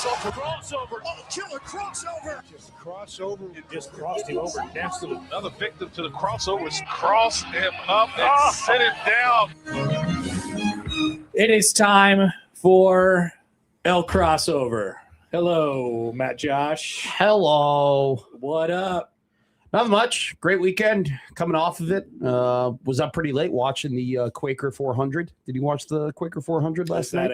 Crossover. Oh, killer crossover. Just crossover. It just crossed him over. Next to another victim to the crossovers. Cross him up and set it down. It is time for El Crossover. Hello, Matt Josh. Hello. What up? Not much. Great weekend coming off of it. Was up pretty late watching the Quaker 400. Did you watch the Quaker 400 last night?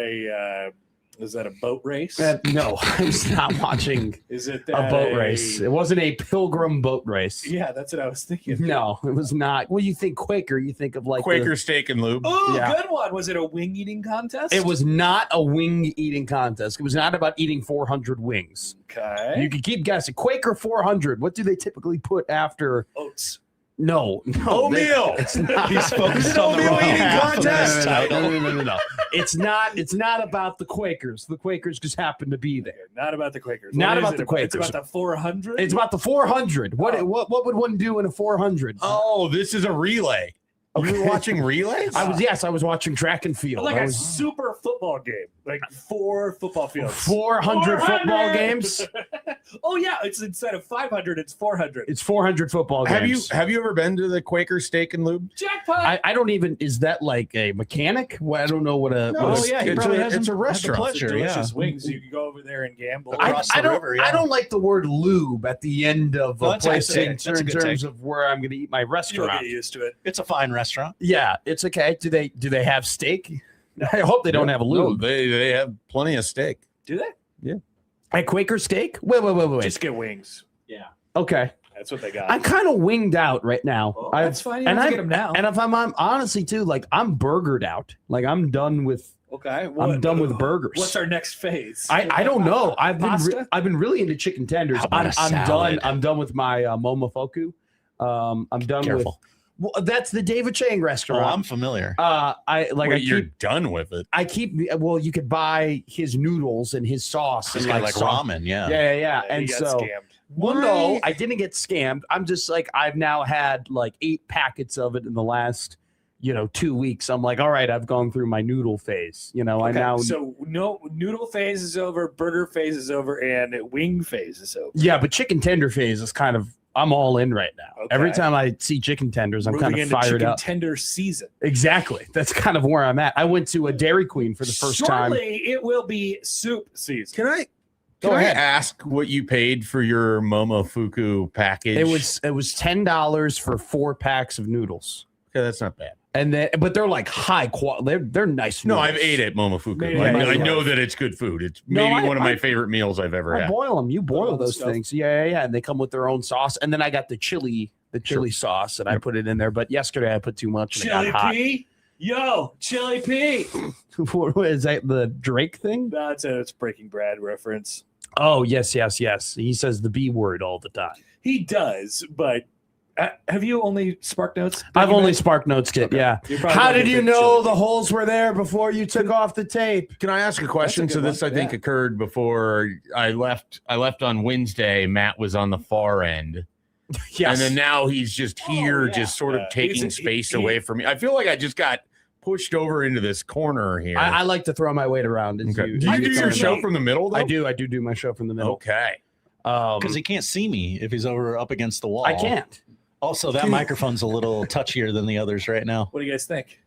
Is that a boat race? No, I was not watching a boat race. It wasn't a pilgrim boat race. Yeah, that's what I was thinking. No, it was not. Well, you think Quaker, you think of like Quaker steak and lube. Oh, yeah. Good one. Was it a wing eating contest? It was not a wing eating contest. It was not about eating 400 wings. Okay. You can keep guessing. Quaker 400. What do they typically put after? Oats. No. Oatmeal. It's not. He's focused on the wrong contest. No. It's not about the Quakers. The Quakers just happen to be there. Not about the Quakers. Not about the Quakers. It's about the 400? It's about the 400. What would one do in a 400? Oh, this is a relay. You were watching relays? I was watching track and field. Like a super football game. Like 4 football fields. 400 football games? Oh, yeah. It's instead of 500, it's 400. It's 400 football games. Have you ever been to the Quaker steak and lube? Jackpot. I don't even, is that like a mechanic? Well, I don't know what a. No, what a, it's a restaurant. Pleasure, delicious wings. You can go over there and gamble. I don't like the word lube at the end of a place in terms of where I'm going to eat my restaurant. You'll get used to it. It's a fine restaurant. Yeah, it's okay. Do they have steak? I hope they don't have a lube. No, they have plenty of steak. Do they? Yeah. At Quaker Steak? Wait. Just get wings. Yeah. Okay. That's what they got. I'm kind of winged out right now. Oh, that's fine. You and have to get them now. And if I'm honestly too, like I'm burgered out. Like I'm done with. Okay. I'm done with burgers. What's our next phase? I don't know. I've been really into chicken tenders. I'm done. I'm done with my Momofuku. I'm done with. Well, that's the David Chang restaurant. Oh, I'm familiar. You're done with it. You could buy his noodles and his sauce and like ramen. Yeah. And so, scammed. Well, no, I didn't get scammed. I'm just like, I've now had like 8 packets of it in the last, 2 weeks. I'm like, all right, I've gone through my noodle phase. So no, noodle phase is over, burger phase is over, and wing phase is over. Yeah, but chicken tender phase is kind of. I'm all in right now. Okay. Every time I see chicken tenders, I'm kind of fired up. Chicken tender season. Exactly. That's kind of where I'm at. I went to a Dairy Queen for the first time. Shortly, it will be soup season. Can I ask what you paid for your Momofuku package? It was $10 for 4 packs of noodles. Okay, that's not bad. But they're like high quality. They're nice. No, noodles. I've ate at Momofuku. Yeah, I know that it's good food. It's maybe one of my favorite meals I've ever had. I boil them. You boil those things. Yeah. And they come with their own sauce. And then I got the chili sauce, and I put it in there. But yesterday I put too much. And Chili it got hot. P? Yo, Chili P. What is that, the Drake thing? That's it's Breaking Bad reference. Oh, yes. He says the B word all the time. He does, but have you only Spark Notes? I've only Spark Notes kit, yeah. How did you know the holes were there before you took off the tape? Can I ask a question? So this, I think, occurred before I left. I left on Wednesday. Matt was on the far end. Yes. And then now he's just here, just sort of taking space away from me. I feel like I just got pushed over into this corner here. I like to throw my weight around. Okay. Do you do your show from the middle, though? I do my show from the middle. Okay. Because he can't see me if he's up against the wall. I can't. Also, that microphone's a little touchier than the others right now. What do you guys think?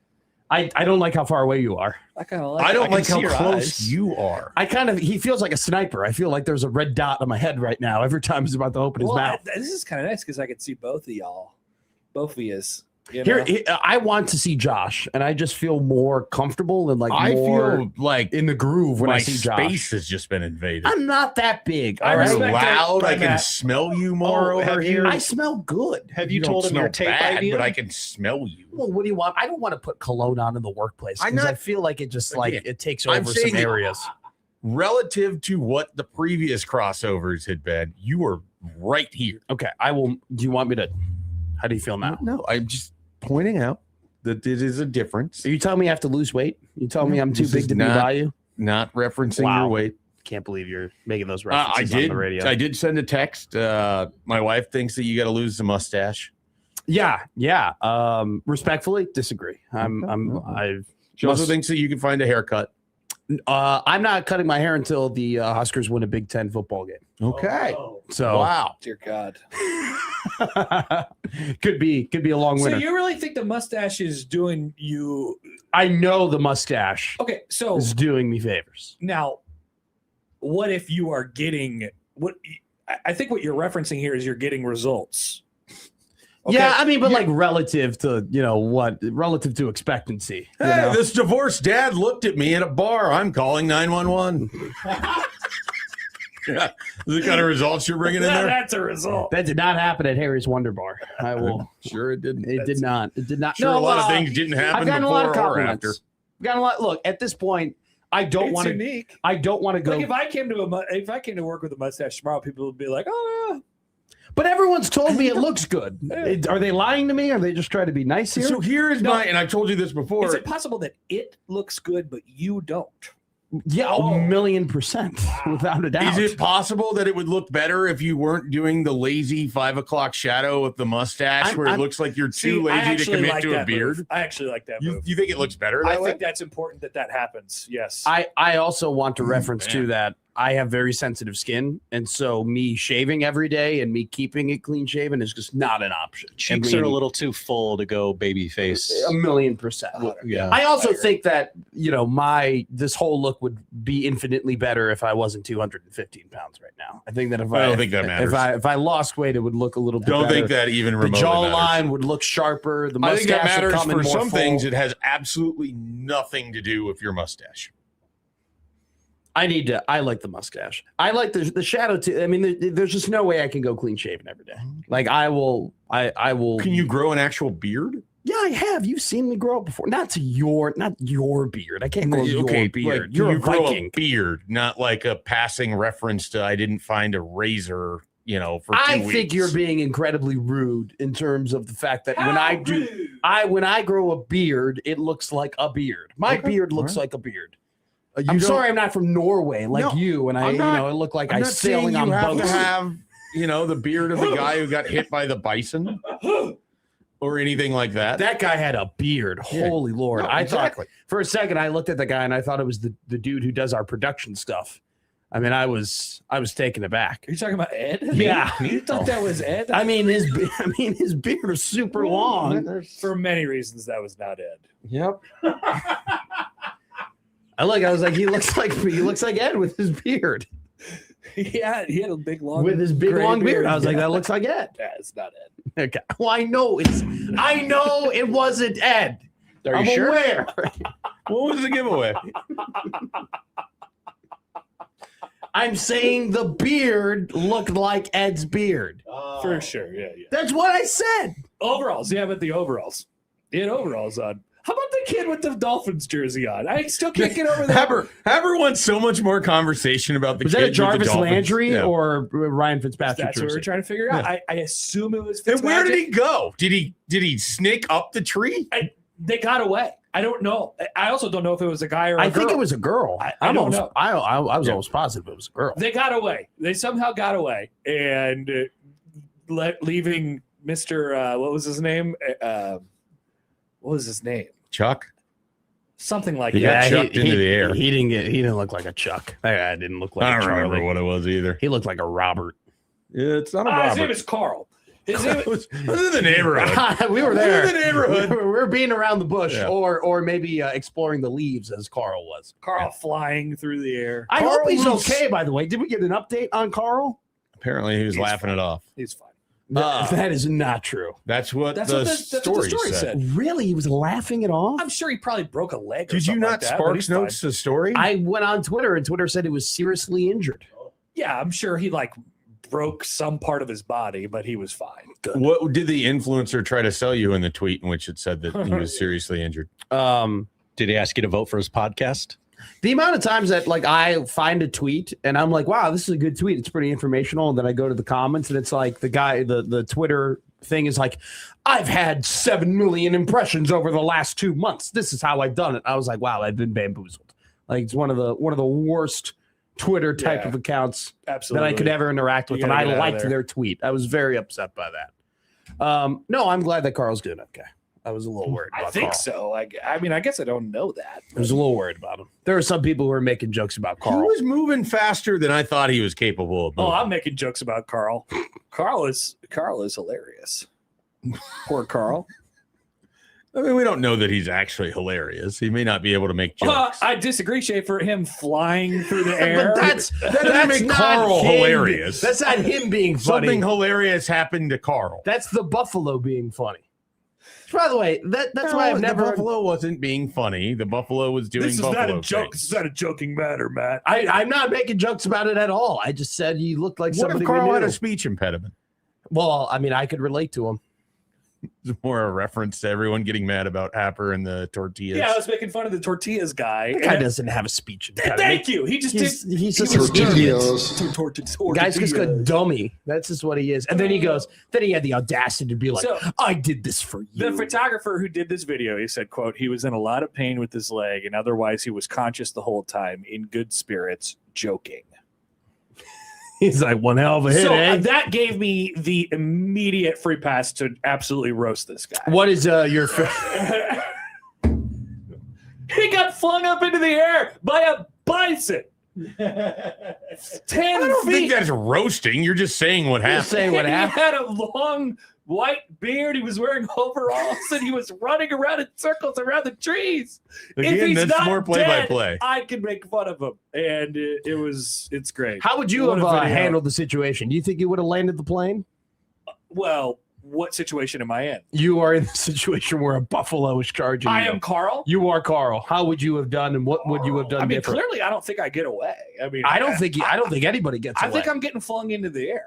I don't like how far away you are. I kind of like. I don't like how close you are. He feels like a sniper. I feel like there's a red dot on my head right now every time he's about to open his mouth. This is kind of nice because I can see both of y'all, both of yous. Here, I want to see Josh, and I just feel more comfortable and like I feel like in the groove when I see Josh. My space has just been invaded. I'm not that big. I'm loud. I can smell you more over here. I smell good. Have you told him your tape idea? But I can smell you. Well, what do you want? I don't want to put cologne on in the workplace because I feel like it just it takes over some areas. Relative to what the previous crossovers had been, you are right here. Okay, I will. Do you want me to? How do you feel now? No, I'm just pointing out that it is a difference. Are you telling me I have to lose weight? You telling me I'm too big to be by you? Not referencing your weight. Can't believe you're making those references on the radio. I did send a text. My wife thinks that you got to lose the mustache. Yeah. Respectfully disagree. She also thinks that you can find a haircut. I'm not cutting my hair until the Huskers win a Big Ten football game. Okay. So wow. Dear God. could be a long winter. So you really think the mustache is doing you? I know the mustache Okay, so is doing me favors. now, what if you are getting what? I think what you're referencing here is you're getting results. Okay? Yeah, I mean, but like relative to relative to expectancy. you Hey, know? this divorced dad looked at me at a bar. I'm calling 911. Yeah, the kind of results you're bringing in there. That's a result. That did not happen at Harry's Wonder Bar. I will. Sure, it didn't. It did not. It did not. Sure, a lot of things didn't happen I've gotten a lot of before or compliments. after. I've gotten a lot. Look, at this point, I don't It's want to. unique. I don't want to go. Like if I came to work with a mustache tomorrow, people would be like, "Oh, But everyone's told me it looks good. Are they lying to me? Are they just trying to be nice here? So here is my, and I've told you this before. is it possible that it looks good but you don't?" Yeah, Oh. 1,000,000%, without a doubt. Is it possible that it would look better if you weren't doing the lazy 5 o'clock shadow with the mustache, where it looks like you're too lazy to commit to a beard? Move. I actually like that move. You think it looks better? I That way? think that's important that happens. Yes. I also want to reference too that I have very sensitive skin, and so me shaving every day and me keeping it clean shaven is just not an option. Cheeks are a little too full to go baby face. 1,000,000%. Yeah. I also think that this whole look would be infinitely better if I wasn't 215 pounds right now. I think that if I don't think that matters. If I lost weight, it would look a little bit Don't better. think that even The remotely jawline matters. would look sharper. The I mustache think that matters would come in for more some full. things. It has absolutely nothing to do with your mustache. I like the mustache. I like the shadow too. I mean, there's just no way I can go clean shaven every day. Like I will. Can you grow an actual beard? Yeah, I have. You've seen me grow up before. Not your beard. I can't grow your beard. Like, You're you a grow Viking. a beard, not like a passing reference to I didn't find a razor, for 2 I weeks. think you're being incredibly rude in terms of the fact that when I grow a beard, it looks like a beard. My beard looks like a beard. I'm sorry, I'm not from Norway like you, and I look like I'm sailing on have boats. to have, the beard of the guy who got hit by the bison or anything like that. That guy had a beard. Yeah. Holy Lord. No, I exactly. thought for a second I looked at the guy and I thought it was the dude who does our production stuff. I mean, I was taken aback. Are you talking about Ed? Yeah. You thought that was Ed? I mean, his beard is super long. For many reasons, that was not Ed. Yep. I was like, he looks like Ed with his beard. Yeah, he had a big long gray long beard. I was like, that looks like Ed. Yeah, it's not Ed. Okay. Well, I know it wasn't Ed. Are I'm you sure? aware. What was the giveaway? I'm saying the beard looked like Ed's beard. For sure, yeah. That's what I said. Overalls, yeah, but the overalls. He had overalls on. How about the kid with the Dolphins jersey on? I still can't get over that. Haber wants so much more conversation about the Was kid that a with the Jarvis Dolphins. Landry Yeah. or Ryan Fitzpatrick That's what jersey? we're trying to figure out. I assume it was And where did Fitzmagic. he go? Did he snake up the tree? They got away. I don't know. I also don't know if it was a guy or a girl. I think it was a girl. I don't know. I was almost positive it was a girl. They got away. They somehow got away and leaving Mr. What was his name? Chuck? Something like Yeah, that. chucked into the air. He didn't look like a Chuck. That guy didn't look like I a don't Charlie. remember what it was either. He looked like a Robert. It's not a His Robert. name is Carl. His name It was in the neighborhood. We were there. In the neighborhood. We were being around the bush, Yeah. or maybe exploring the leaves as Carl was. Carl flying through the air. I Carl hope he's was- okay. By the way, did we get an update on Carl? Apparently, he was laughing it off. He's fine. That is not true. That's what That's the what the story story said. said. Really, he was laughing it off. I'm sure he probably broke a leg. Or Did you something not like that, but Sparks he's notes fine. the story? I went on Twitter, and Twitter said he was seriously injured. Yeah, I'm sure he broke some part of his body, but he was fine. What did the influencer try to sell you in the tweet in which it said that he was seriously injured? Did he ask you to vote for his podcast? The amount of times that I find a tweet and I'm like, wow, this is a good tweet. It's pretty informational. And then I go to the comments and it's like the guy, the Twitter thing is like, I've had 7 million impressions over the last 2 months. This is how I've done it. I was like, wow, I've been bamboozled. Like it's one of the worst Twitter type of accounts Absolutely. that I could ever interact with. You And I gotta get out of liked there. their tweet. I was very upset by that. No, I'm glad that Carl's doing okay. I was a little worried about I think Carl. so. I mean, I guess I don't know that. I was a little worried about him. There are some people who are making jokes about He Carl. was moving faster than I thought he was capable of. Oh, moving. I'm making jokes about Carl. Carl is hilarious. Poor Carl. I mean, we don't know that he's actually hilarious. He may not be able to make jokes. I disagree, Shay, for him flying through the air. But that doesn't make not Carl him. hilarious. That's not him being funny. Something hilarious happened to Carl. That's the Buffalo being funny. By the way, that's why I've never. The Buffalo wasn't being funny. The Buffalo was doing This is Buffalo not a joke. things. This is not a joking matter, Matt. I'm not making jokes about it at all. I just said he looked like What somebody if Carl we had knew. a speech impediment? Well, I mean, I could relate to him. It's more a reference to everyone getting mad about Happer and the tortillas. Yeah, I was making fun of the tortillas guy. That guy doesn't have a speech impediment. Thank you. He just did. He's just Tortillas. Guy's just a dummy. That's just what he is. And then he goes, then he had the audacity to be like, So- I did this for you. The photographer who did this video, he said, quote, he was in a lot of pain with his leg, and otherwise he was conscious the whole time, in good spirits, joking. He's like, one hell of a hit, So eh? that gave me the immediate free pass to absolutely roast this guy. What is your He got flung up into the air by a bison. 10 I don't feet. think that's roasting. You're just saying what happened. saying what He happened? had a long white beard. He was wearing overalls and he was running around in circles around the trees. Again, if he's that's not more play-by-play. I can make fun of him, and it's great. How would you What have a video. handled the situation? Do you think you would have landed the plane? Well, what situation am I in? You are in the situation where a buffalo is charging I you. am Carl. You are Carl. How would you have done, and what would you have done I mean, different? clearly, I don't think I get away. I mean, I don't think anybody gets I away. think I'm getting flung into the air.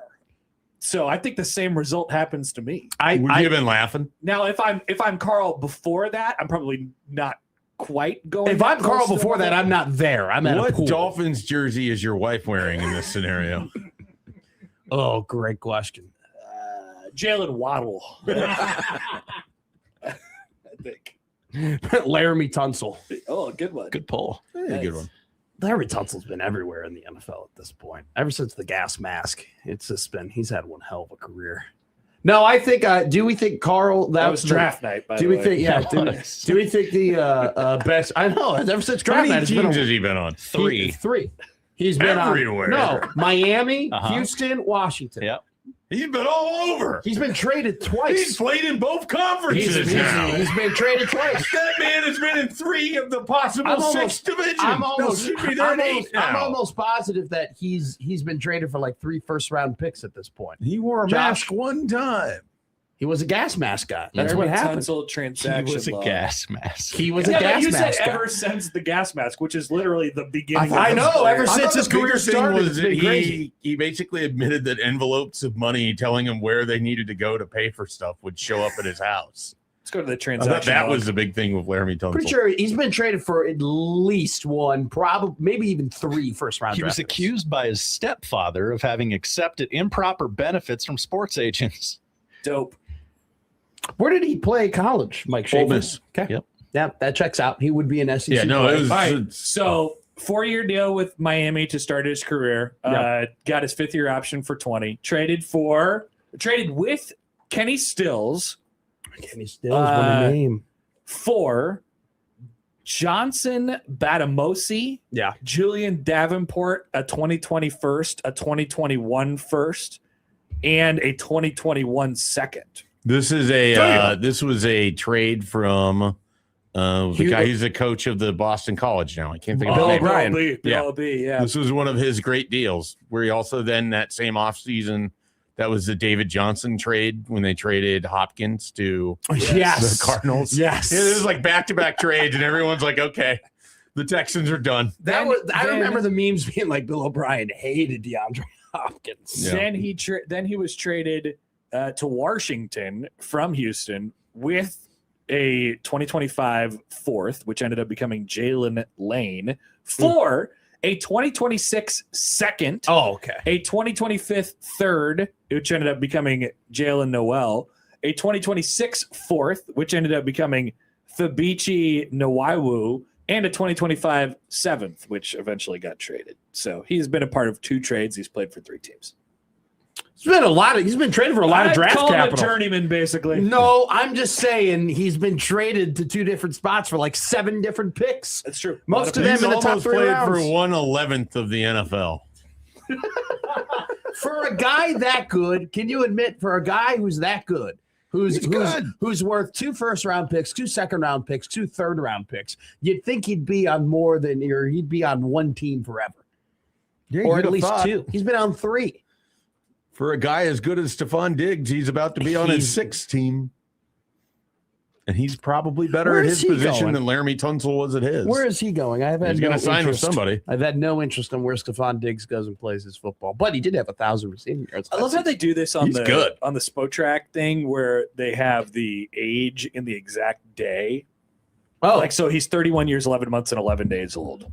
So I think the same result happens to me. Would you have been laughing? Now, if I'm Carl before that, I'm probably not quite going. If I'm close Carl to before that, I'm not there. I'm at a What pool. Dolphins jersey is your wife wearing in this scenario? Oh, great question. Jalen Waddle. I think. Laramie Tunsil. Oh, good one. Good pull. Yeah, good one. Laramie Tunsil's been everywhere in the NFL at this point. Ever since the gas mask, he's had one hell of a career. No, I think. Do we think Carl? That was draft night. By Do the we way. think? Yeah. It Do we think the best? I know. Ever since How draft many night, it's been teams has he been on? Three. He's been Everywhere. on. No, Miami, Uh-huh. Houston, Washington. Yep. He's been all over. He's been traded twice. He's played in both conferences now. He's been traded twice. That man has been in 3 of the possible 6 divisions. I'm almost, they're in 8 now. I'm almost positive that he's been traded for like 3 first-round picks at this point. He wore a Josh. mask one time. He was a gas mask guy. That's Laramie what happened. Tunsil He transaction was a law. gas mask. He was a Yeah, but gas you mask said guy. ever since the gas mask, which is literally the beginning. I of his know, career. ever I since thought his the bigger career thing started, was it's that been crazy. he basically admitted that envelopes of money telling him where they needed to go to pay for stuff would show up at his house. Let's go to the I transaction. thought that log. was the big thing with Laramie Tunsil. Pretty sure he's been traded for at least one, probably maybe even 3 first-round. He was draft picks. accused by his stepfather of having accepted improper benefits from sports agents. dope. Where did he play college, Mike Schaefer? Ole Miss. Okay. Yep. Yeah, that checks out. He would be an SEC. Yeah, no, player. it was. All right, so 4-year deal with Miami to start his career. Got his 5th-year option for 20. Traded with Kenny Stills Kenny Stills, what a name. for Johnson Batamosi, Yeah. Julian Davenport, a 2020 first, a 2021 first, and a 2021 second. This is this was a trade from the guy who's the coach of the Boston College now. I can't think of Bill his name. O'Brien. Bill O'B, yeah. This was one of his great deals where he also then that same offseason, that was the David Johnson trade when they traded Hopkins to Yes. the Cardinals. Yes. Yeah, it was like back-to-back trades, and everyone's like, okay, the Texans are done. I remember the memes being like Bill O'Brien hated DeAndre Hopkins. Yeah. Then he was traded to Washington from Houston with a 2025 fourth, which ended up becoming Jalen Lane, for a 2026 second, Oh, okay. a 2025 third, which ended up becoming Jalen Noel, a 2026 fourth, which ended up becoming Fabichi Nwaiwu, and a 2025 seventh, which eventually got traded. So he's been a part of 2 trades. He's played for 3 teams. He's been traded for a lot of draft call him capital. a journeyman, basically. No, I'm just saying he's been traded to 2 different spots for like 7 different picks. That's true. Most of them in the top 3 played rounds. for 1/11th of the NFL. For a guy that good, can you admit for a guy who's that good, who's worth 2 first-round picks, 2 second-round picks, 2 third-round picks, you'd think he'd be on more than he'd be on 1 team forever. Yeah, or at least 2. He's been on 3. For a guy as good as Stephon Diggs, he's about to be on his 6th team. And he's probably better at his position than Laramie Tunsil was at his. Where is he going? He's going to sign with somebody. I've had no interest in where Stephon Diggs goes and plays his football, but he did have 1,000 receiving yards. I love how they do this on the Spotrac thing where they have the age in the exact day. Oh, like so he's 31 years, 11 months, and 11 days old.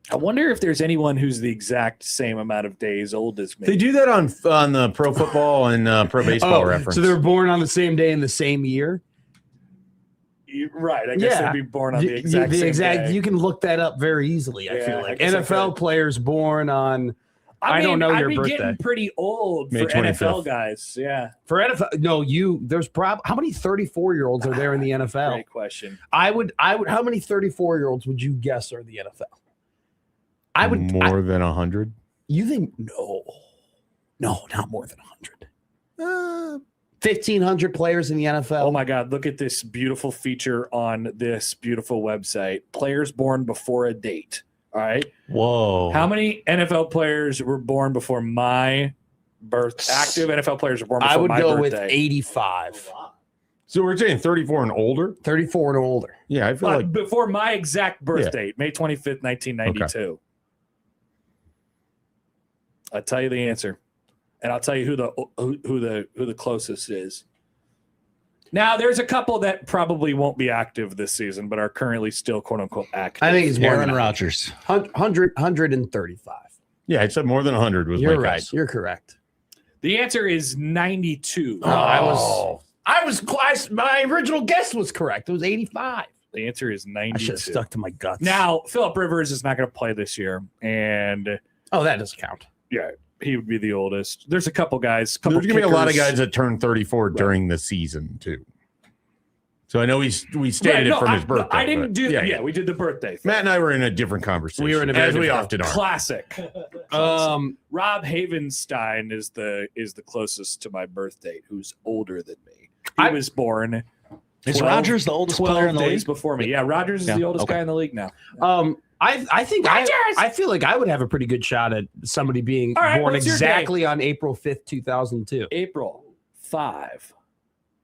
I wonder if there's anyone who's the exact same amount of days old as me. They do that on the Pro Football and Pro Baseball reference. So they were born on the same day in the same year? Right. I guess they'd be born on the exact same day. You can look that up very easily, I feel like. NFL players born on I don't know your birthday. Getting pretty old May for 25th. NFL guys. Yeah. For NFL, no, there's how many 34-year-olds are there in the NFL? Great question. I would how many 34-year-olds would you guess are in the NFL? I would more than 100. You think no, not more than 100. 1,500 players in the NFL. Oh my God! Look at this beautiful feature on this beautiful website. Players born before a date. All right. Whoa! How many NFL players were born before my birth? Active NFL players were born before my birthday. I would go with 85. So we're saying 34 and older. 34 and older. Yeah, I feel like before my exact birth date, May 25th, 1992. Okay. I'll tell you the answer, and I'll tell you who the closest is. Now, there's a couple that probably won't be active this season, but are currently still "quote unquote" active. I think it's Aaron Rodgers. 135. Yeah, I said more than 100 was You're my right. guess. You're correct. The answer is 92. Oh, I was close. My original guess was correct. It was 85. The answer is 92. I should have stuck to my guts. Now, Phillip Rivers is not going to play this year, and that doesn't count. Yeah, he would be the oldest. There's a couple guys. There's going to be a lot of guys that turn 34 during the season too. So I know we stated it from his birthday. I didn't do. Yeah, we did the birthday thing. Matt and I were in a different conversation. We were in a as we often are. Classic. Rob Havenstein is the closest to my birth date. Who's older than me? He was born. Is Rodgers the oldest player in the league? Before me? Yeah, Rodgers is the oldest guy in the league now. I think I feel like I would have a pretty good shot at somebody being born exactly on April 5th, 2002. April 5.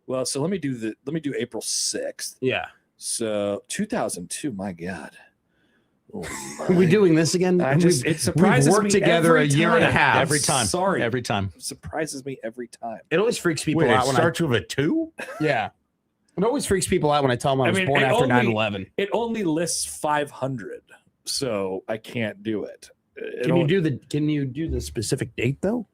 Well, so let me do April 6th. Yeah. So 2002, my God. Are we doing this again? It surprises me. We've worked together a year and a half. Every time. Sorry. Every time. It surprises me every time. It always freaks people out when it starts with a 2? Yeah. It always freaks people out when I tell them I was born after 9/11. It only lists 500, so I can't do it. Can you do the specific date though?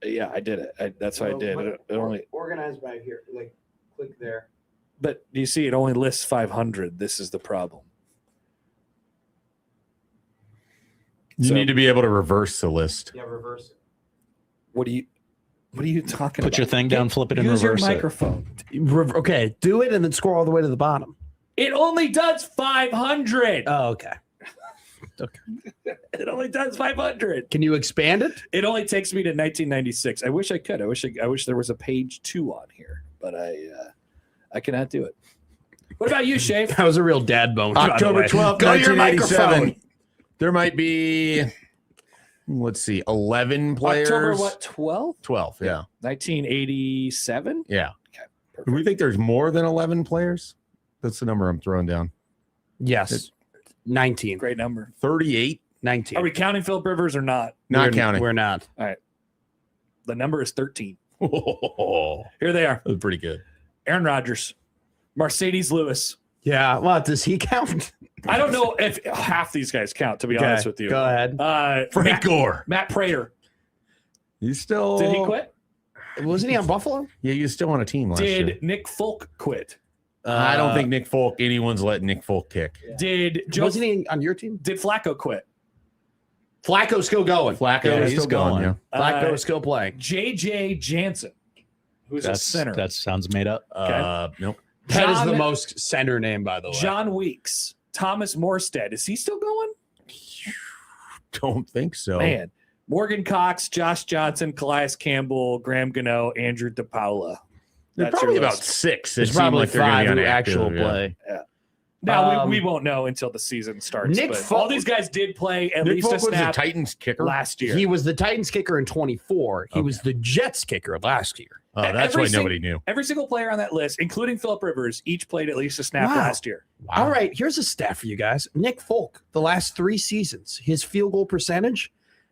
Yeah, I did it. That's what I did. It only organized by here. Like, click there. But you see, it only lists 500. This is the problem. You need to be able to reverse the list. Yeah, reverse it. What are you talking about? Put your thing down, flip it, and reverse your microphone. Okay, do it and then scroll all the way to the bottom. It only does 500. Oh, okay. Okay. It only does 500. Can you expand it? It only takes me to 1996. I wish I could. I wish there was a page 2 on here, but I cannot do it. What about you, Shafe? That was a real dad bone. October 12th, Go your 1987. There might be, let's see, 11 players. October what? 12? 12, yeah. 1987? Yeah. Okay. Do we think there's more than 11 players? That's the number I'm throwing down. Yes. 19. Great number. 38. 19. Are we counting Phillip Rivers or not? Not counting. We're not. All right. The number is 13. Oh, Here they are. that's pretty good. Aaron Rodgers, Mercedes Lewis. Yeah. Well, does he count? I don't know if half these guys count, to be honest with you. Go ahead. Frank Gore. Matt Prater. He's still. Did he quit? Wasn't he on Buffalo? Yeah, he was still on a team last year. Did Nick Folk quit? I don't think Nick Folk, anyone's letting Nick Folk kick. Did Wasn't he on your team? Did Flacco quit? Flacco's still going. Flacco is he's still going. going. Yeah. Flacco is still playing. JJ Jansen, who's a center. That sounds made up. Nope. That is John- the most center name, by the way. John Weeks, Thomas Morstead. Is he still going? Don't think so. Man, Morgan Cox, Josh Johnson, Calais Campbell, Graham Gano, Andrew DePaula. There's That's probably your about list. 6. There's It seemed probably like they're gonna 5 be who on actual active, yeah. play. Now we won't know until the season starts. Nick but Folk- all these guys did play at Nick least Folk a was the snap Titans kicker. last year. He was the Titans kicker in 24. He was the Jets kicker last year. Oh, that's Every why nobody knew. Every single player on that list, including Phillip Rivers, each played at least a snap Wow. last year. All right, here's a stat for you guys. Nick Folk, the last 3 seasons, his field goal percentage,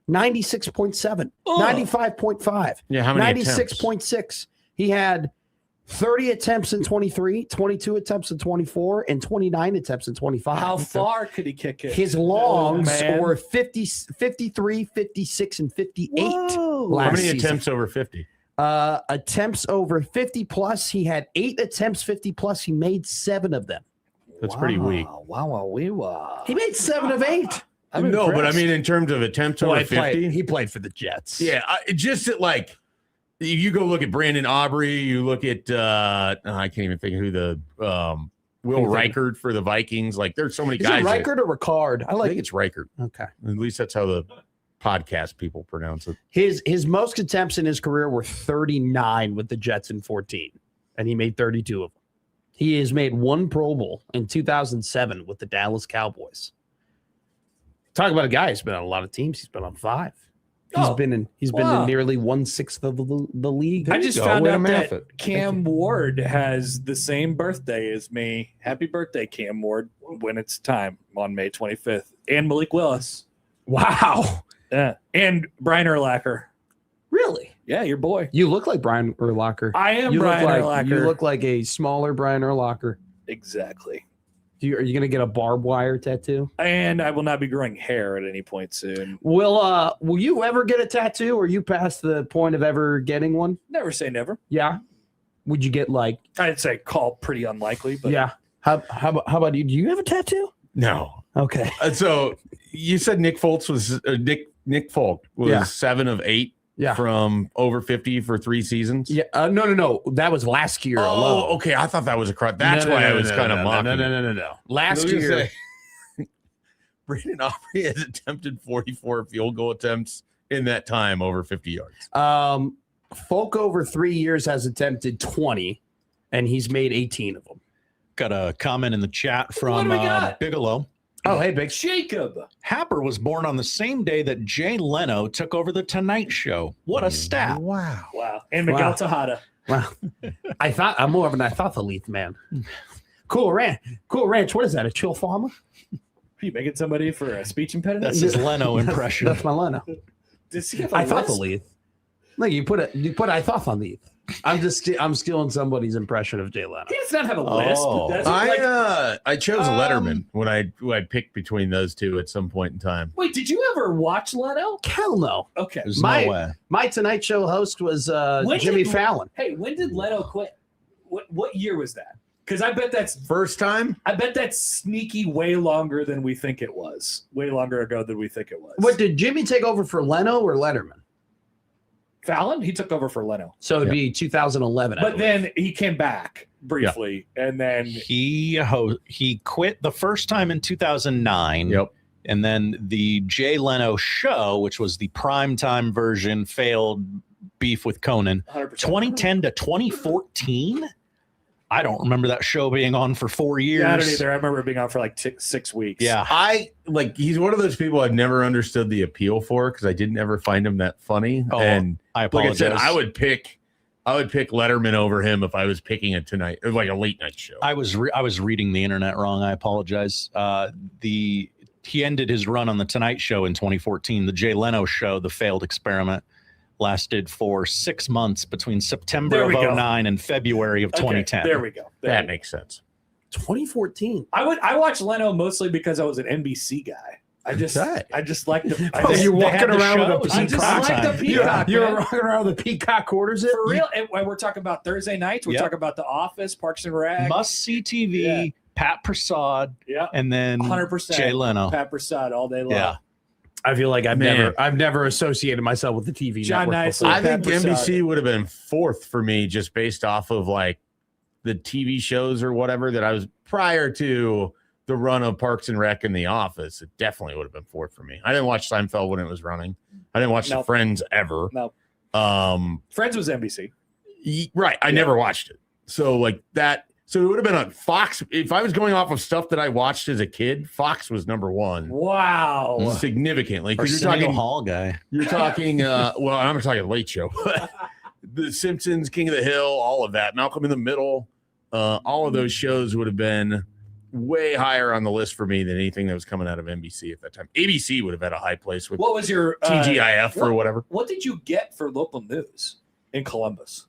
96.7, 95.5, Yeah, how many 96.6. He had 30 attempts in 23, 22 attempts in 24, and 29 attempts in 25. How far could he kick it? His longs man. were 50, 53, 56, and 58. Whoa. last How many season. attempts over 50? Attempts over 50 plus. He had 8 attempts 50 plus. He made 7 of them. That's pretty weak. Wow. He made 7 of 8. No, but I mean, in terms of attempts over 50, he played for the Jets. yeah, just at like, you go look at Brandon Aubrey, you look at, I can't even think of who the, Will Reichard for the Vikings. Like, there's so many Is guys. it Reichard or Ricard? I think it's Reichard. Okay. At least that's how the podcast people pronounce it. His most attempts in his career were 39 with the Jets in 14, and he made 32 of them. He has made 1 Pro Bowl in 2007 with the Dallas Cowboys. Talk about a guy who's been on a lot of teams. He's been on 5. He's been in nearly 1/6 of the league. I just go. found Way to out math that it. Cam Ward has the same birthday as me. Happy birthday, Cam Ward, when it's time on May 25th. And Malik Willis. Wow. Yeah. And Brian Urlacher. Really? Yeah, your boy. You look like Brian Urlacher. I am you Brian look Urlacher. You look like a smaller Brian Urlacher. Exactly. Are you going to get a barbed wire tattoo? And I will not be growing hair at any point soon. Will you ever get a tattoo? Or are you past the point of ever getting one? Never say never. Yeah. Would you get like? I'd say call pretty unlikely, but Yeah. How about you? Do you have a tattoo? No. Okay. So you said Nick Folk was Nick Folk was 7 of 8 from over 50 for 3 seasons. Yeah. No. That was last year alone. Oh, okay. I thought that was a crowd. That's why I was kind of mocking. No. Last I was gonna year. say, Brandon Aubrey has attempted 44 field goal attempts in that time over 50 yards. Folk over 3 years has attempted 20, and he's made 18 of them. Got a comment in the chat What from do we got? Bigelow. Oh, hey, Big. Jacob. Happer was born on the same day that Jay Leno took over the Tonight Show. What a stat. Wow. Wow. And Miguel Wow. Tejada. Wow. I'm more of an Ithathalith man. Cool Ranch. What is that? A chill farmer? Are you making somebody for a speech impediment? That's his Leno impression. That's my Leno. Does he have a list? Ithathalith. No, you put Ithathalith. I'm stealing somebody's impression of Jay Leno. He does not have a list. Oh. That's like, I chose Letterman when I picked between those two at some point in time. wait, did you ever watch Leno? Hell no. Okay. There's My- no way. My Tonight Show host was When Jimmy did- Fallon. Hey, when did Leno quit? What year was that? Because I bet that's sneaky way longer than we think it was. Way longer ago than we think it was. What did Jimmy take over for Leno or Letterman? Fallon? He took over for Leno. So it'd be 2011. I But believe. then he came back briefly. And then He quit the first time in 2009. Yep. And then the Jay Leno show, which was the primetime version, failed beef with Conan. 100%. 2010 to 2014? I don't remember that show being on for 4 years. Yeah, I don't either. I remember it being on for like 6 weeks. Yeah. He's one of those people I've never understood the appeal for because I didn't ever find him that funny. Oh, and I like I apologize. said, I would pick Letterman over him if I was picking a tonight or like a late night show. I was reading the internet wrong. I apologize. He ended his run on the Tonight Show in 2014. The Jay Leno show, the failed experiment, lasted for 6 months between September There of we go. 2009 and February of Okay, 2010. there we go. That makes sense. 2014. I watched Leno mostly because I was an NBC guy. I just like the. Oh, you're They had walking the around with a shows. I just peacock. like the peacock. You're man. walking around with a peacock quarters it. For real. And when we're talking about Thursday nights, we're Yep. talking about The Office, Parks and Rec. Must see TV, Yeah. Pat Prasad, Yeah. and then 100%. Jay Leno. Pat Prasad all day long. Yeah. I feel like I've never associated myself with the TV John network Nicely. before. I think Pepper NBC would have been fourth for me just based off of like the TV shows or whatever that I was prior to the run of Parks and Rec and The Office. It definitely would have been fourth for me. I didn't watch Seinfeld when it was running. I didn't watch The Friends ever. No. Friends was NBC. Right. I never watched it. So like that. So it would have been on Fox. If I was going off of stuff that I watched as a kid, Fox was number one. Wow. Significantly. Or Because you're talking Hall guy. You're talking, well, I'm talking Late Show. The Simpsons, King of the Hill, all of that. Malcolm in the Middle. All of those shows would have been way higher on the list for me than anything that was coming out of NBC at that time. ABC would have had a high place with What was your TGIF or whatever. What did you get for local news in Columbus?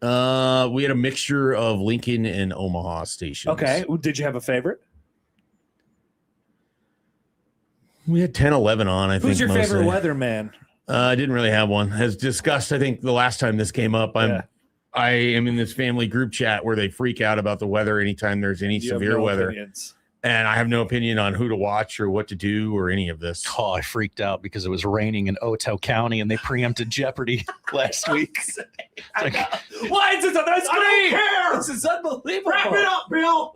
We had a mixture of Lincoln and Omaha stations. Okay. Did you have a favorite? We had 10, 11 on, I think. Who's your mostly. favorite weatherman? I didn't really have one. As discussed, I think the last time this came up, I am in this family group chat where they freak out about the weather anytime there's any severe weather. Opinions. And I have no opinion on who to watch or what to do or any of this. Oh, I freaked out because it was raining in Otoe County and they preempted Jeopardy last week. Why is this on the screen? I don't care. This is unbelievable. Wrap it up, Bill.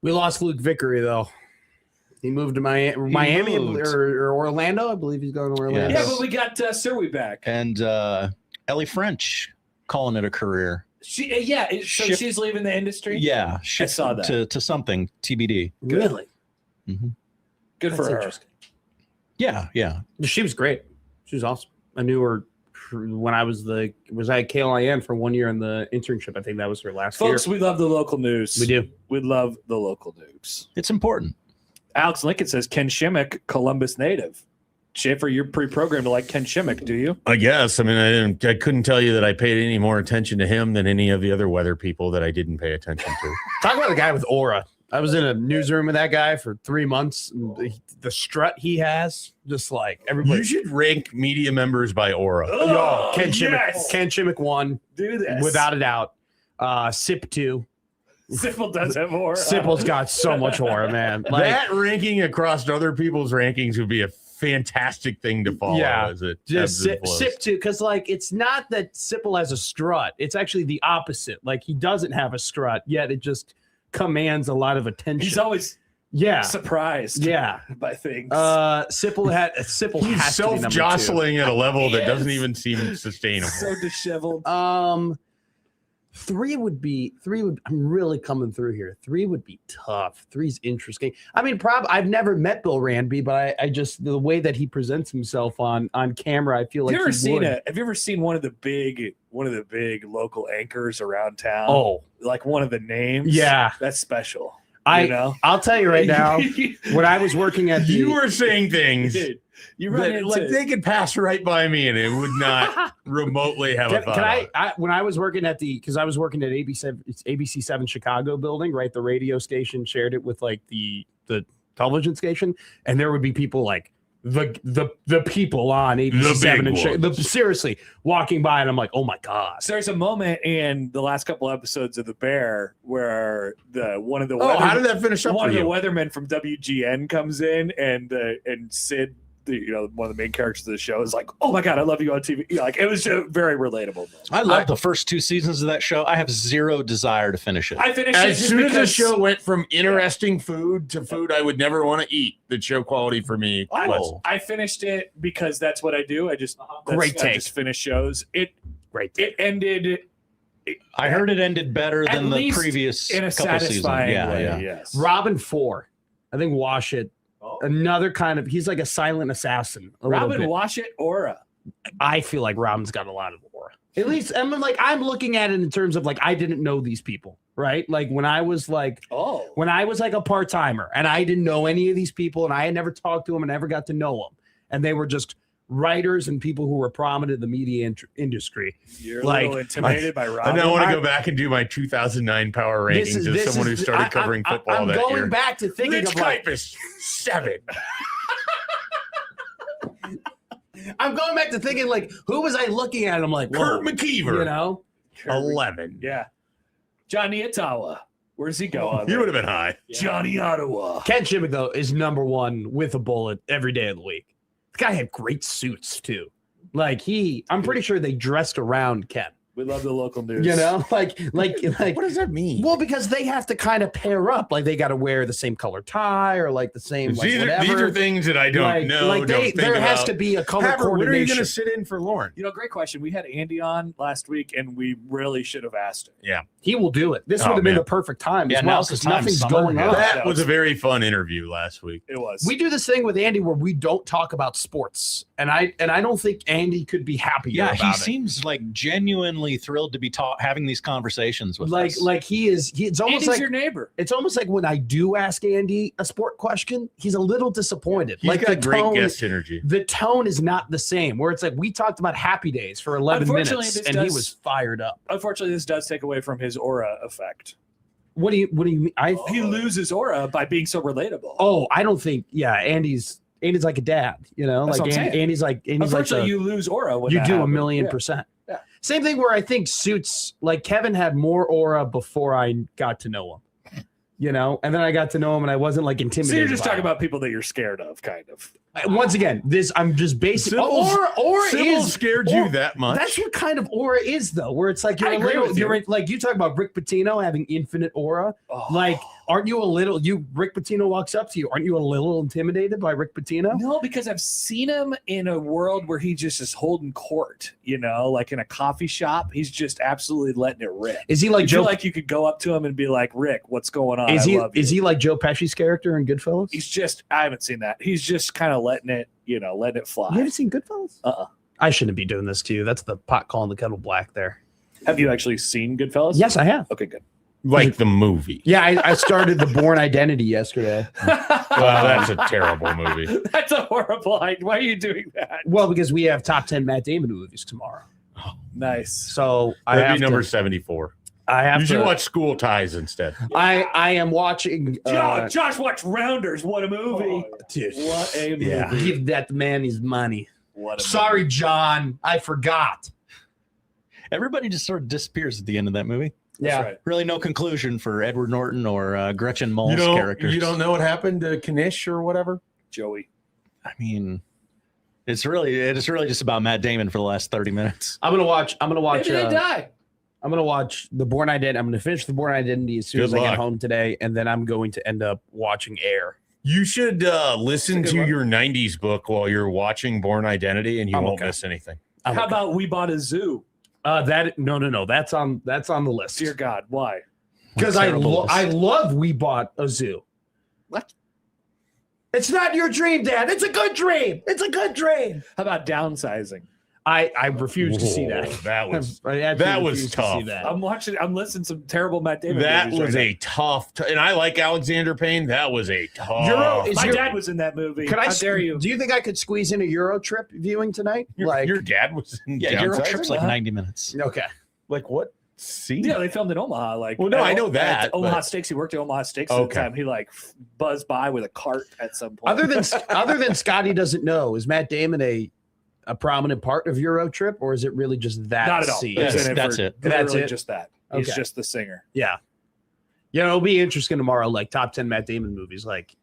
We lost Luke Vickery though. He moved to Miami or Orlando. I believe he's going to Orlando. Yeah, but we got Sirwi back. And Ellie French calling it a career. She's leaving the industry? Yeah. I saw that. To something, TBD. Really? Mm-hmm. Good for her. Yeah. She was great. She was awesome. I knew her when I was at KLIN for 1 year in the internship. I think that was her last year. Folks, we love the local news. We do. We love the local news. It's important. Alex Lincoln says Ken Shimmick, Columbus native. Schaefer, you're pre-programmed to like Ken Shimmick, do you? I guess. I mean, I couldn't tell you that I paid any more attention to him than any of the other weather people that I didn't pay attention to. Talk about the guy with aura. I was in a newsroom with that guy for 3 months. The strut he has, just like everybody. You should rank media members by aura. Oh, Ken Shimmick. yes. Ken Shimmick won. Do this. Without a doubt. Sip 2. Sipple does have more. Sipple's got so much aura, man. Like, that ranking across other people's rankings would be a fantastic thing to follow. Yeah, as it just ebbs and flows. Sip 2, because like it's not that Sipple has a strut. It's actually the opposite. Like he doesn't have a strut, yet it just commands a lot of attention. He's always surprised by things. Sipple He's has to be number 2. self-jostling at a level that doesn't even seem sustainable. So disheveled. 3 would I'm really coming through here. 3 would be tough. 3's interesting. I mean, I've never met Bill Ranby, but I just the way that he presents himself on camera, I feel like have you ever seen one of the big local anchors around town? Oh, like one of the names? Yeah. That's special. I'll tell you right now, when I was working at you were saying things you run that, like they could pass right by me and it would not remotely have a thought. When I was working because I was working at ABC 7 Chicago building, right? The radio station shared it with like the television station, and there would be people like the people on ABC 7 and seriously walking by, and I'm like, oh my god. So there's a moment in the last couple episodes of The Bear where one of the how did that finish up? One of the weathermen from WGN comes in, and Sid, one of the main characters of the show, is like, oh my god, I love you on TV. Like it was very relatable. I love the first 2 seasons of that show. I have zero desire to finish it. I finished as soon as the show went from interesting food to food I would never want to eat. The show quality for me. I finished it because that's what I do. I just great take. I just finish shows. It ended. I heard it ended better than the previous in a couple satisfying seasons. way. Yes. Robin 4. I think Wash It. Another kind of, he's like a silent assassin. Robin Wash It aura. I feel like Robin's got a lot of aura. At least I'm looking at it in terms of like I didn't know these people, right? Like when I was like a part-timer and I didn't know any of these people and I had never talked to them and never got to know them, and they were just writers and people who were prominent in the media industry. You're a little intimidated by Robin. I now want to go back and do my 2009 power rankings as someone who started covering football that year. I'm going back to thinking of like 7. I'm going back to thinking like, who was I looking at? I'm like, Kurt McKeever, 11. Yeah. Johnny Ottawa. Where does he go on? He would have been high. Johnny Ottawa. Ken Chimmick, though, is number one with a bullet every day of the week. The guy had great suits, too. Like, I'm pretty sure they dressed around Ken. We love the local news. You know, like, What does that mean? well, because they have to kind of pair up. Like, they got to wear the same color tie or like the same, like, these whatever. are things that I don't know. Like, don't think there has about. to be a color Haber, when are you coordination. going to sit in for Lauren? Great question. We had Andy on last week, and we really should have asked him. Yeah. He will do it. This Oh, would have been man. the perfect time Yeah, as well now's the because time, nothing's summer. going on. That was a very fun interview last week. It was. We do this thing with Andy where we don't talk about sports, and I don't think Andy could be happier Yeah, about he it. seems like genuinely thrilled to be having these conversations with us. Like he is. It's almost Andy's like your neighbor. it's almost like when I do ask Andy a sport question, he's a little disappointed. He's like got the great tone, guest energy. the tone is not the same. Where it's like we talked about Happy Days for 11 Unfortunately, minutes, this and he does- was fired up. Unfortunately, this does take away from his aura effect. What do you mean? He loses aura by being so relatable. Oh, I don't think. Yeah, Andy's like a dad. You know, That's like what I'm saying. Andy's like Unfortunately, the- you lose aura when you that do happens. 1,000,000%. Yeah. Same thing where I think Suits, like Kevin had more aura before I got to know him, you know, and then I got to know him and I wasn't like intimidated. So you're just by talking him. about people that you're scared of, kind of. Once again, I'm just basic. Sybil's- Aura Sybil is scared you that much? That's what kind of aura is, though, where it's like you're I a agree little, with you. like you talk about Rick Pitino having infinite aura. Oh. Like, aren't you a little? Rick Pitino walks up to you. Aren't you a little intimidated by Rick Pitino? No, because I've seen him in a world where he just is holding court, like in a coffee shop. He's just absolutely letting it rip. Is he like You Joe? feel like you could go up to him and be like, Rick, what's going on? is I he love you. is he like Joe Pesci's character in Goodfellas? I haven't seen that. He's just kind of letting it fly. You haven't seen Goodfellas? I shouldn't be doing this to you. That's the pot calling the kettle black there. Have you actually seen Goodfellas? Yes, I have. Okay, good. like the movie. Yeah, I started The Bourne Identity yesterday. Well, that's a terrible movie. That's a horrible idea. Why are you doing that? Well, because we have top 10 Matt Damon movies tomorrow. Nice. So I That'd have be number to, 74. I have You should to watch School Ties instead. I am watching Josh watched Rounders. What a movie. dude, What a movie. Yeah. give that man his money. What a Sorry, John. I forgot. Everybody just sort of disappears at the end of that movie. That's Yeah. right. Really, no conclusion for Edward Norton or Gretchen Moll's You characters. don't know what happened to Kanish or whatever? Joey. I mean, it's really just about Matt Damon for the last 30 minutes. I'm gonna watch. Maybe they die. I'm gonna watch The Bourne Identity. I'm gonna finish The Bourne Identity as soon Good as I luck. get home today, and then I'm going to end up watching Air. You should listen That's a good to one. your 90s book while you're watching Born Identity, and you I'm won't okay. miss anything. How about We Bought a Zoo? No. That's on the list. Dear God, why? Because Terrible list. I love We Bought a Zoo. What? It's not your dream, Dad. It's a good dream. It's a good dream. How about downsizing? I refuse to see that. Whoa, that was I absolutely that was refuse to see tough. that. I'm listening to some terrible Matt Damon that movies was right a tough, and I like Alexander Payne. That was a tough. Euro now. is My your- dad was in that movie. Could I? How dare you? Do you think I could squeeze in a Euro trip viewing tonight? Your dad was in Yeah, your Downsizing? trip's like 90 minutes. Okay. Like what scene? Yeah, they filmed in Omaha. Well, no, I know at that, Omaha but- Steaks. He worked at Omaha Steaks at Okay. the time. He buzzed by with a cart at some point. Other than Scotty doesn't know, is Matt Damon a prominent part of Euro Trip, or is it really just that Not at all. scene? He's in That's for it. That's literally it? just that. He's Okay. just the singer. Yeah. You know, it'll be interesting tomorrow, like top 10 Matt Damon movies. Like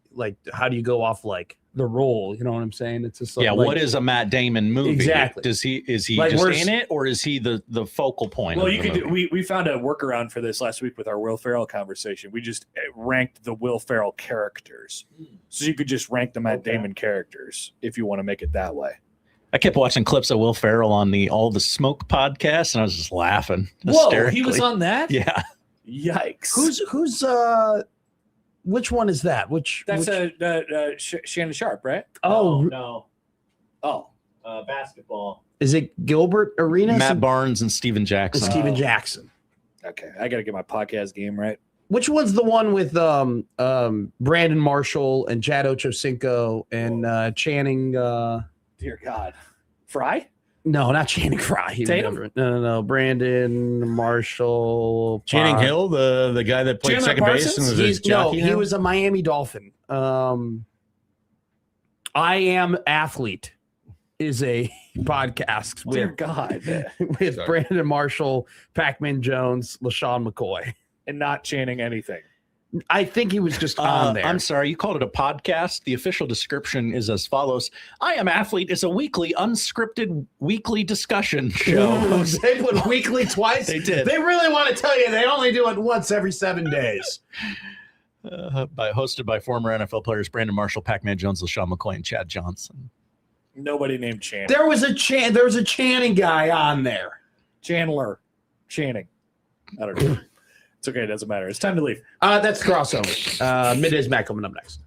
how do you go off like the role? You know what I'm saying? It's just like, Yeah, what is a Matt Damon movie? Exactly. Is he Like, just where's- in it, or is he the focal point? Well, of you the could do. movie? We found a workaround for this last week with our Will Ferrell conversation. We just ranked the Will Ferrell characters, so you could just rank the Matt Damon characters if you want to make it that way. I kept watching clips of Will Ferrell on the All the Smoke podcast, and I was just laughing Whoa, hysterically. he was on that. Yeah, Yikes! Who's which one is that? That's which, Shannon Sharp, right? no, Oh, basketball. is it Gilbert Arenas Matt and Barnes and Steven Jackson. Steven Jackson? okay. I got to get my podcast game right. Which one's the one with Brandon Marshall and Chad Ochocinco and Channing? Dear God, Fry. No, not Channing Frye. Tatum? No. Brandon Marshall. Channing Hill, the guy that played Chandler second base Parsons? and was a jockey. He now? was a Miami Dolphin. I Am Athlete is a podcast Dear with, God. with Sorry. Brandon Marshall, Pac-Man Jones, LaShawn McCoy. and not chanting anything. I think he was just on there. I'm sorry, you called it a podcast. The official description is as follows: I Am Athlete is a weekly, unscripted, weekly discussion show. They put weekly twice. They did. They really want to tell you they only do it once every 7 days. Hosted by former NFL players Brandon Marshall, Pac-Man Jones, LaShawn McCoy, and Chad Johnson. Nobody named Channing. There was a Channing guy on there. Channing. I don't know. It's okay. It doesn't matter. It's time to leave. That's crossover. Middays Mac coming up next.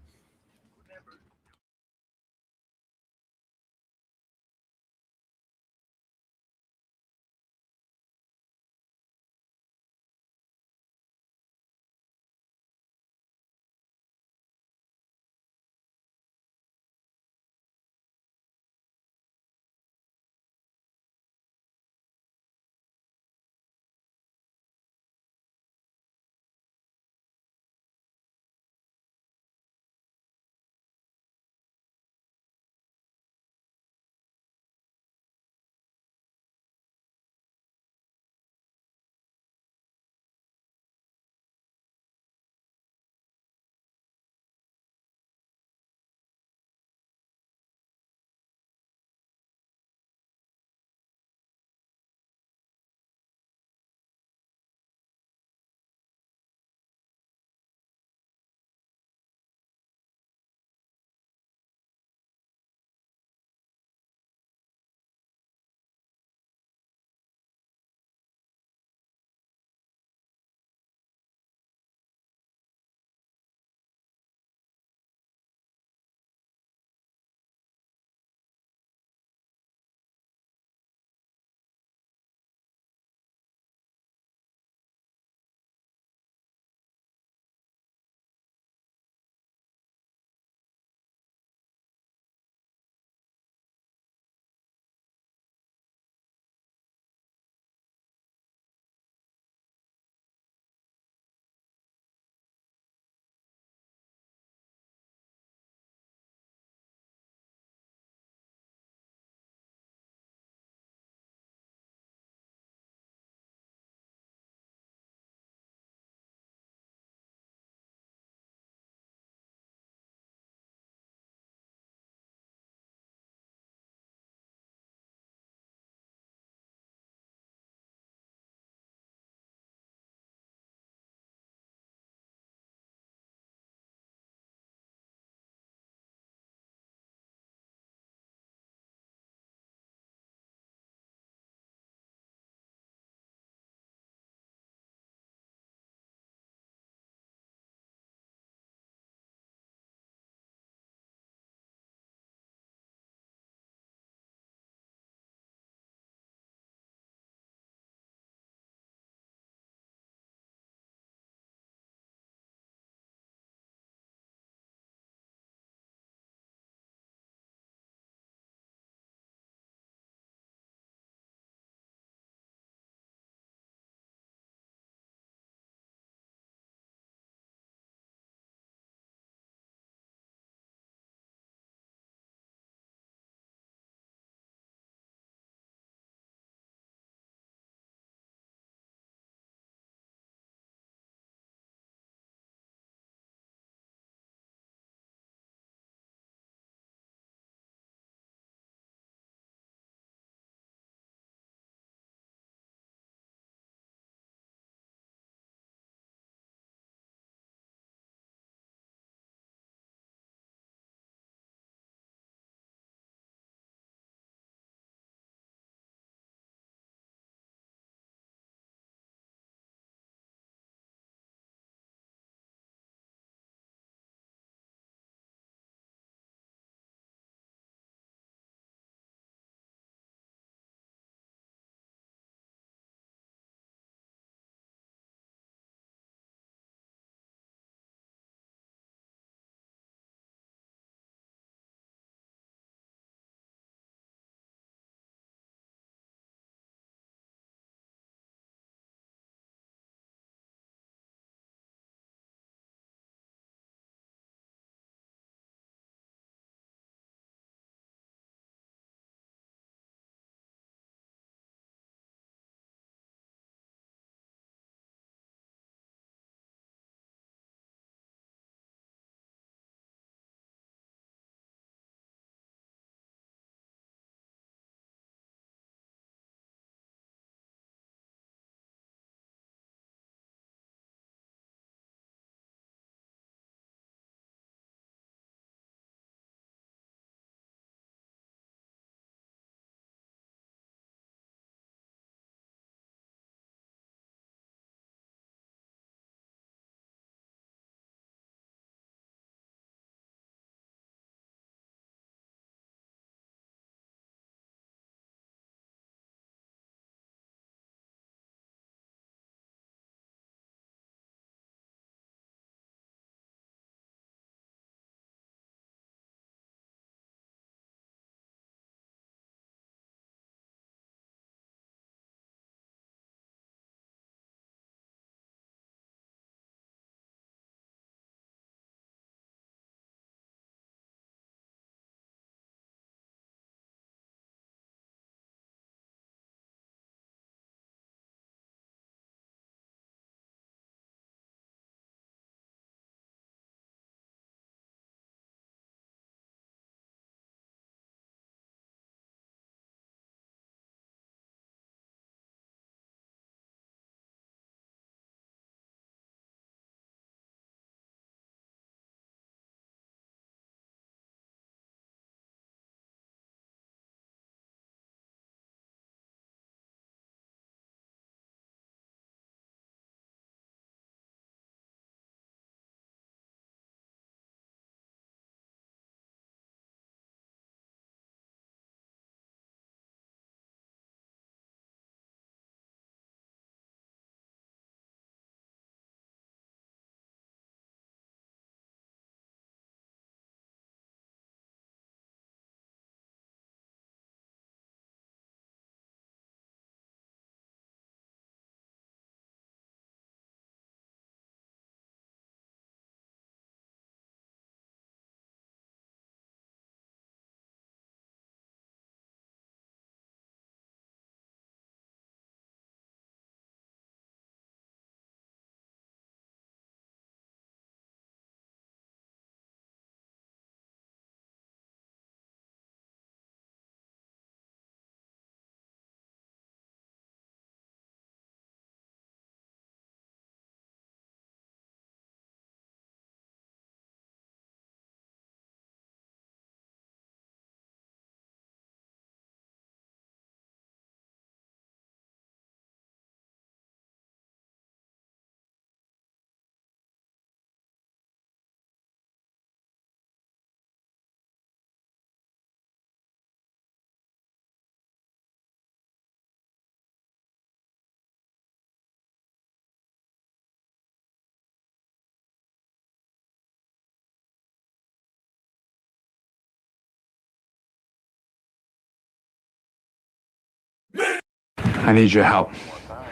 I need your help.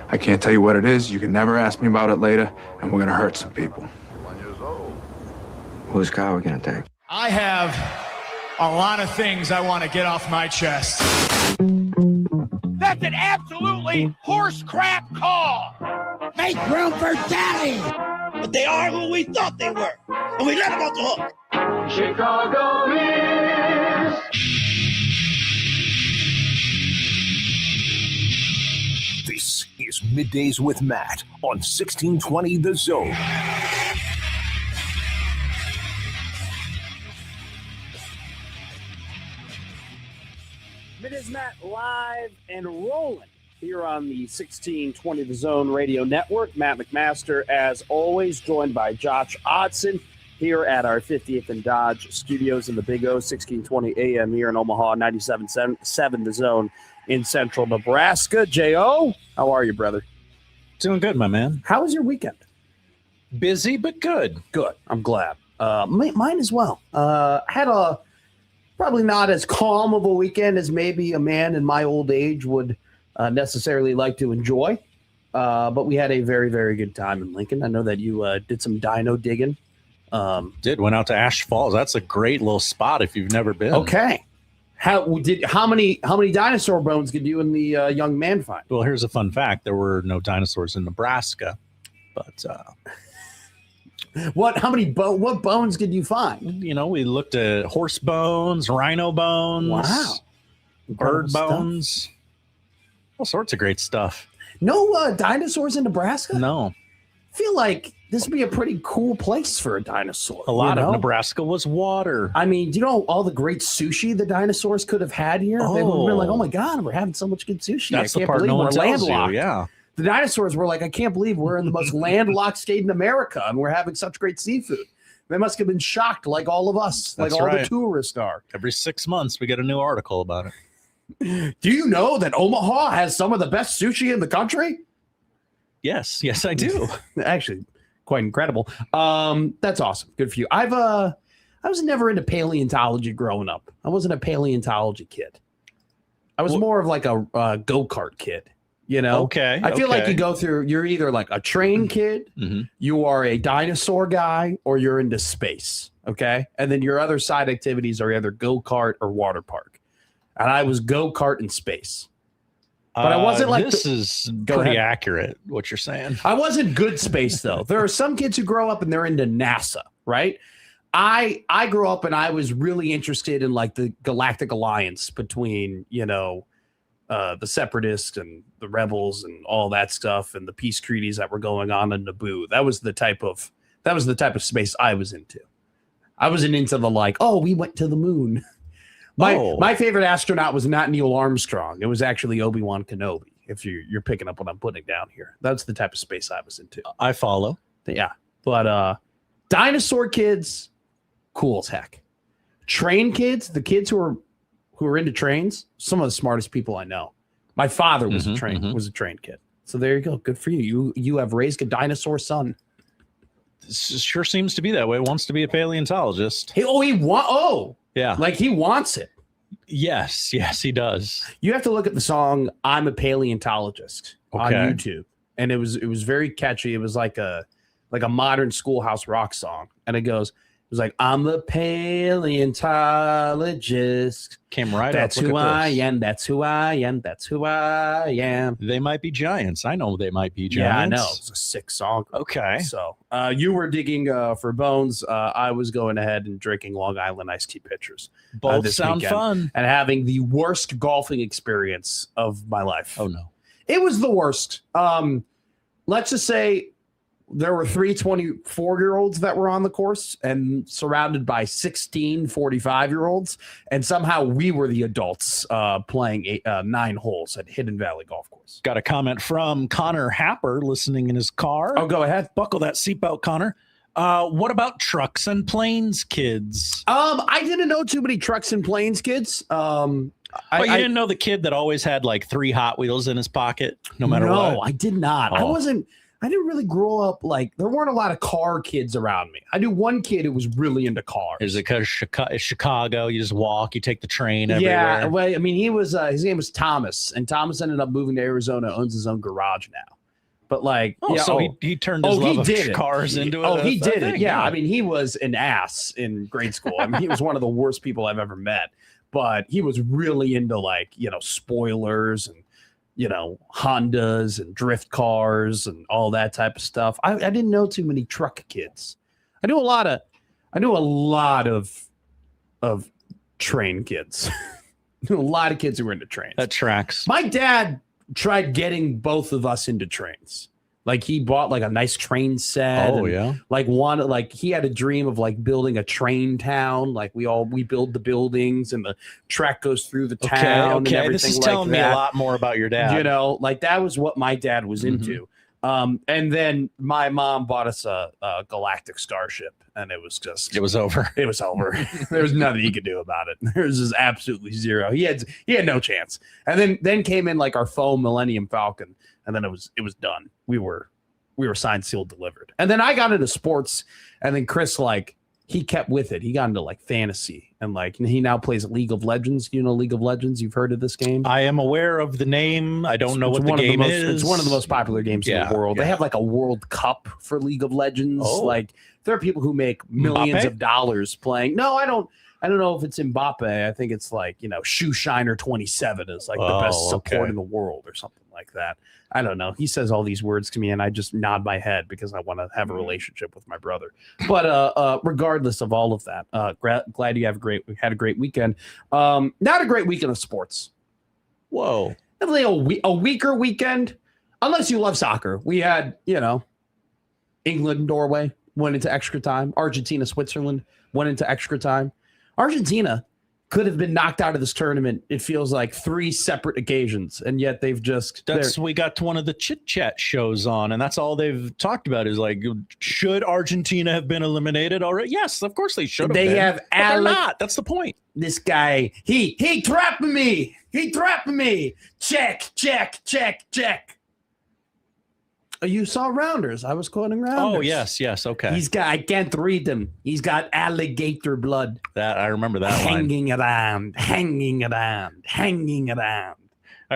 I can't tell you what it is. You can never ask me about it later, and we're gonna hurt some people. Whose car are we gonna take? I have a lot of things I want to get off my chest. That's an absolutely horse crap call. Make room for Daddy. But they are who we thought they were, and we let them off the hook. Chicago is. This is Middays with Matt on 1620 The Zone. Middays Matt live and rolling here on the 1620 The Zone Radio Network. Matt McMaster, as always, joined by Josh Odson here at our 50th and Dodge studios in the Big O, 1620 AM here in Omaha, 97.7 The Zone in central Nebraska. J.O., how are you, brother? Doing good, my man. How was your weekend? Busy, but good. Good. I'm glad. Mine as well. Had a probably not as calm of a weekend as maybe a man in my old age would necessarily like to enjoy. But we had a very, very good time in Lincoln. I know that you did some dino digging. Went out to Ash Falls. That's a great little spot if you've never been. Okay. How many dinosaur bones did you and the young man find? Well, here's a fun fact. There were no dinosaurs in Nebraska, but what bones did you find? You know, we looked at horse bones, rhino bones, wow, bird bones, all sorts of great stuff. No dinosaurs in Nebraska? No. I feel like this would be a pretty cool place for a dinosaur. A lot of Nebraska was water. I mean, do you know all the great sushi the dinosaurs could have had here? They would have been like, oh my God, we're having so much good sushi. That's I the can't part believe no one we're tells landlocked. you, yeah. The dinosaurs were like, I can't believe we're in the most landlocked state in America and we're having such great seafood. They must have been shocked like all of us, That's like all right. the tourists are. Every 6 months, we get a new article about it. Do you know that Omaha has some of the best sushi in the country? Yes, I do. Actually, quite incredible. That's awesome. Good for you. I was never into paleontology growing up. I wasn't a paleontology kid. I was more of like a go-kart kid. You know, okay. I feel like you go through, you're either like a train kid, you are a dinosaur guy, or you're into space. Okay. And then your other side activities are either go-kart or water park. And I was go-kart in space. But I wasn't like this is pretty accurate, what you're saying. I wasn't good space, though. There are some kids who grow up and they're into NASA, right? I grew up and I was really interested in like the galactic alliance between, you know, the separatists and the rebels and all that stuff and the peace treaties that were going on in Naboo. That was the type of space I was into. I wasn't into the like, oh, we went to the moon. My favorite astronaut was not Neil Armstrong. It was actually Obi-Wan Kenobi. If you're picking up what I'm putting down here, that's the type of space I was into. I follow. Yeah, but dinosaur kids, cool as heck. Train kids, the kids who are into trains, some of the smartest people I know. My father was a train kid. So there you go. Good for you. You have raised a dinosaur son. This sure seems to be that way. Wants to be a paleontologist. Yeah. Like he wants it. Yes, he does. You have to look at the song "I'm a Paleontologist" on YouTube, and it was very catchy. It was like a modern schoolhouse rock song, and it was like, I'm a paleontologist. Came right That's up. who I am. That's who I am. That's who I am. They might be giants. I know they might be giants. Yeah, I know. It's a sick song. Okay. So you were digging for bones. I was going ahead and drinking Long Island iced tea pitchers. Both this sound weekend, fun. and having the worst golfing experience of my life. Oh, no. It was the worst. Let's just say there were 3 24-year-olds that were on the course and surrounded by 16 45-year-olds. And somehow we were the adults playing 9 holes at Hidden Valley Golf Course. Got a comment from Connor Happer listening in his car. Oh, go ahead. Buckle that seatbelt, Connor. What about trucks and planes kids? I didn't know too many trucks and planes kids. You didn't know the kid that always had like 3 Hot Wheels in his pocket, no matter what? No, I did not. Oh. I didn't really grow up like there weren't a lot of car kids around me. I knew one kid who was really into cars. Is it because Chicago? You just walk, you take the train everywhere. Yeah, well, I mean, he was his name was Thomas, and Thomas ended up moving to Arizona, owns his own garage now. But like, he turned his love of cars into it. He did it. Yeah, I mean, he was an ass in grade school. I mean, he was one of the worst people I've ever met. But he was really into like spoilers and Hondas and drift cars and all that type of stuff. I didn't know too many truck kids. I knew a lot of train kids. I knew a lot of kids who were into trains. That tracks. My dad tried getting both of us into trains. Like he bought like a nice train set. Oh, yeah. Like he had a dream of like building a train town. Like we build the buildings and the track goes through the town. Okay. And everything This is like telling me that. a lot more about your dad. Like that was what my dad was into. And then my mom bought us a galactic starship, and it was over. It was over. There was nothing he could do about it. There was just absolutely zero. He had no chance. And then came in like our faux Millennium Falcon, and then it was done. We were signed, sealed, delivered. And then I got into sports, and then Chris he kept with it. He got into like fantasy, and he now plays League of Legends. You know League of Legends? You've heard of this game? I am aware of the name. I don't know what the game is. It's one of the most popular games in the world. Yeah. They have like a World Cup for League of Legends. Oh. Like there are people who make millions of dollars playing. No, I don't know if it's Mbappe. I think it's like, Shoe Shiner 27 is like the best support in the world or something like that. I don't know. He says all these words to me and I just nod my head because I want to have a relationship with my brother. But regardless of all of that, glad you had a great weekend. Not a great weekend of sports. Whoa. Definitely a weaker weekend, unless you love soccer. We had, England, Norway went into extra time. Argentina, Switzerland went into extra time. Argentina could have been knocked out of this tournament. It feels like 3 separate occasions, and yet they've just. We got one of the chit chat shows on, and that's all they've talked about is like, should Argentina have been eliminated already? Yes, of course they should have. They have. They're not. That's the point. This guy, he trapped me. He trapped me. Check. You saw Rounders. I was quoting Rounders. Oh, yes. Okay. I can't read them. He's got alligator blood. That I remember that hanging around. I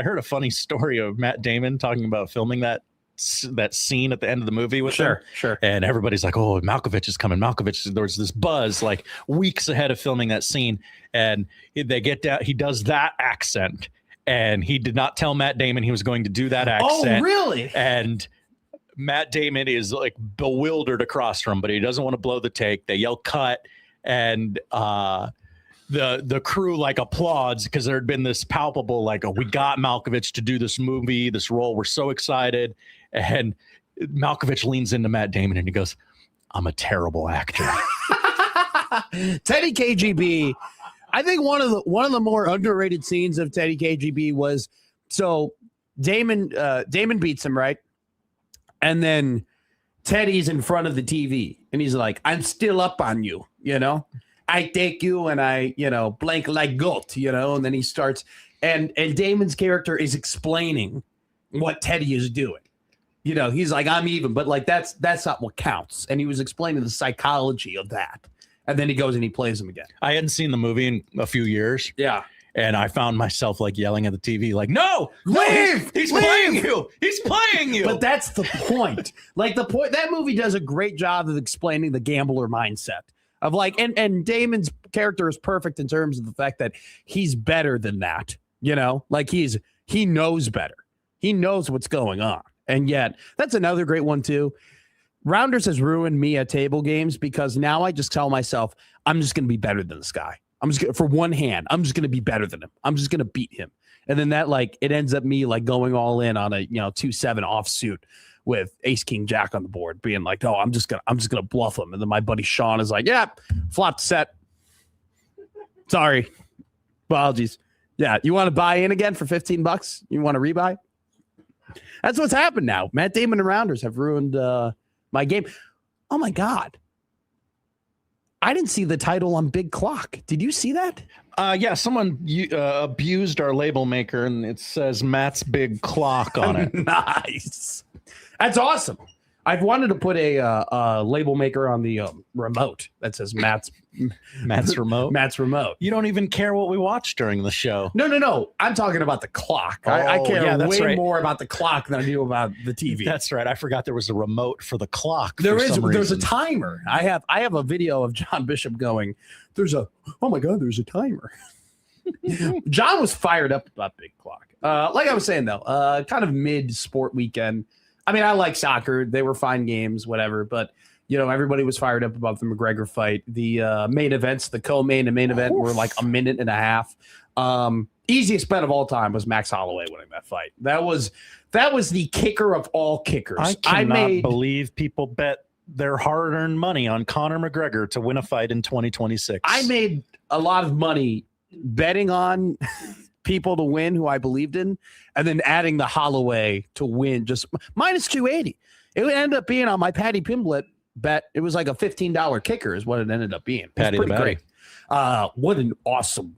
heard a funny story of Matt Damon talking about filming that scene at the end of the movie with him. Sure. And everybody's like, oh, Malkovich is coming. There was this buzz like weeks ahead of filming that scene. And they get down. He does that accent. And he did not tell Matt Damon he was going to do that accent. Oh, really? And Matt Damon is like bewildered across from him, but he doesn't want to blow the take. They yell cut, and the crew like applauds because there had been this palpable like, oh, we got Malkovich to do this role. We're so excited. And Malkovich leans into Matt Damon and he goes, I'm a terrible actor. Teddy KGB. I think one of the more underrated scenes of Teddy KGB was Damon beats him, right? And then Teddy's in front of the TV and he's like, I'm still up on you, I take you and I, blank like goat, and then he starts and Damon's character is explaining what Teddy is doing. He's like, I'm even, but like that's not what counts. And he was explaining the psychology of that. And then he goes and he plays him again. I hadn't seen the movie in a few years. Yeah. And I found myself like yelling at the TV, like, no, leave! He's playing you! He's playing you! But that's the point. That movie does a great job of explaining the gambler mindset of like, and Damon's character is perfect in terms of the fact that he's better than that, like he knows better. He knows what's going on. And yet that's another great one too. Rounders has ruined me at table games because now I just tell myself, I'm just going to be better than this guy. I'm just gonna, for one hand, I'm just going to be better than him. I'm just going to beat him. And then that it ends up me like going all in on a 2-7 offsuit with ace king jack on the board, being like, oh, I'm just gonna bluff him. And then my buddy Sean is like, yeah, flop set. Sorry, apologies. Yeah, you want to buy in again for $15? You want to rebuy? That's what's happened now. Matt Damon and Rounders have ruined my game. Oh my God. I didn't see the title on Big Clock. Did you see that? Yeah, someone abused our label maker, and it says Matt's Big Clock on it. Nice. That's awesome. I've wanted to put a label maker on the remote that says Matt's remote. Matt's remote. You don't even care what we watch during the show. No. I'm talking about the clock. I care way more about the clock than I do about the TV. That's right. I forgot there was a remote for the clock. There's a timer. I have a video of John Bishop going, oh my God, there's a timer. John was fired up about Big Clock. Like I was saying, though, kind of mid-sport weekend. I mean, I like soccer. They were fine games, whatever. But, everybody was fired up about the McGregor fight. The main events, the co-main and main event were like a minute and a half. Easiest bet of all time was Max Holloway winning that fight. That was the kicker of all kickers. I cannot believe people bet their hard-earned money on Conor McGregor to win a fight in 2026. I made a lot of money betting on people to win who I believed in, and then adding the Holloway to win just minus 280. It would end up being on my Paddy Pimblett bet. It was like a $15 kicker is what it ended up being. Paddy pretty great. What an awesome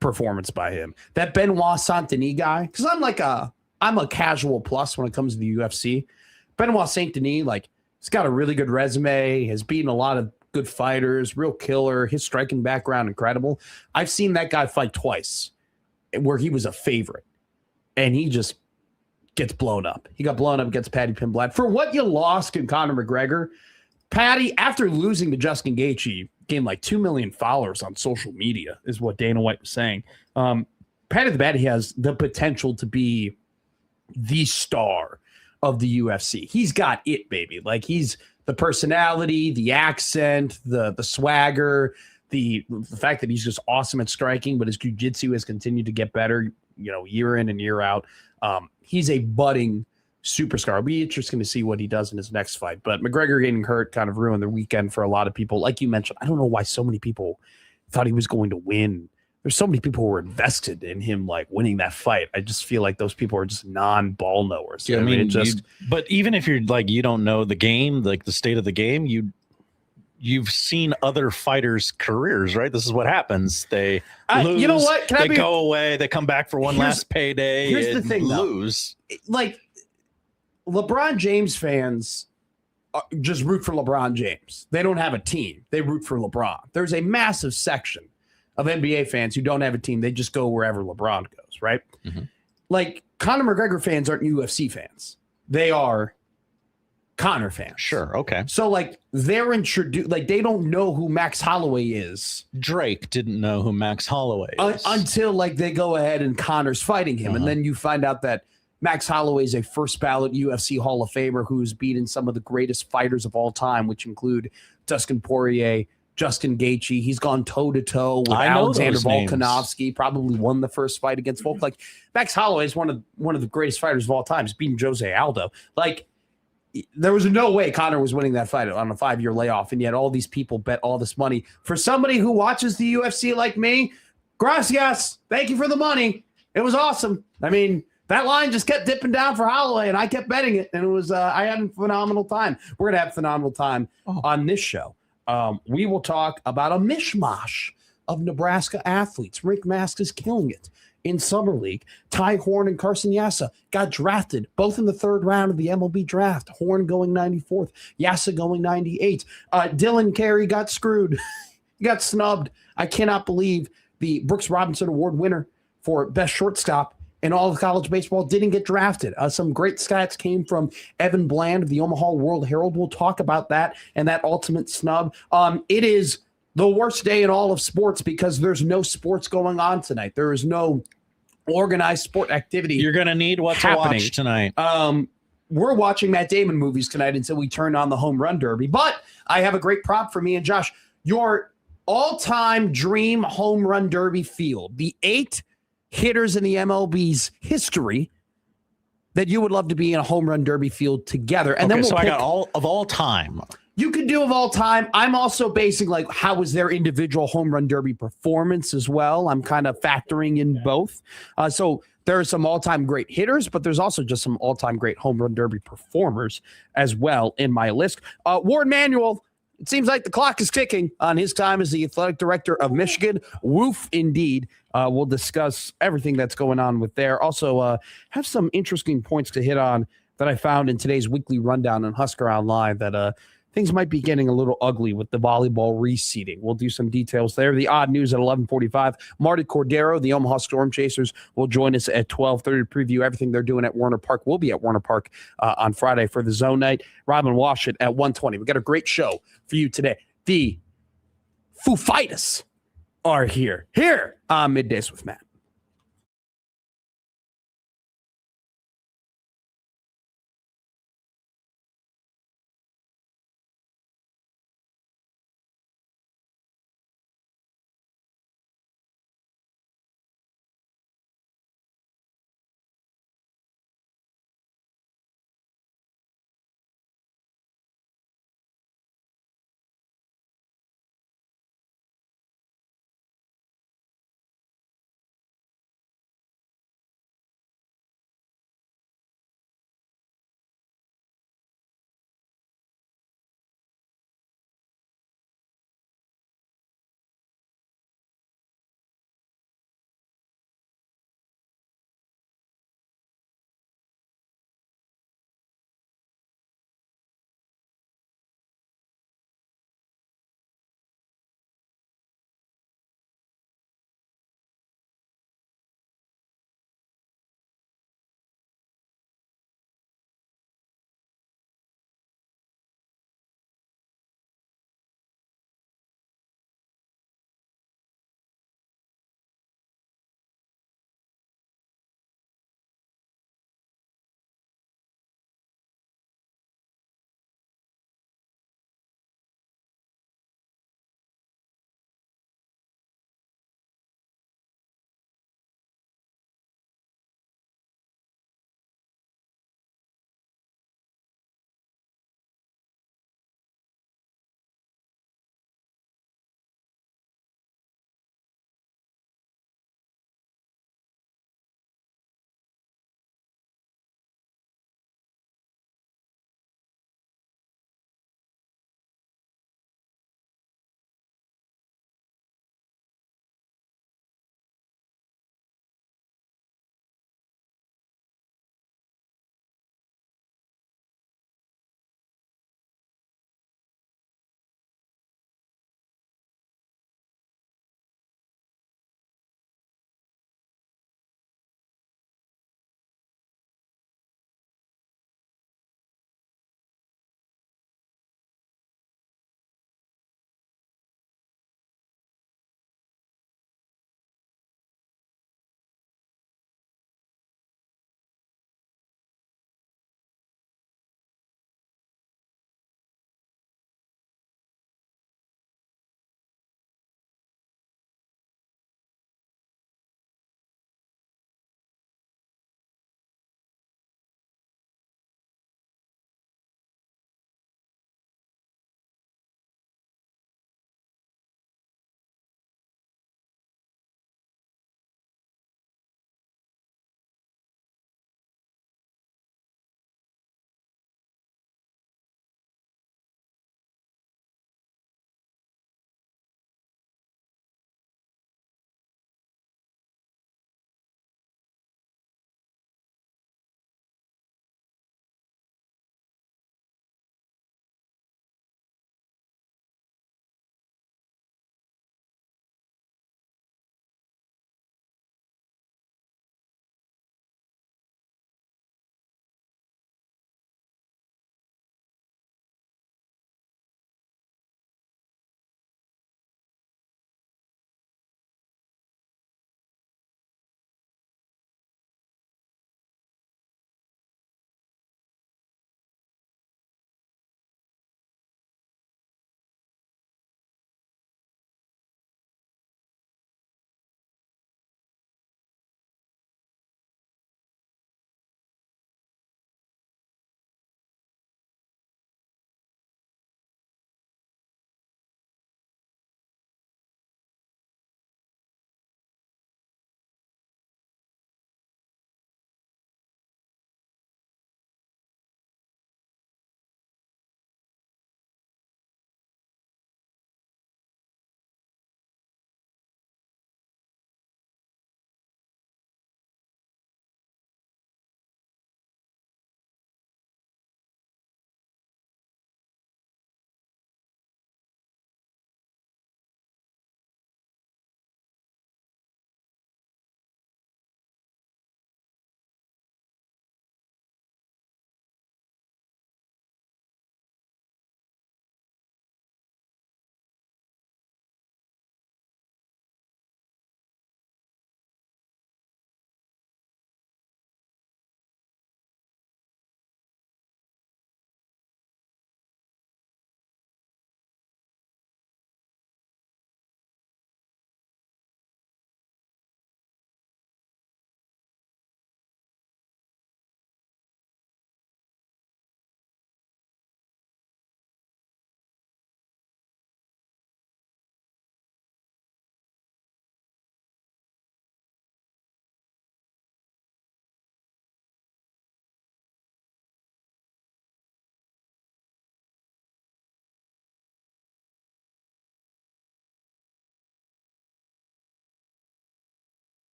performance by him. That Benoit Saint-Denis guy, because I'm a casual plus when it comes to the UFC. Benoit Saint-Denis, he's got a really good resume, has beaten a lot of good fighters, real killer. His striking background, incredible. I've seen that guy fight twice where he was a favorite, and he just gets blown up. He got blown up against Paddy Pimblett. For what you lost in Conor McGregor, Paddy, after losing to Justin Gaethje, gained like 2 million followers on social media, is what Dana White was saying. Paddy the Baddy has the potential to be the star of the UFC. He's got it, baby. He's the personality, the accent, the swagger, the fact that he's just awesome at striking, but his jiu-jitsu has continued to get better, year in and year out. He's a budding superstar. It'll be interesting to see what he does in his next fight. But McGregor getting hurt kind of ruined the weekend for a lot of people. Like you mentioned, I don't know why so many people thought he was going to win. There's so many people who were invested in him winning that fight. I just feel like those people are just non-ball knowers. Yeah, I mean, but even if you're you don't know the game, the state of the game, you've seen other fighters' careers, right? This is what happens. They lose. You know what? They go away. They come back for one last payday. Here's the thing, lose. LeBron James fans just root for LeBron James. They don't have a team. They root for LeBron. There's a massive section of NBA fans who don't have a team. They just go wherever LeBron goes, right? Mm-hmm. Conor McGregor fans aren't UFC fans. They are Conor fans. Sure. Okay. So they're introduced, they don't know who Max Holloway is. Drake didn't know who Max Holloway is until they go ahead and Conor's fighting him. And then you find out that Max Holloway is a first ballot UFC Hall of Famer who's beaten some of the greatest fighters of all time, which include Dustin Poirier, Justin Gaethje. He's gone toe to toe with Alexander Volkanovski. Probably won the first fight against Volk. Max Holloway is one of the greatest fighters of all time. He's beaten Jose Aldo. There was no way Conor was winning that fight on a 5-year layoff, and yet all these people bet all this money. For somebody who watches the UFC like me, gracias. Thank you for the money. It was awesome. I mean, that line just kept dipping down for Holloway, and I kept betting it, and it was I had a phenomenal time. We're going to have a phenomenal time on this show. We will talk about a mishmash of Nebraska athletes. Rick Mask is killing it in Summer League. Ty Horn and Carson Yassa got drafted, both in the 3rd round of the MLB draft. Horn going 94th, Yassa going 98th. Dylan Carey got screwed. He got snubbed. I cannot believe the Brooks Robinson Award winner for best shortstop in all of college baseball didn't get drafted. Some great stats came from Evan Bland of the Omaha World Herald. We'll talk about that and that ultimate snub. It is the worst day in all of sports because there's no sports going on tonight. There is no organized sport activity. You're going to need what happening to watch tonight. We're watching Matt Damon movies tonight until we turn on the home run derby. But I have a great prop for me and Josh. Your all-time dream home run derby field. The 8 hitters in the MLB's history that you would love to be in a home run derby field together. And then I got all time. You could do of all time. I'm also basing how was their individual home run derby performance as well. I'm kind of factoring in both. So there are some all-time great hitters, but there's also just some all-time great home run derby performers as well in my list. Warren Manuel, it seems like the clock is ticking on his time as the athletic director of Michigan. Woof, indeed. We'll discuss everything that's going on with there. Also, have some interesting points to hit on that I found in today's weekly rundown on Husker Online that things might be getting a little ugly with the volleyball reseeding. We'll do some details there. The odd news at 11:45. Marty Cordero, the Omaha Storm Chasers, will join us at 12:30 to preview everything they're doing at Warner Park. We'll be at Warner Park on Friday for the Zone Night. Robin Washut at 1:20. We got a great show for you today. The Foo Fighters are here on Middays with Matt.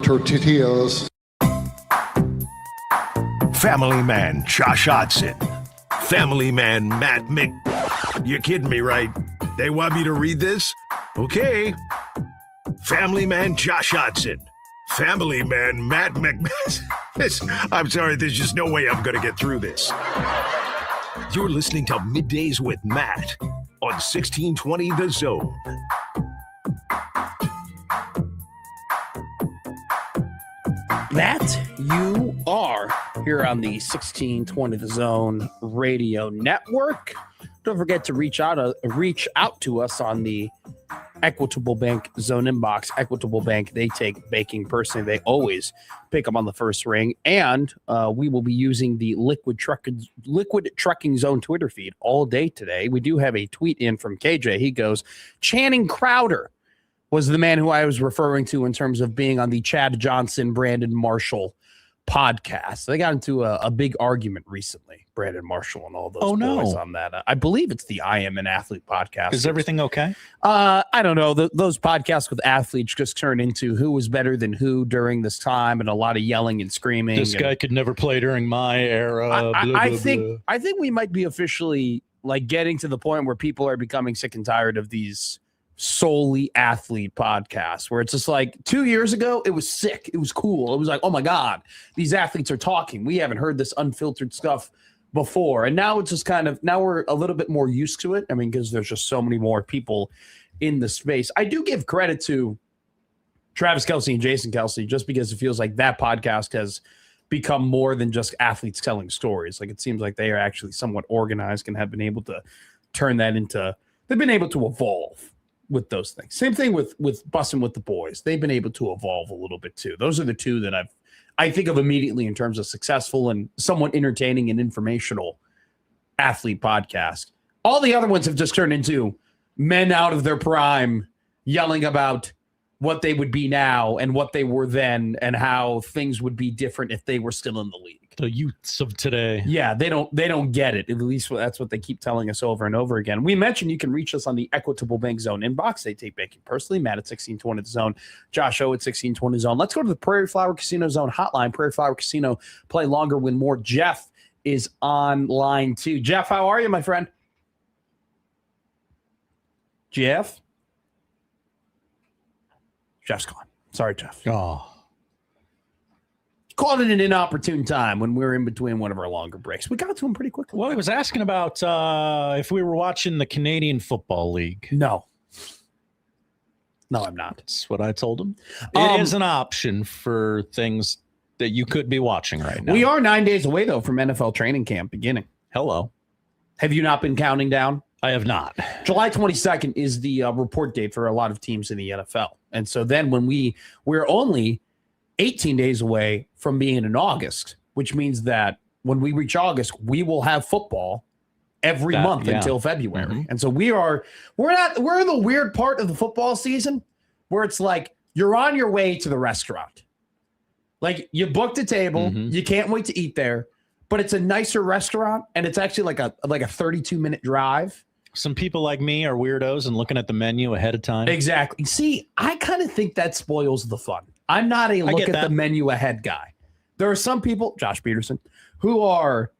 Tortillas. Family Man Josh Hodson. Family Man Matt Mc... You're kidding me, right? They want me to read this? Okay. Family Man Josh Hodson. Family Man Matt Mc... I'm sorry, there's just no way I'm going to get through this. You're listening to Middays with Matt on 1620 The Zone. Matt, you are here on the 1620 The Zone radio network. Don't forget to reach out to us on the Equitable Bank Zone inbox. Equitable Bank, they take baking personally. They always pick them on the first ring. And we will be using the Liquid Trucking Zone Twitter feed all day today. We do have a tweet in from KJ. He goes, Channing Crowder was the man who I was referring to in terms of being on the Chad Johnson, Brandon Marshall podcast. They got into a big argument recently, Brandon Marshall and all those boys on that. I believe it's the I Am an Athlete podcast. Is everything okay? I don't know. Those podcasts with athletes just turn into who was better than who during this time, and a lot of yelling and screaming. This guy could never play during my era. I think we might be officially like getting to the point where people are becoming sick and tired of these solely athlete podcasts, where it's just like 2 years ago it was sick, it was cool, it was like, oh my god, these athletes are talking, we haven't heard this unfiltered stuff before, and now it's just kind of, now we're a little bit more used to it. I mean, because there's just so many more people in the space. I do give credit to Travis Kelce and Jason Kelce, just because it feels like that podcast has become more than just athletes telling stories. Like, it seems like they are actually somewhat organized and have been able to turn that into, they've been able to evolve with those things. Same thing with Bussin' with the Boys. They've been able to evolve a little bit too. Those are the two that I think of immediately in terms of successful and somewhat entertaining and informational athlete podcast. All the other ones have just turned into men out of their prime yelling about what they would be now and what they were then and how things would be different if they were still in the league. The youths of today. Yeah, they don't get it. At least that's what they keep telling us over and over again. We mentioned you can reach us on the Equitable Bank Zone inbox. They take banking personally. Matt at 1620 The Zone. Josh O at 1620 Zone. Let's go to the Prairie Flower Casino Zone hotline. Prairie Flower Casino, play longer, win more. Jeff is on line 2. Jeff, how are you, my friend? Jeff? Jeff's gone. Sorry, Jeff. Oh. Called it an inopportune time when we were in between one of our longer breaks. We got to him pretty quickly. Well, he was asking about if we were watching the Canadian Football League. No, I'm not. That's what I told him. It is an option for things that you could be watching right now. We are 9 days away, though, from NFL training camp beginning. Hello. Have you not been counting down? I have not. July 22nd is the report date for a lot of teams in the NFL. And so then when we're only 18 days away from being in August, which means that when we reach August, we will have football every month until February. Mm-hmm. And so we're in the weird part of the football season where it's like you're on your way to the restaurant. Like, you booked a table, you can't wait to eat there, but it's a nicer restaurant and it's actually like a 32-minute drive. Some people like me are weirdos and looking at the menu ahead of time. Exactly. See, I kind of think that spoils the fun. I'm not a look at the menu ahead guy. There are some people, Josh Peterson, who are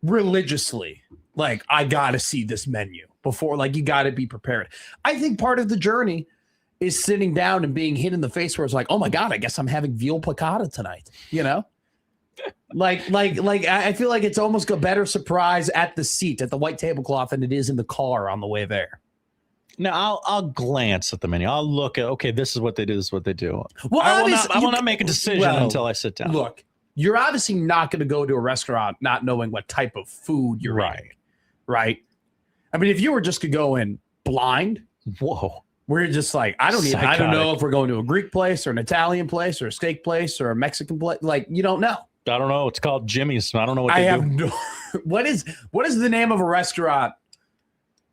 religiously like, I got to see this menu before, like, you got to be prepared. I think part of the journey is sitting down and being hit in the face where it's like, oh my God, I guess I'm having veal piccata tonight. You know? Like I feel like it's almost a better surprise at the seat, at the white tablecloth, than it is in the car on the way there. Now, I'll glance at the menu. I'll look at, okay, this is what they do, this is what they do. Well, I will not make a decision until I sit down. Look, you're obviously not going to go to a restaurant not knowing what type of food you're eating, right? I mean, if you were just to go in blind, whoa, we're just like, I don't know if we're going to a Greek place or an Italian place or a steak place or a Mexican place. Like, you don't know. I don't know. It's called Jimmy's. I don't know what they do. What is the name of a restaurant?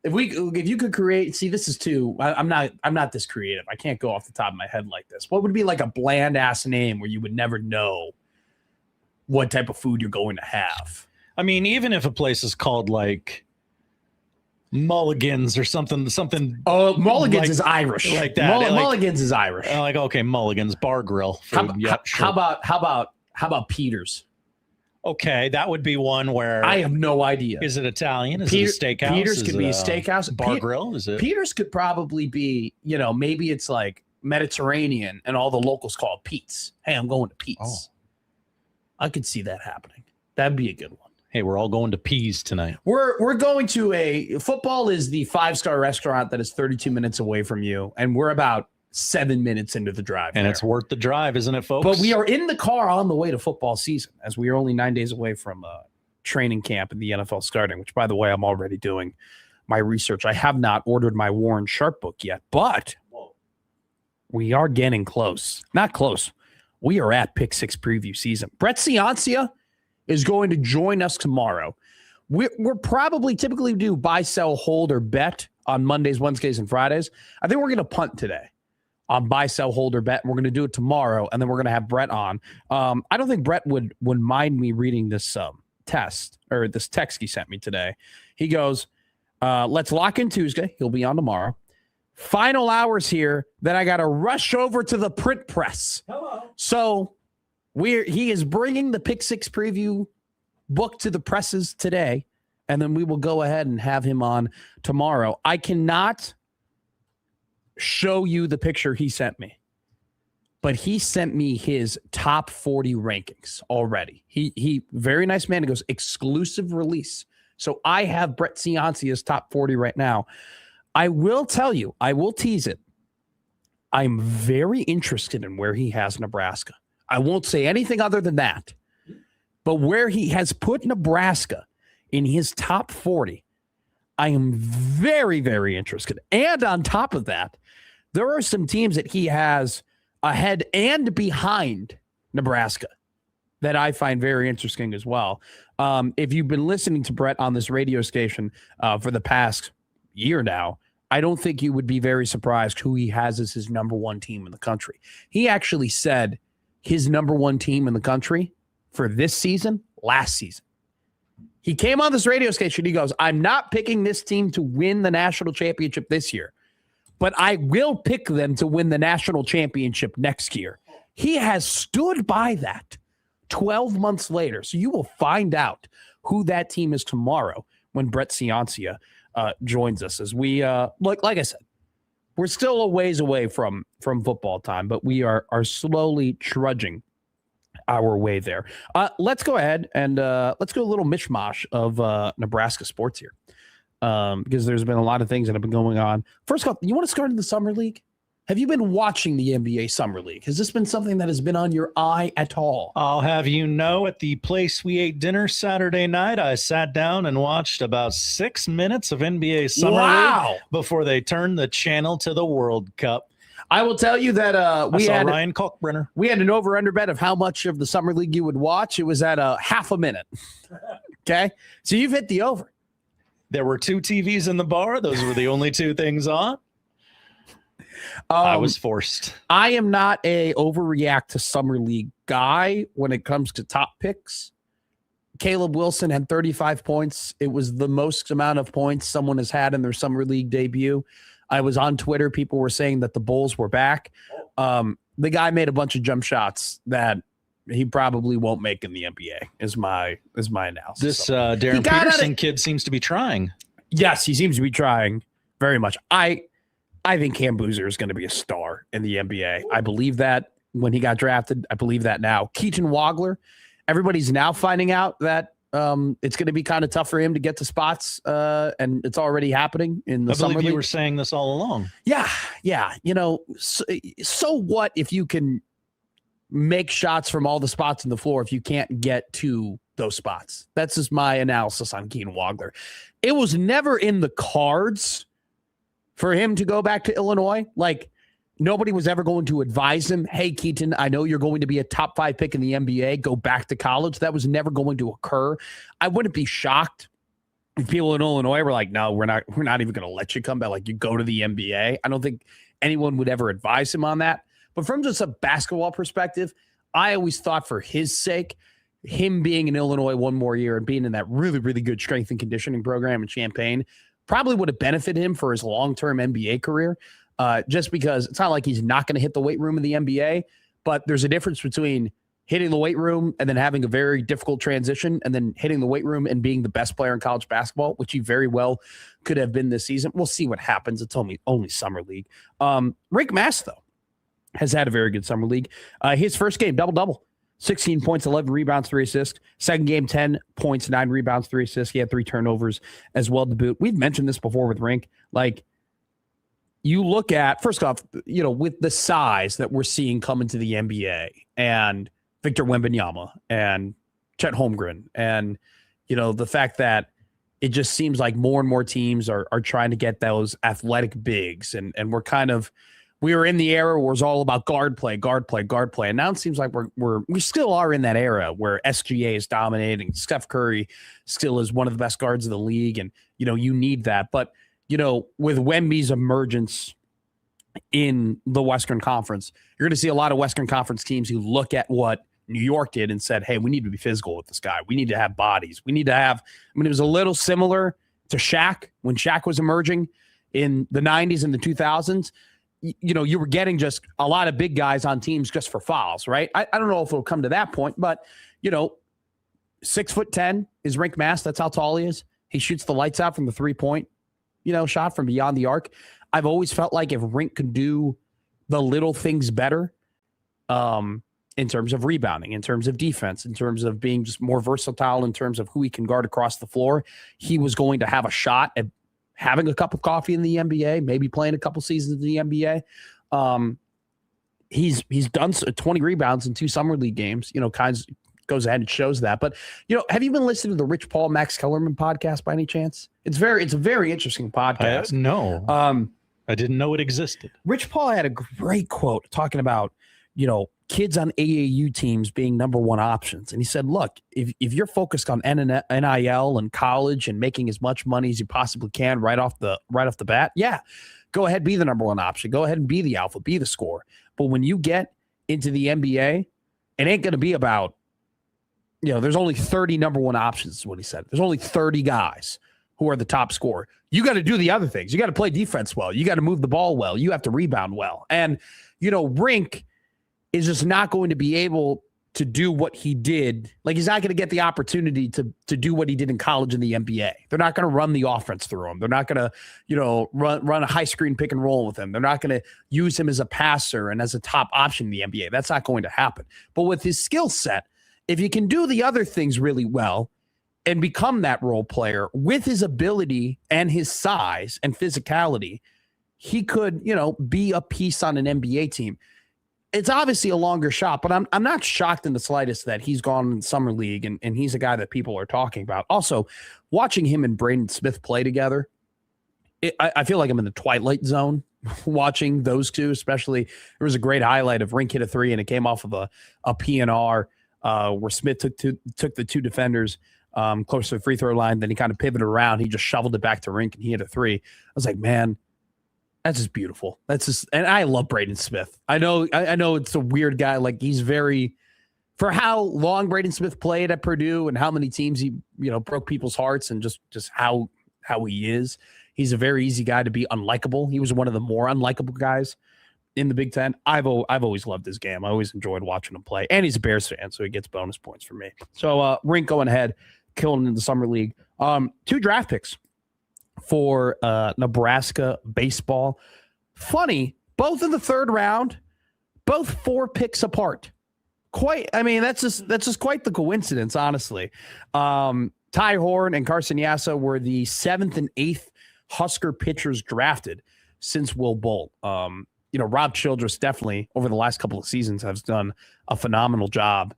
If you could create, see, this is too, I'm not this creative. I can't go off the top of my head like this. What would be like a bland ass name where you would never know what type of food you're going to have? I mean, even if a place is called like Mulligans or something. Oh, Mulligans like, is Irish. Like that. Mulligans is Irish. Like, okay, Mulligans Bar Grill. Food. How about Peters? Okay, that would be one where I have no idea. Is it Italian? Is it a steakhouse? Peters could be a steakhouse. Bar Grill? Is it? Peters could probably be, maybe it's like Mediterranean and all the locals call it Pete's. Hey, I'm going to Pete's. Oh. I could see that happening. That'd be a good one. Hey, we're all going to Peas tonight. We're going to football is the 5-star restaurant that is 32 minutes away from you, and we're about 7 minutes into the drive. And it's worth the drive, isn't it, folks? But we are in the car on the way to football season, as we are only 9 days away from training camp and the NFL starting, which, by the way, I'm already doing my research. I have not ordered my Warren Sharp book yet, but we are getting close. Not close. We are at Pick 6 preview season. Brett Ciancia is going to join us tomorrow. We're probably typically do buy, sell, hold, or bet on Mondays, Wednesdays, and Fridays. I think we're going to punt today on buy, sell, hold, or bet. We're going to do it tomorrow, and then we're going to have Brett on. I don't think Brett would mind me reading this text he sent me today. He goes, let's lock in Tuesday. He'll be on tomorrow. Final hours here. Then I got to rush over to the print press. Hello. So he is bringing the Pick 6 preview book to the presses today, and then we will go ahead and have him on tomorrow. I cannot show you the picture he sent me, but he sent me his top 40 rankings already. He very nice man. He goes, exclusive release. So I have Brett Ciancia's top 40 right now. I will tell you, I will tease it. I'm very interested in where he has Nebraska. I won't say anything other than that. But where he has put Nebraska in his top 40, I am very, very interested. And on top of that, there are some teams that he has ahead and behind Nebraska that I find very interesting as well. If you've been listening to Brett on this radio station for the past year now, I don't think you would be very surprised who he has as his number one team in the country. He actually said his number one team in the country for this season, last season. He came on this radio station. He goes, I'm not picking this team to win the national championship this year, but I will pick them to win the national championship next year. He has stood by that 12 months later. So you will find out who that team is tomorrow when Brett Ciancia joins us. As we, like I said, we're still a ways away from football time, but we are slowly trudging our way there. Let's go ahead and let's go a little mishmash of Nebraska sports here, because there's been a lot of things that have been going on. First off, you want to start in the summer league? Have you been watching the NBA Summer League? Has this been something that has been on your eye at all? I'll have you know, at the place we ate dinner Saturday night, I sat down and watched about 6 minutes of NBA Summer League before they turned the channel to the World Cup. I will tell you that we had Ryan Kalkbrenner. We had an over-under bet of how much of the Summer League you would watch. It was at half a minute. Okay, so you've hit the over. There were 2 TVs in the bar. Those were the only 2 things on. I was forced. I am not a overreact to Summer League guy when it comes to top picks. Caleb Wilson had 35 points. It was the most amount of points someone has had in their Summer League debut. I was on Twitter. People were saying that the Bulls were back. The guy made a bunch of jump shots that he probably won't make in the NBA is my analysis. This Darren Peterson kid seems to be trying. Yes, he seems to be trying very much. I think Cam Boozer is going to be a star in the NBA. I believe that when he got drafted. I believe that now. Keaton Wagler, everybody's now finding out that it's going to be kind of tough for him to get to spots, and it's already happening in the Summer League. I believe you were saying this all along. Yeah. You know, so what if you can make shots from all the spots in the floor if you can't get to those spots? That's just my analysis on Keaton Wagler. It was never in the cards for him to go back to Illinois. Like, nobody was ever going to advise him, hey, Keaton, I know you're going to be a top 5 pick in the NBA. Go back to college. That was never going to occur. I wouldn't be shocked if people in Illinois were like, no, we're not even going to let you come back. Like, you go to the NBA. I don't think anyone would ever advise him on that. But from just a basketball perspective, I always thought for his sake, him being in Illinois one more year and being in that really, really good strength and conditioning program in Champaign probably would have benefited him for his long-term NBA career, just because it's not like he's not going to hit the weight room in the NBA, but there's a difference between hitting the weight room and then having a very difficult transition and then hitting the weight room and being the best player in college basketball, which he very well could have been this season. We'll see what happens. It's only summer league. Rick Mass, though, has had a very good summer league. His first game, double-double. 16 points, 11 rebounds, 3 assists. Second game, 10 points, 9 rebounds, 3 assists. He had 3 turnovers as well to boot. We've mentioned this before with Rink. Like, you look at, first off, with the size that we're seeing come into the NBA and Victor Wembanyama and Chet Holmgren and, the fact that it just seems like more and more teams are trying to get those athletic bigs. And we were in the era where it was all about guard play. And now it seems like we still are in that era where SGA is dominating. Steph Curry still is one of the best guards in the league. And, you need that. But, with Wemby's emergence in the Western Conference, you're going to see a lot of Western Conference teams who look at what New York did and said, hey, we need to be physical with this guy. We need to have bodies. We need to have, it was a little similar to Shaq when Shaq was emerging in the 90s and the 2000s. You were getting just a lot of big guys on teams just for fouls, right? I don't know if it'll come to that point, but, 6'10" is Rink Mass. That's how tall he is. He shoots the lights out from the 3-point, shot from beyond the arc. I've always felt like if Rink could do the little things better, in terms of rebounding, in terms of defense, in terms of being just more versatile, in terms of who he can guard across the floor, he was going to have a shot at having a cup of coffee in the NBA, maybe playing a couple seasons in the NBA. He's done 20 rebounds in 2 summer league games, goes ahead and shows that. But, have you been listening to the Rich Paul, Max Kellerman podcast by any chance? It's a very interesting podcast. No. I didn't know it existed. Rich Paul had a great quote talking about, kids on AAU teams being number one options. And he said, look, if you're focused on NIL and college and making as much money as you possibly can right off the bat, yeah, go ahead, be the number one option. Go ahead and be the alpha, be the scorer. But when you get into the NBA, it ain't going to be about, there's only 30 number one options is what he said. There's only 30 guys who are the top scorer. You got to do the other things. You got to play defense well. You got to move the ball well. You have to rebound well. And, Rink is just not going to be able to do what he did. Like, he's not going to get the opportunity to do what he did in college in the NBA. They're not going to run the offense through him. They're not going to, run a high screen pick and roll with him. They're not going to use him as a passer and as a top option in the NBA. That's not going to happen. But with his skill set, if you can do the other things really well and become that role player with his ability and his size and physicality, he could, be a piece on an NBA team. It's obviously a longer shot, but I'm not shocked in the slightest that he's gone in summer league and he's a guy that people are talking about. Also, watching him and Braden Smith play together, I feel like I'm in the Twilight Zone watching those two, especially. There was a great highlight of Rink hit a 3 and it came off of a PNR where Smith took the 2 defenders close to the free throw line. Then he kind of pivoted around. He just shoveled it back to Rink and he hit a 3. I was like, man, that's just beautiful. And I love Braden Smith. I know it's a weird guy. Like, he's for how long Braden Smith played at Purdue and how many teams he, broke people's hearts and just how he is. He's a very easy guy to be unlikable. He was one of the more unlikable guys in the Big Ten. I've always loved his game. I always enjoyed watching him play. And he's a Bears fan, so he gets bonus points from me. So Rink going ahead, killing in the summer league. 2 draft picks for Nebraska baseball. Funny, both in the 3rd round, both 4 picks apart. That's just quite the coincidence, honestly. Ty Horn and Carson Yassa were the 7th and 8th Husker pitchers drafted since Will Bolt. Rob Childress definitely over the last couple of seasons has done a phenomenal job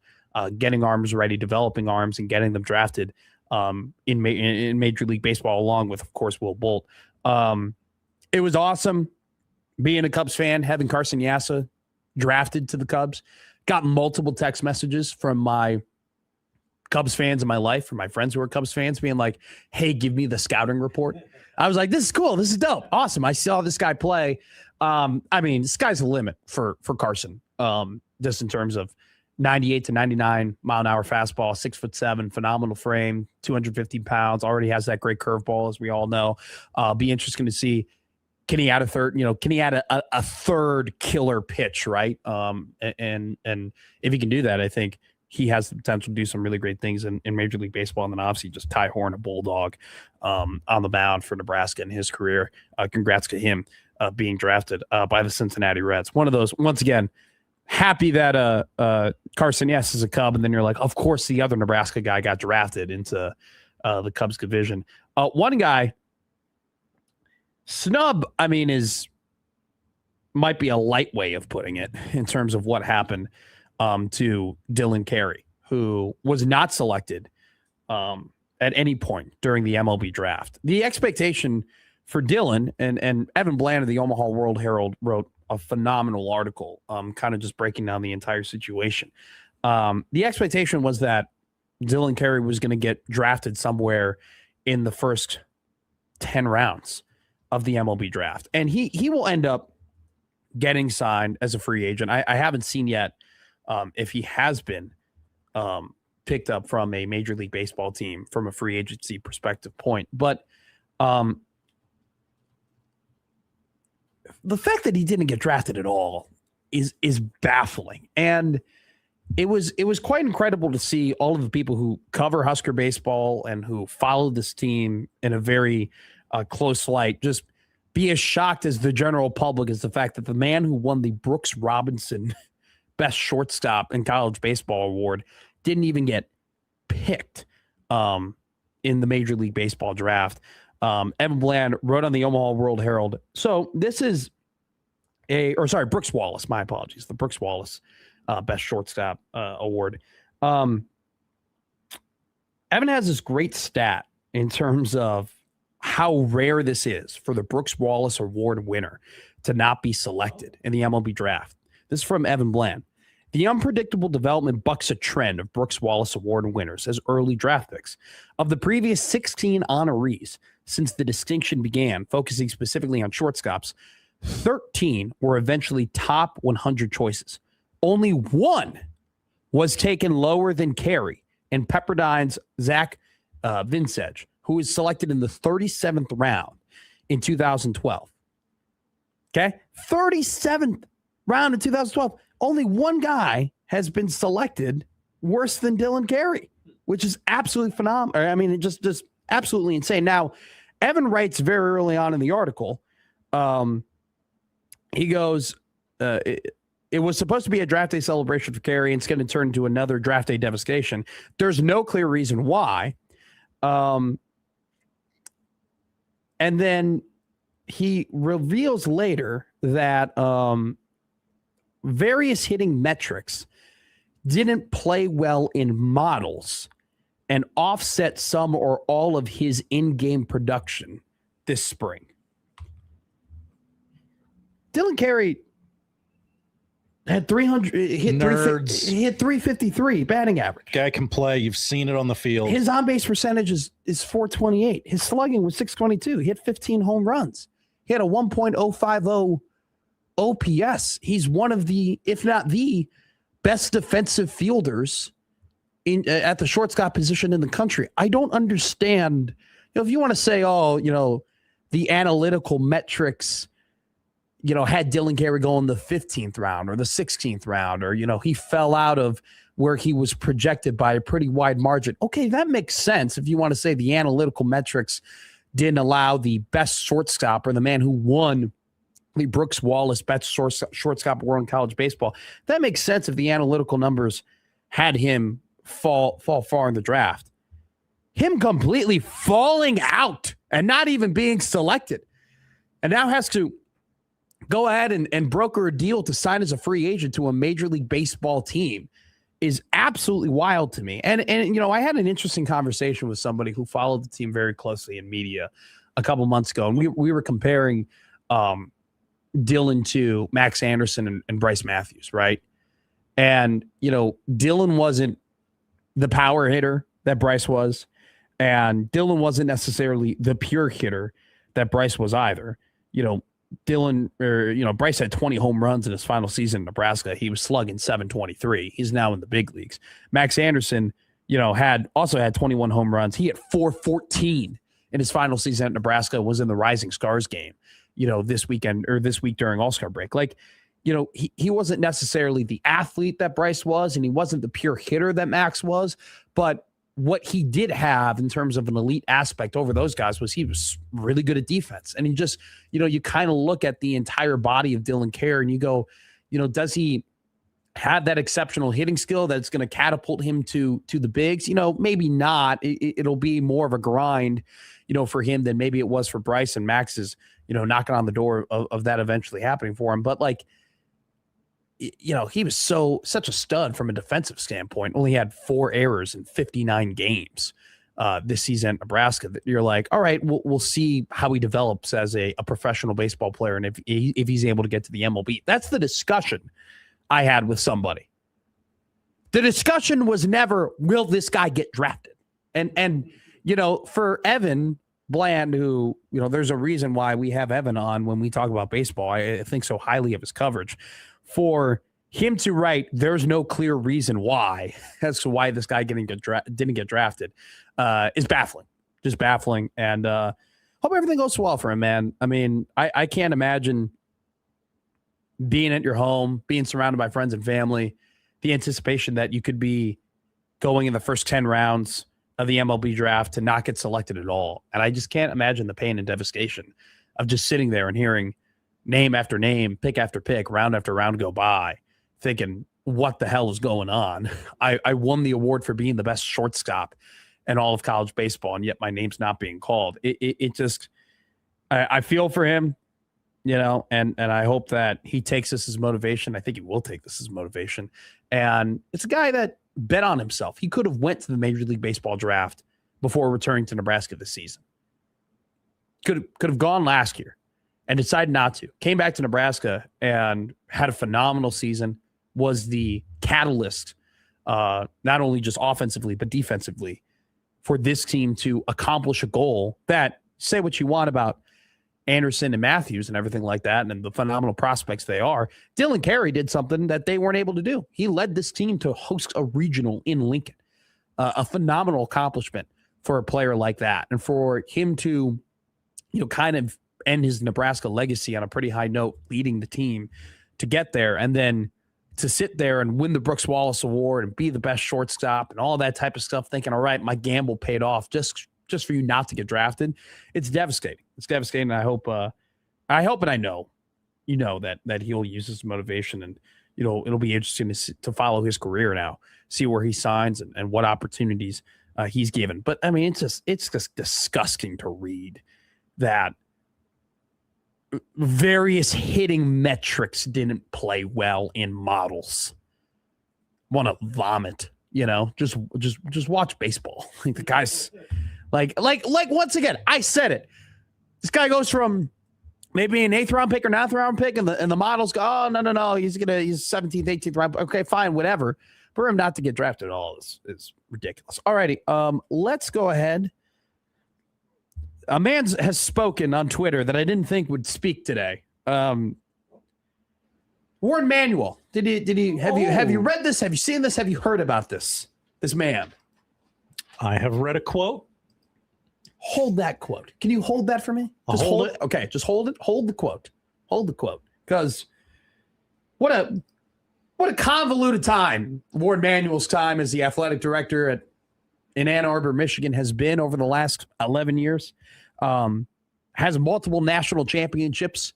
getting arms ready, developing arms, and getting them drafted in Major League Baseball, along with, of course, Will Bolt. It was awesome being a Cubs fan, having Carson Yassa drafted to the Cubs. Got multiple text messages from my Cubs fans in my life, from my friends who are Cubs fans, being like, hey, give me the scouting report. I was like, this is cool. This is dope. Awesome. I saw this guy play. Sky's the limit for Carson, just in terms of, 98 to 99 mile an hour fastball, 6'7", phenomenal frame, 250 pounds, already has that great curveball, as we all know. Be interesting to see, can he add a third, can he add a third killer pitch, right? And if he can do that, I think he has the potential to do some really great things in Major League Baseball. And then obviously just Ty Horn, a bulldog on the mound for Nebraska in his career. Congrats to him being drafted by the Cincinnati Reds. One of those, once again, happy that Carson, yes, is a Cub, and then you're like, of course, the other Nebraska guy got drafted into the Cubs division. One guy, snub, I mean, might be a light way of putting it in terms of what happened to Dylan Carey, who was not selected at any point during the MLB draft. The expectation for Dylan, and Evan Bland of the Omaha World Herald wrote a phenomenal article, kind of just breaking down the entire situation. The expectation was that Dylan Carey was going to get drafted somewhere in the first 10 rounds of the MLB draft. And he will end up getting signed as a free agent. I haven't seen yet if he has been picked up from a Major League Baseball team from a free agency perspective point. But the fact that he didn't get drafted at all is baffling. And it was quite incredible to see all of the people who cover Husker baseball and who follow this team in a very close light just be as shocked as the general public as the fact that the man who won the Brooks Robinson Best Shortstop in College Baseball award didn't even get picked in the Major League Baseball draft. Evan Bland wrote on the Omaha World Herald. So this is Brooks Wallace, my apologies. The Brooks Wallace Best Shortstop award. Evan has this great stat in terms of how rare this is for the Brooks Wallace Award winner to not be selected in the MLB draft. This is from Evan Bland. The unpredictable development bucks a trend of Brooks Wallace Award winners as early draft picks. Of the previous 16 honorees since the distinction began, focusing specifically on shortstops, 13 were eventually top 100 choices. Only one was taken lower than Carey, and Pepperdine's Zach Vinceg, who was selected in the 37th round in 2012. Okay? 37th round in 2012. Only one guy has been selected worse than Dylan Carey, which is absolutely phenomenal. I mean, just absolutely insane. Now, Evan writes very early on in the article, he goes, it was supposed to be a draft day celebration for Carey, and it's going to turn into another draft day devastation. There's no clear reason why. And then he reveals later that various hitting metrics didn't play well in models and offset some or all of his in-game production this spring. Dylan Carey had 300, hit 353 batting average. Guy can play. You've seen it on the field. His on-base percentage is 428. His slugging was 622. He hit 15 home runs. He had a 1.050 OPS. He's one of the, if not the best defensive fielders at the shortstop position in the country. I don't understand. If you want to say, the analytical metrics, had Dylan Carey go in the 15th round or the 16th round, or, he fell out of where he was projected by a pretty wide margin. Okay, that makes sense. If you want to say the analytical metrics didn't allow the best shortstop or the man who won the Brooks Wallace Best Shortstop Award in college baseball, that makes sense if the analytical numbers had him fall far in the draft. Him completely falling out and not even being selected, and now has to go ahead and broker a deal to sign as a free agent to a Major League Baseball team is absolutely wild to me. And I had an interesting conversation with somebody who followed the team very closely in media a couple months ago, and we were comparing Dylan to Max Anderson and Bryce Matthews, right? And, Dylan wasn't the power hitter that Bryce was, and Dylan wasn't necessarily the pure hitter that Bryce was either. Bryce had 20 home runs in his final season in Nebraska. He was slugging 723. He's now in the big leagues. Max Anderson, had 21 home runs. He had 414 in his final season at Nebraska, was in the Rising Stars game, this week during All-Star break. He wasn't necessarily the athlete that Bryce was, and he wasn't the pure hitter that Max was, but what he did have in terms of an elite aspect over those guys was he was really good at defense. And he just, you kind of look at the entire body of Dylan Kerr and you go, does he have that exceptional hitting skill that's going to catapult him to the bigs? Maybe not. It'll be more of a grind, for him than maybe it was for Bryce, and Max is, knocking on the door of that eventually happening for him. But he was such a stud from a defensive standpoint. Only had 4 errors in 59 games this season at Nebraska. That you're like, all right, we'll see how he develops as a professional baseball player, and if he's able to get to the MLB. That's the discussion I had with somebody. The discussion was never, will this guy get drafted? And for Evan Bland, who, there's a reason why we have Evan on when we talk about baseball. I think so highly of his coverage. For him to write, there's no clear reason why, as to why this guy didn't get drafted, is baffling. Just baffling. And hope everything goes well for him, man. I mean, I can't imagine being at your home, being surrounded by friends and family, the anticipation that you could be going in the first 10 rounds of the MLB draft to not get selected at all. And I just can't imagine the pain and devastation of just sitting there and hearing name after name, pick after pick, round after round go by, thinking, what the hell is going on? I won the award for being the best shortstop in all of college baseball, and yet my name's not being called. It just, I feel for him, and I hope that he takes this as motivation. I think he will take this as motivation. And it's a guy that bet on himself. He could have went to the Major League Baseball draft before returning to Nebraska this season. Could have gone last year and decided not to. Came back to Nebraska and had a phenomenal season, was the catalyst, not only just offensively, but defensively, for this team to accomplish a goal that, say what you want about Anderson and Matthews and everything like that, and the phenomenal prospects they are, Dylan Carey did something that they weren't able to do. He led this team to host a regional in Lincoln, a phenomenal accomplishment for a player like that. And for him to, kind of end his Nebraska legacy on a pretty high note, leading the team to get there, and then to sit there and win the Brooks Wallace Award and be the best shortstop and all that type of stuff, thinking, all right, my gamble paid off just for you not to get drafted. It's devastating. It's devastating. I hope and I know, that he'll use his motivation, and, it'll be interesting to follow his career now, see where he signs and what opportunities he's given. But I mean, it's just disgusting to read that various hitting metrics didn't play well in models. Want to vomit, just watch baseball. Like the guys, like once again, I said it. This guy goes from maybe an 8th round pick or 9th round pick, and the models go, oh no, he's 17th, 18th round. Okay, fine, whatever. For him not to get drafted at all is ridiculous. Alrighty, let's go ahead. A man has spoken on Twitter that I didn't think would speak today. Warren Manuel. Have you read this? Have you seen this? Have you heard about this man? I have read a quote. Hold that quote. Can you hold that for me? Just hold it. Okay, just hold it. Hold the quote. Hold the quote. Because what a convoluted time Warren Manuel's time as the athletic director in Ann Arbor, Michigan has been over the last 11 years. Has multiple national championships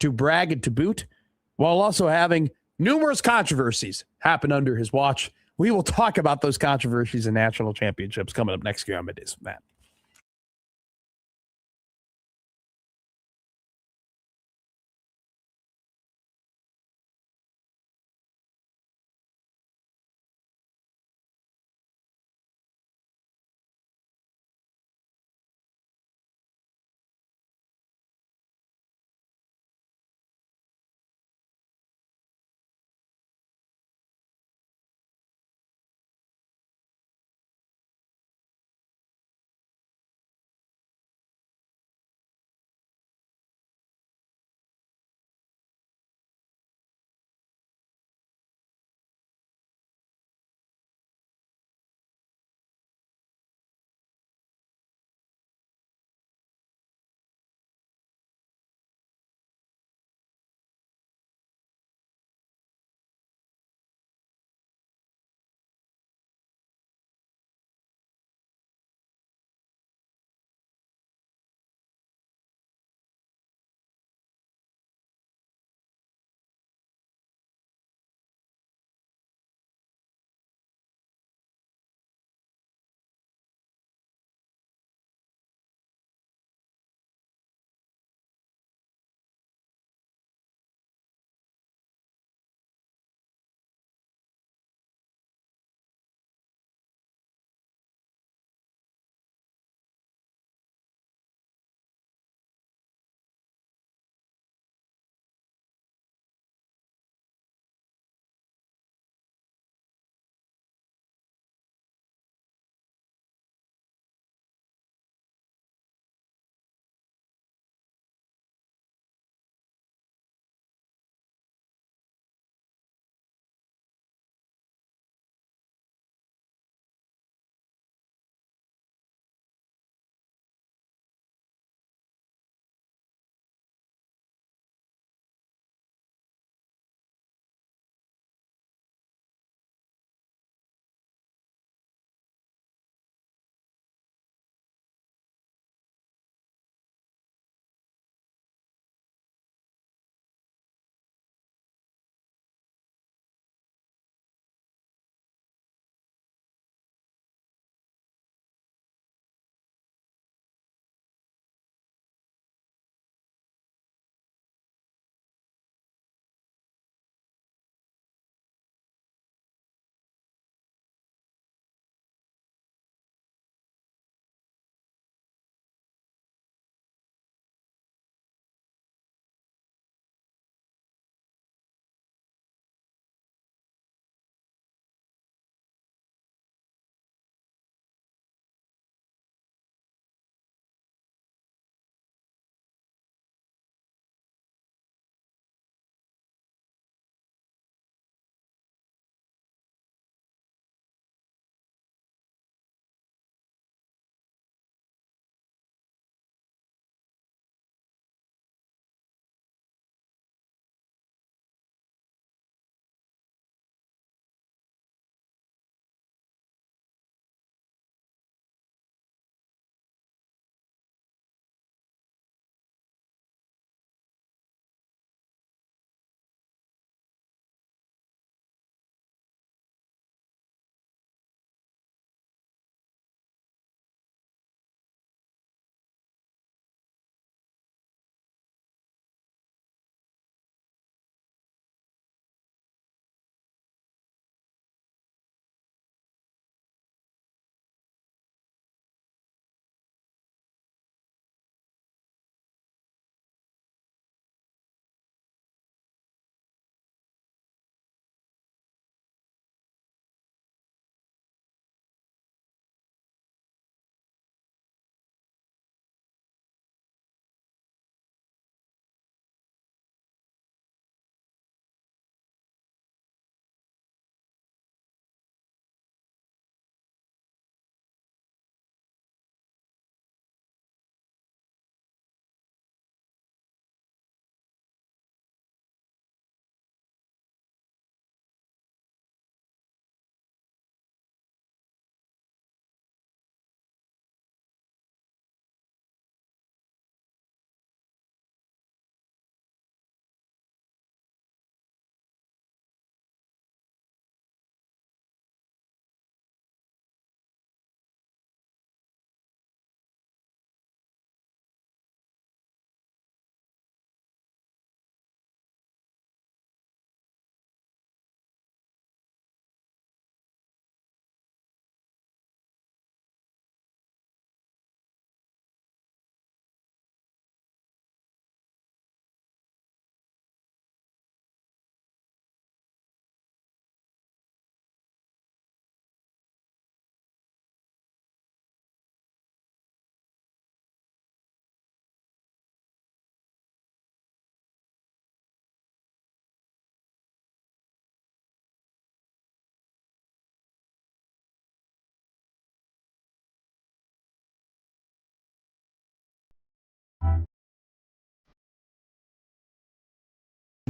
to brag and to boot, while also having numerous controversies happen under his watch. We will talk about those controversies and national championships coming up next year on Middays with Matt.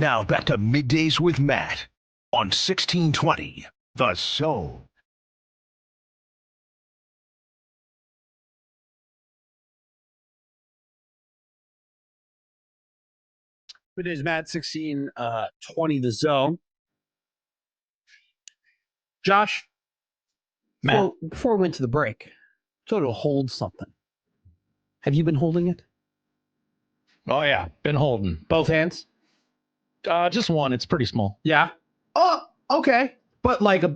Now back to Middays with Matt on 1620 The Soul. Middays, Matt, 1620 The Zone. Josh, before we went to the break, so to hold something. Have you been holding it? Oh yeah, been holding Both hands? just one. It's pretty small. Yeah. Oh, okay. But most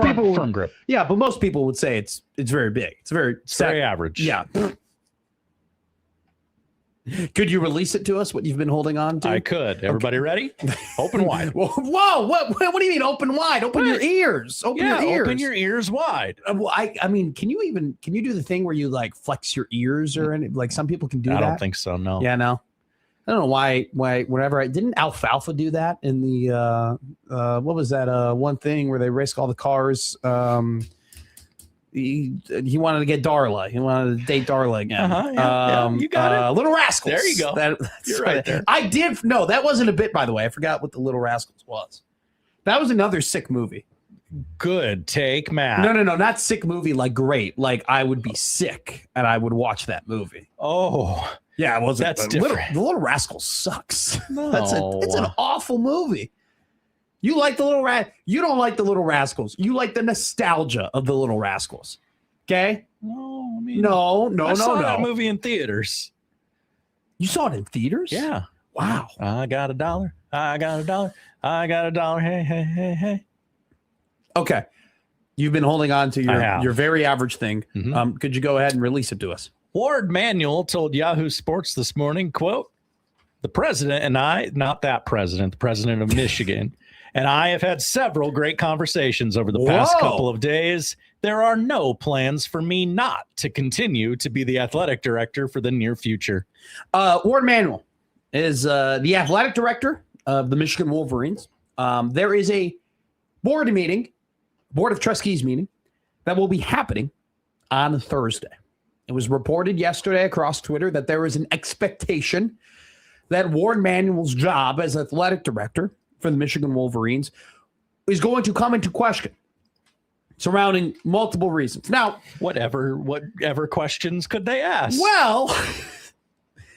people Firm grip. Yeah, but most people would say it's very big. It's very Average. Yeah. Could you release it to us? What you've been holding on to? I could. Everybody ready? Open wide. Whoa! What do you mean open wide? Open your ears. Open your ears. Open your ears wide. Well, I mean, can you do the thing where you like flex your ears or anything? Like some people can do that. I don't think so. No. Yeah, no. I don't know why. Whenever didn't Alfalfa do that in the what was that one thing where they raced all the cars? He wanted to get Darla. He wanted to date Darla again. You got it. Little Rascals. There you go. That's You're right there. I did. No, that wasn't a bit, by the way. I forgot what the Little Rascals was. That was another sick movie. Good take, Matt. No, not sick movie. Like great. Like I would be sick and I would watch that movie. Oh, yeah. It wasn't. That's different. The Little Rascals sucks. No. It's an awful movie. You like the Little You don't like the Little Rascals. You like the nostalgia of the Little Rascals. Okay? No, I mean, no. I saw that movie in theaters. You saw it in theaters? Yeah. Wow. I got $1. I got $1. I got $1. Hey. Okay. You've been holding on to your very average thing. Mm-hmm. Could you go ahead and release it to us? Ward Manuel told Yahoo Sports this morning, quote, "The president and I, not that president, the president of Michigan, and I have had several great conversations over the past couple of days. There are no plans for me not to continue to be the athletic director for the near future." Ward Manuel is the athletic director of the Michigan Wolverines. There is a board of trustees meeting that will be happening on Thursday. It was reported yesterday across Twitter that there is an expectation that Ward Manuel's job as athletic director for the Michigan Wolverines is going to come into question surrounding multiple reasons. Now, whatever questions could they ask? Well,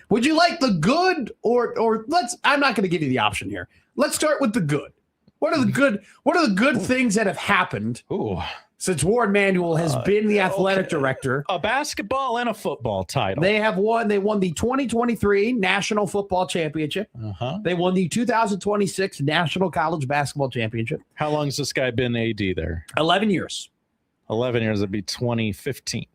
would you like the good or I'm not going to give you the option here. Let's start with the good. What are the good things that have happened since Ward Manuel has been the athletic director? A basketball and a football title. They won the 2023 National Football Championship. They won the 2026 National College Basketball Championship. How long has this guy been AD there? 11 years. 11 years. That'd be 2015.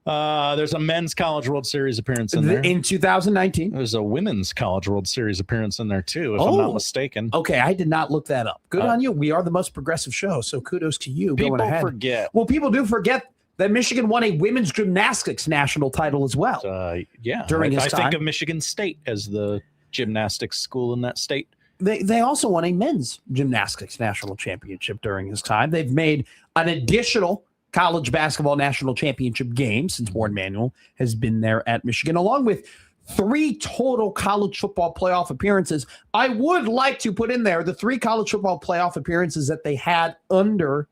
There's a men's College World Series appearance in there. In 2019. There's a women's College World Series appearance in there, too, if I'm not mistaken. Okay, I did not look that up. Good on you. We are the most progressive show, so kudos to you going ahead. People forget. Well, people do forget that Michigan won a women's gymnastics national title as well. During his time. I think of Michigan State as the gymnastics school in that state. They also won a men's gymnastics national championship during his time. They've made an additional college basketball national championship game since Ward Manuel has been there at Michigan, along with 3 total college football playoff appearances. I would like to put in there the 3 college football playoff appearances that they had under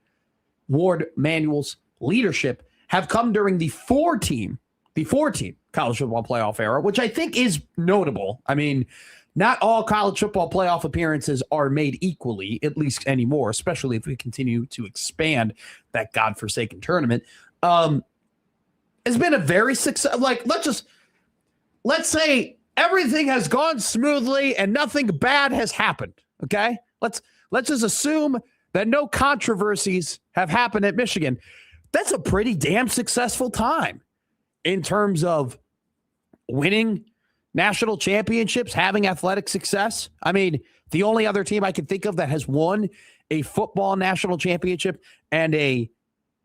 Ward Manuel's leadership have come during the 4-team college football playoff era, which I think is notable. I mean, not all college football playoff appearances are made equally, at least anymore, especially if we continue to expand that godforsaken tournament. It's been a very successful, let's say everything has gone smoothly and nothing bad has happened. Okay. Let's just assume that no controversies have happened at Michigan. That's a pretty damn successful time in terms of winning national championships, having athletic success. I mean, the only other team I can think of that has won a football national championship and a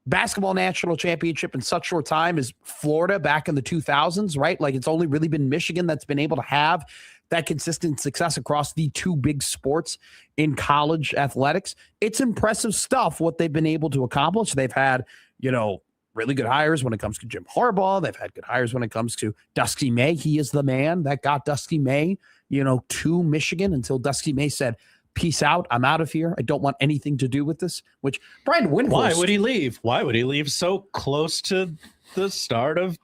basketball national championship in such short time is Florida back in the 2000s, right? Like it's only really been Michigan that's been able to have that consistent success across the 2 big sports in college athletics. It's impressive stuff what they've been able to accomplish. They've had, really good hires when it comes to Jim Harbaugh. They've had good hires when it comes to Dusty May. He is the man that got Dusty May, to Michigan until Dusty May said, peace out. I'm out of here. I don't want anything to do with this, which Brian Windhorst. Why would he leave? Why would he leave so close to the start of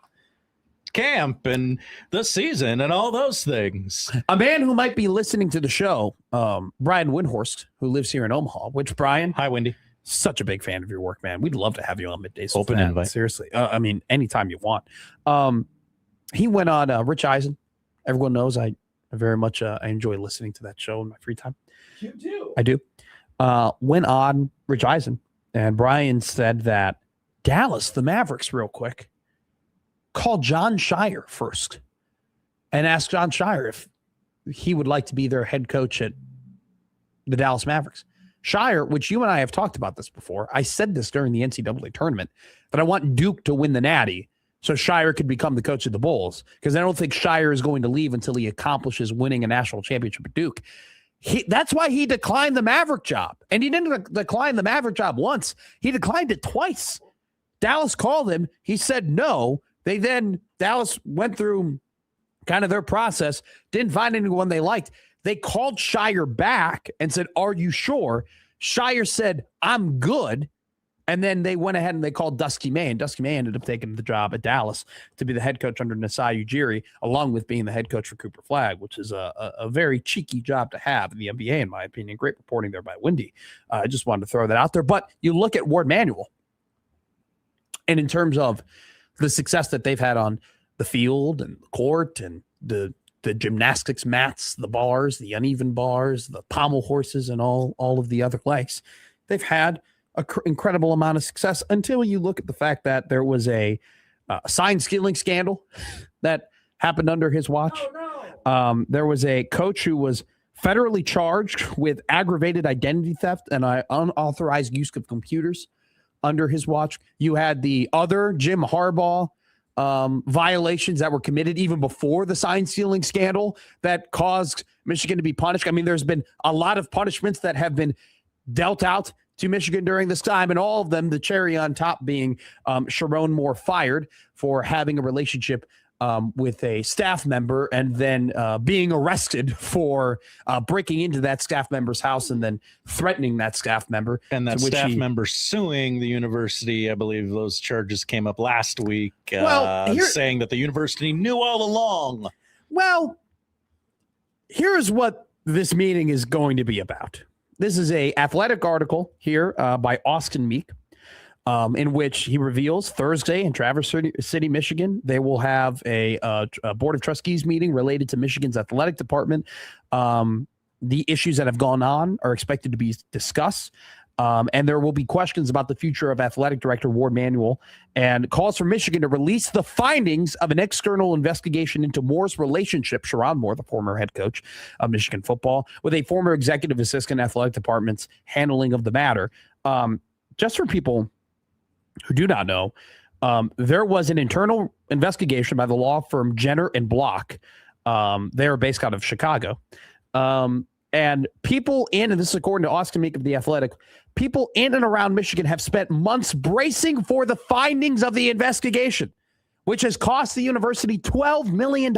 camp and the season and all those things? A man who might be listening to the show, Brian Windhorst, who lives here in Omaha, which Brian. Hi, Wendy. Such a big fan of your work, man. We'd love to have you on Middays. Open invite. Seriously. Anytime you want. He went on Rich Eisen. Everyone knows I very much I enjoy listening to that show in my free time. You do? I do. Went on Rich Eisen, and Brian said that Dallas, the Mavericks, real quick, called John Shire first and asked John Shire if he would like to be their head coach at the Dallas Mavericks. Shire, which you and I have talked about this before, I said this during the NCAA tournament, that I want Duke to win the Natty so Shire could become the coach of the Bulls, because I don't think Shire is going to leave until he accomplishes winning a national championship at Duke. That's why he declined the Maverick job. And he didn't decline the Maverick job once. He declined it twice. Dallas called him. He said no. Dallas went through kind of their process, didn't find anyone they liked. They called Shire back and said, are you sure? Shire said, I'm good. And then they went ahead and they called Dusty May, and Dusty May ended up taking the job at Dallas to be the head coach under Nasai Ujiri, along with being the head coach for Cooper Flagg, which is a very cheeky job to have in the NBA, in my opinion. Great reporting there by Wendy. I just wanted to throw that out there. But you look at Ward Manuel, and in terms of the success that they've had on the field and the court and the gymnastics mats, the bars, the uneven bars, the pommel horses, and all of the other likes, they've had an incredible amount of success until you look at the fact that there was a sign stealing scandal that happened under his watch. Oh, no. There was a coach who was federally charged with aggravated identity theft and unauthorized use of computers under his watch. You had the other Jim Harbaugh violations that were committed even before the sign stealing scandal that caused Michigan to be punished. I mean, there's been a lot of punishments that have been dealt out to Michigan during this time, and all of them, the cherry on top being Sharon Moore fired for having a relationship with a staff member and then being arrested for breaking into that staff member's house and then threatening that staff member. And that staff member suing the university. I believe those charges came up last week, saying that the university knew all along. Well, here's what this meeting is going to be about. This is a athletic article here by Austin Meek, in which he reveals Thursday in Traverse City, Michigan, they will have a Board of Trustees meeting related to Michigan's athletic department. The issues that have gone on are expected to be discussed. And there will be questions about the future of athletic director Ward Manuel, and calls for Michigan to release the findings of an external investigation into Moore's relationship, Sharon Moore, the former head coach of Michigan football, with a former executive assistant athletic department's handling of the matter. Just for people who do not know, there was an internal investigation by the law firm Jenner and Block. They are based out of Chicago. And people in, and this is according to Austin Meek of The Athletic, people in and around Michigan have spent months bracing for the findings of the investigation, which has cost the university $12 million.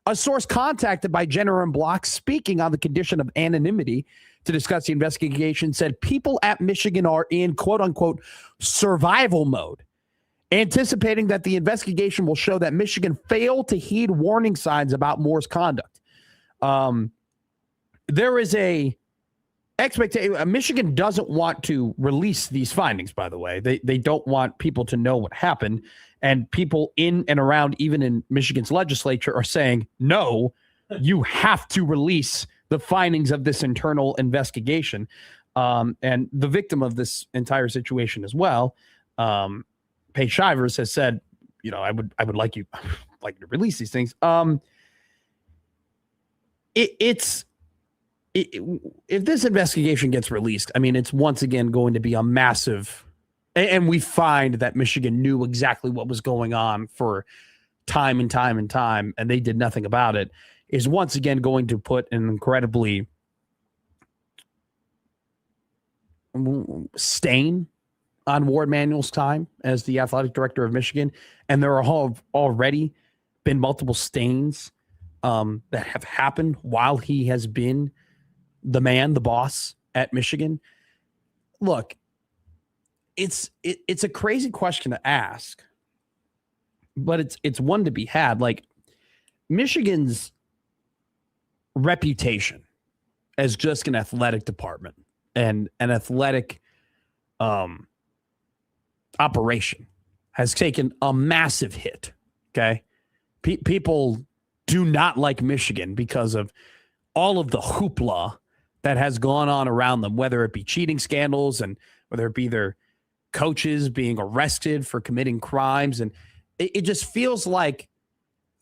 A source contacted by Jenner and Block, speaking on the condition of anonymity to discuss the investigation, said people at Michigan are in quote unquote survival mode, anticipating that the investigation will show that Michigan failed to heed warning signs about Moore's conduct. There is a expectation. Michigan doesn't want to release these findings, by the way. They don't want people to know what happened. And people in and around, even in Michigan's legislature, are saying, no, you have to release the findings of this internal investigation. And the victim of this entire situation as well, Paige Shivers, has said, I would like you to release these things. If this investigation gets released, I mean, it's once again going to be a massive, and we find that Michigan knew exactly what was going on for time and time and time, and they did nothing about it, is once again going to put an incredibly stain on Ward Manuel's time as the athletic director of Michigan, and there are already been multiple stains that have happened while he has been the man, the boss at Michigan. Look, it's a crazy question to ask, but it's one to be had. Like, Michigan's reputation as just an athletic department and an athletic operation has taken a massive hit. Okay. People do not like Michigan because of all of the hoopla that has gone on around them, whether it be cheating scandals and whether it be their coaches being arrested for committing crimes. And it just feels like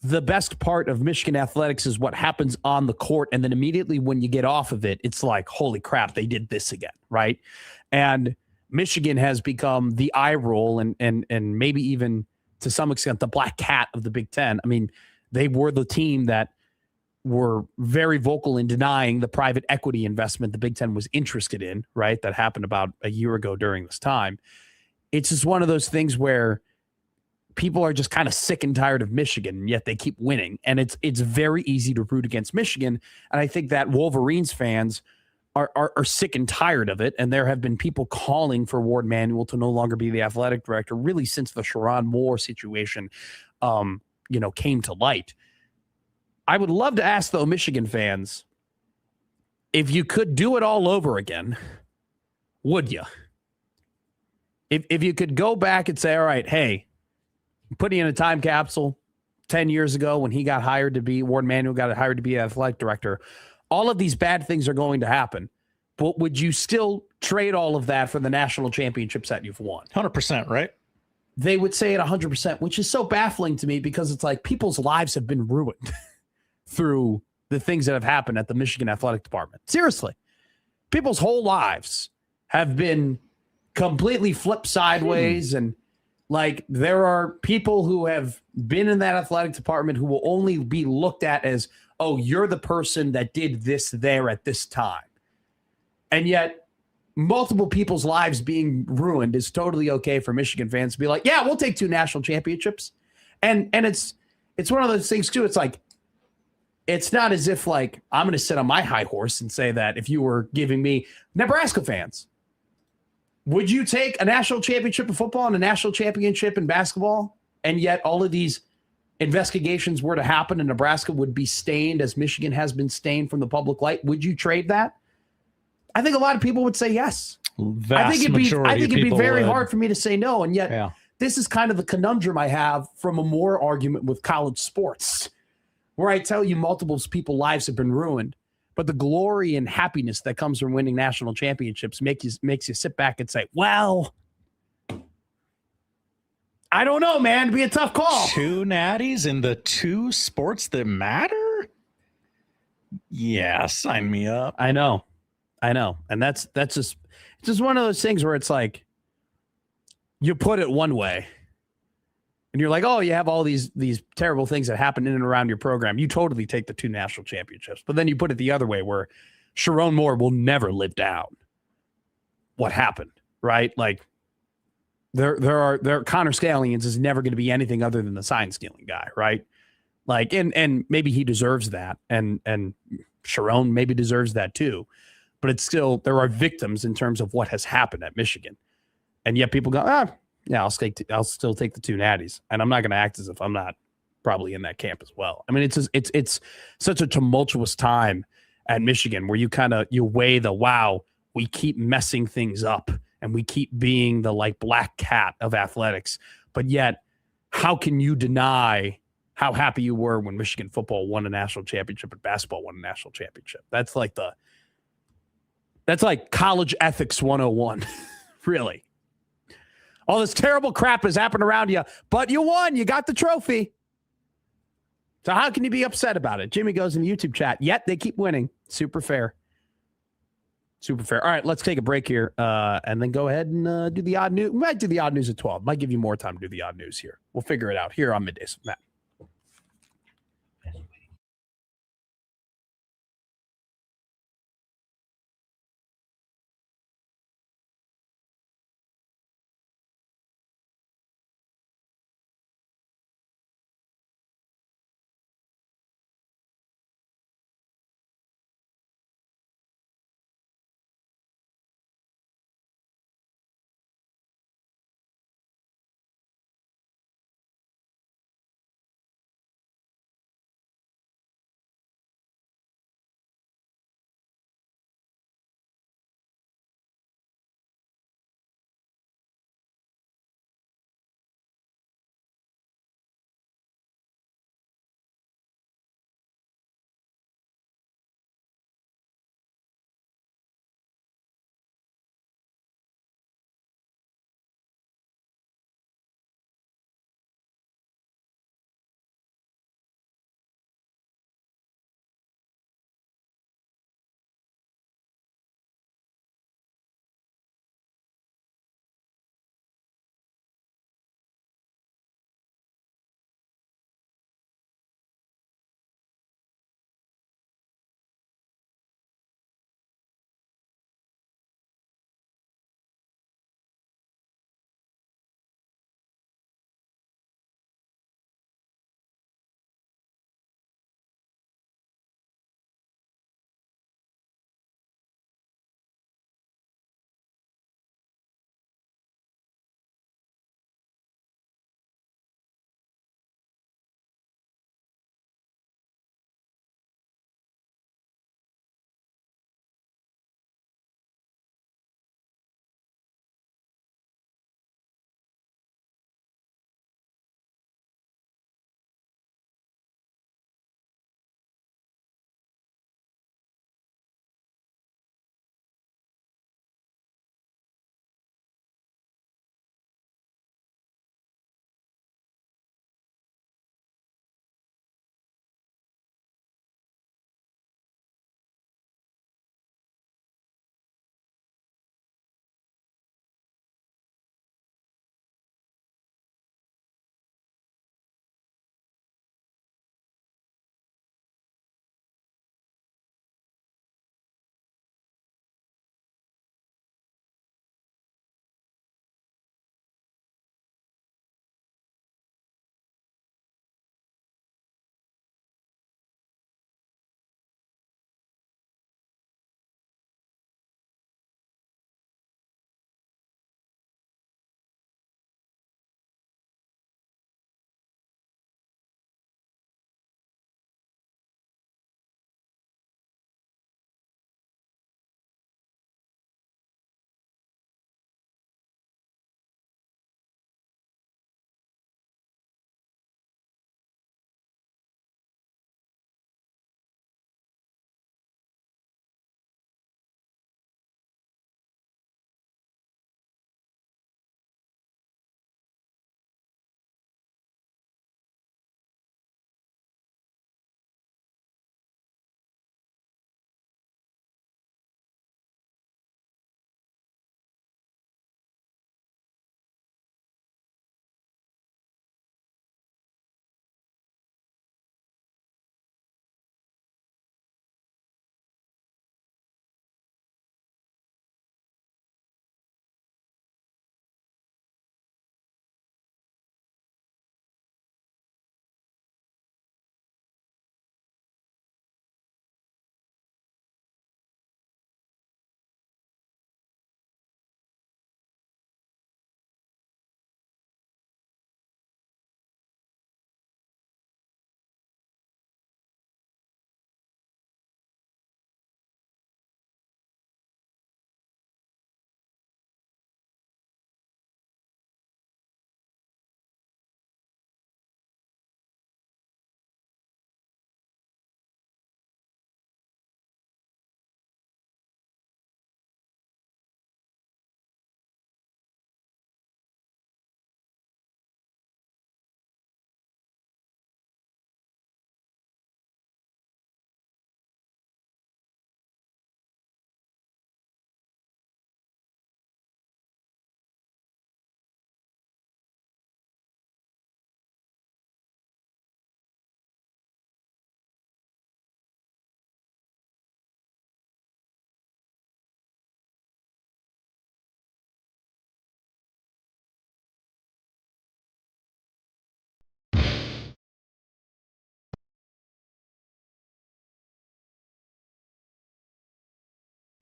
the best part of Michigan athletics is what happens on the court. And then immediately when you get off of it, it's like, holy crap, they did this again. Right. And Michigan has become the eye roll and maybe even to some extent the black cat of the Big Ten. I mean, they were the team that were very vocal in denying the private equity investment the Big Ten was interested in, right? That happened about a year ago during this time. It's just one of those things where people are just kind of sick and tired of Michigan, and yet they keep winning. And it's very easy to root against Michigan. And I think that Wolverines fans are sick and tired of it. And there have been people calling for Ward Manuel to no longer be the athletic director really since the Sharon Moore situation, came to light. I would love to ask, though, Michigan fans, if you could do it all over again, would you? If you could go back and say, all right, hey, put you in a time capsule 10 years ago when he got hired to be, Ward Manuel got hired to be athletic director, all of these bad things are going to happen. But would you still trade all of that for the national championships that you've won? 100%, right? They would say it 100%, which is so baffling to me because it's like people's lives have been ruined through the things that have happened at the Michigan Athletic Department. Seriously, people's whole lives have been completely flipped sideways. And like, there are people who have been in that athletic department who will only be looked at as, oh, you're the person that did this there at this time. And yet multiple people's lives being ruined is totally okay for Michigan fans to be like, yeah, we'll take 2 national championships. And it's one of those things too. It's like, it's not as if like I'm going to sit on my high horse and say that if you were giving me Nebraska fans, would you take a national championship in football and a national championship in basketball? And yet all of these investigations were to happen and Nebraska would be stained as Michigan has been stained from the public light. Would you trade that? I think a lot of people would say yes. I think it'd be very hard for me to say no. And yet this is kind of the conundrum I have from a Moore argument with college sports, where I tell you multiple people's lives have been ruined, but the glory and happiness that comes from winning national championships makes you sit back and say, well, I don't know, man. It'd be a tough call. 2 natties in the 2 sports that matter? Yeah, sign me up. I know. And that's just one of those things where it's like you put it one way and you're like, oh, you have all these terrible things that happen in and around your program. You totally take the 2 national championships. But then you put it the other way where Sharon Moore will never live down what happened, right? Like there are Connor Scallions is never going to be anything other than the sign stealing guy, right? Like, and maybe he deserves that. And Sharon maybe deserves that too. But it's still, there are victims in terms of what has happened at Michigan. And yet people go, yeah, I'll still take the 2 natties. And I'm not going to act as if I'm not probably in that camp as well. I mean, it's such a tumultuous time at Michigan where you weigh the, wow, we keep messing things up and we keep being the like black cat of athletics. But yet, how can you deny how happy you were when Michigan football won a national championship and basketball won a national championship? That's like college ethics 101, really. All this terrible crap has happened around you, but you won. You got the trophy. So how can you be upset about it? Jimmy goes in the YouTube chat. Yet they keep winning. Super fair. Super fair. All right, let's take a break here and then go ahead and do the odd news. We might do the odd news at 12. Might give you more time to do the odd news here. We'll figure it out here on Middays with Matt.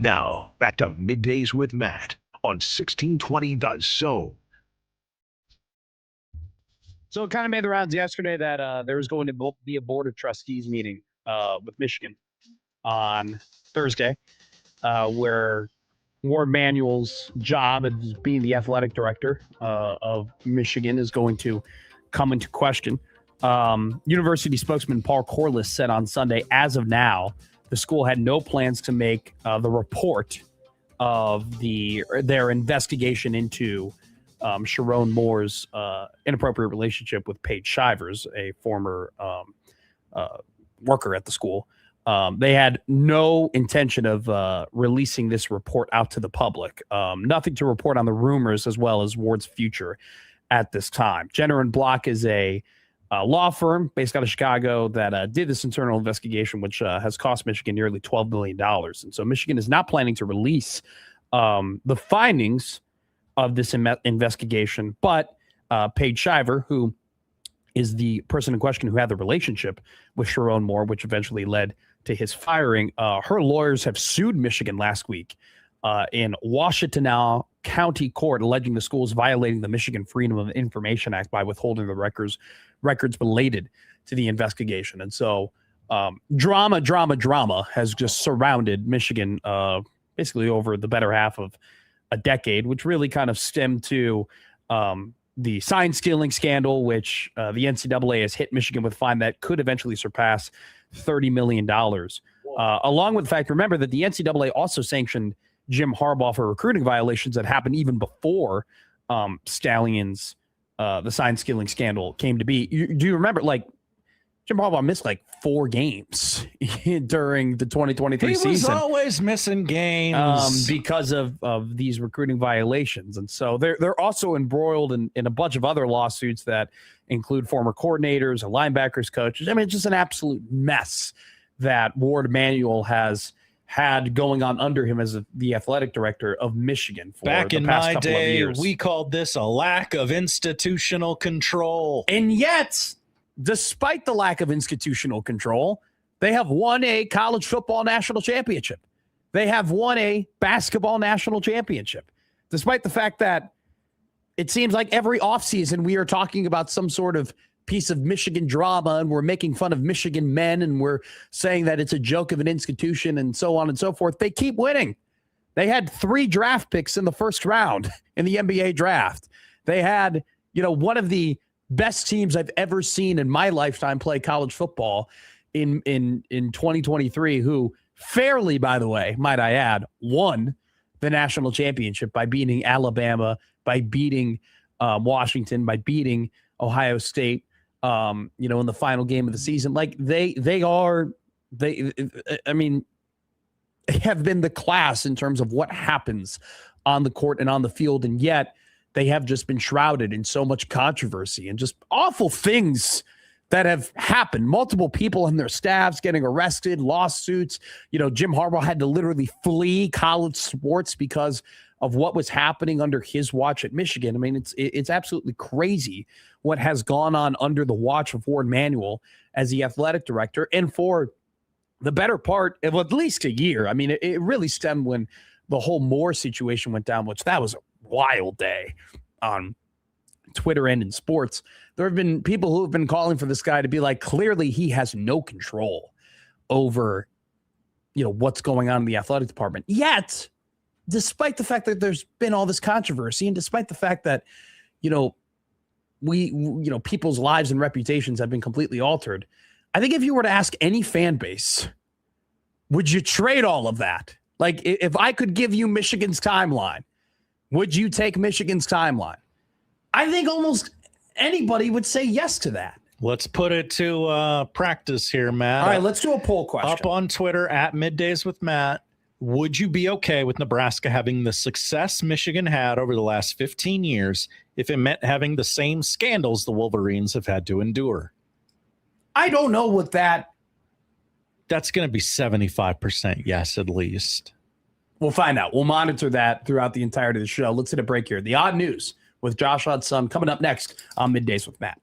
Now, back to Middays with Matt on 1620 The Zone. So it kind of made the rounds yesterday that there was going to be a board of trustees meeting with Michigan on Thursday, where Warren Manuel's job as being the athletic director of Michigan is going to come into question. University spokesman Paul Corliss said on Sunday, as of now, the school had no plans to make the report of their investigation into Sharon Moore's inappropriate relationship with Paige Shivers, a former worker at the school. They had no intention of releasing this report out to the public. Nothing to report on the rumors as well as Ward's future at this time. Jenner and Block is a law firm based out of Chicago that did this internal investigation, which has cost Michigan nearly $12 billion. And so Michigan is not planning to release the findings of this investigation, but Paige Shiver, who is the person in question who had the relationship with Sharon Moore, which eventually led to his firing. Her lawyers have sued Michigan last week in Washtenaw County Court, alleging the school is violating the Michigan Freedom of Information Act by withholding the records related to the investigation. And so drama has just surrounded Michigan basically over the better half of a decade, which really kind of stemmed to the sign stealing scandal, which the NCAA has hit Michigan with a fine that could eventually surpass $30 million. Along with the fact, remember that the NCAA also sanctioned Jim Harbaugh for recruiting violations that happened even before Stallion's the sign stealing scandal came to be. Do you remember, like, Jim Harbaugh missed like 4 games during the 2023 season. He was always missing games because of these recruiting violations. And so they're also embroiled in a bunch of other lawsuits that include former coordinators and linebackers coaches. I mean, it's just an absolute mess that Ward Manuel has had going on under him as the athletic director of Michigan for Back the in past my couple of day, years. we called this a lack of institutional control. And yet, despite the lack of institutional control, they have won a college football national championship. They have won a basketball national championship. Despite the fact that it seems like every offseason we are talking about some sort of piece of Michigan drama and we're making fun of Michigan men and we're saying that it's a joke of an institution and so on and so forth. They keep winning. They had 3 draft picks in the first round in the NBA draft. They had, one of the best teams I've ever seen in my lifetime play college football in 2023, who fairly, by the way, might I add, won the national championship by beating Alabama, by beating Washington, by beating Ohio State, in the final game of the season. Like they have been the class in terms of what happens on the court and on the field. And yet they have just been shrouded in so much controversy and just awful things that have happened. Multiple people and their staffs getting arrested, lawsuits. Jim Harbaugh had to literally flee college sports because of what was happening under his watch at Michigan. I mean, it's absolutely crazy what has gone on under the watch of Ward Manuel as the athletic director. And for the better part of at least a year, I mean, it really stemmed when the whole Moore situation went down, which that was a wild day on Twitter and in sports. There have been people who have been calling for this guy to be like, clearly he has no control over, what's going on in the athletic department. Yet, despite the fact that there's been all this controversy and despite the fact that, people's lives and reputations have been completely altered, I think if you were to ask any fan base, would you trade all of that? Like, if I could give you Michigan's timeline, would you take Michigan's timeline? I think almost anybody would say yes to that. Let's put it to practice here, Matt. All right, let's do a poll question. Up on Twitter at Middays with Matt. Would you be okay with Nebraska having the success Michigan had over the last 15 years if it meant having the same scandals the Wolverines have had to endure? I don't know what that. That's going to be 75% yes, at least. We'll find out. We'll monitor that throughout the entirety of the show. Let's hit a break here. The odd news with Josh Hudson coming up next on Middays with Matt.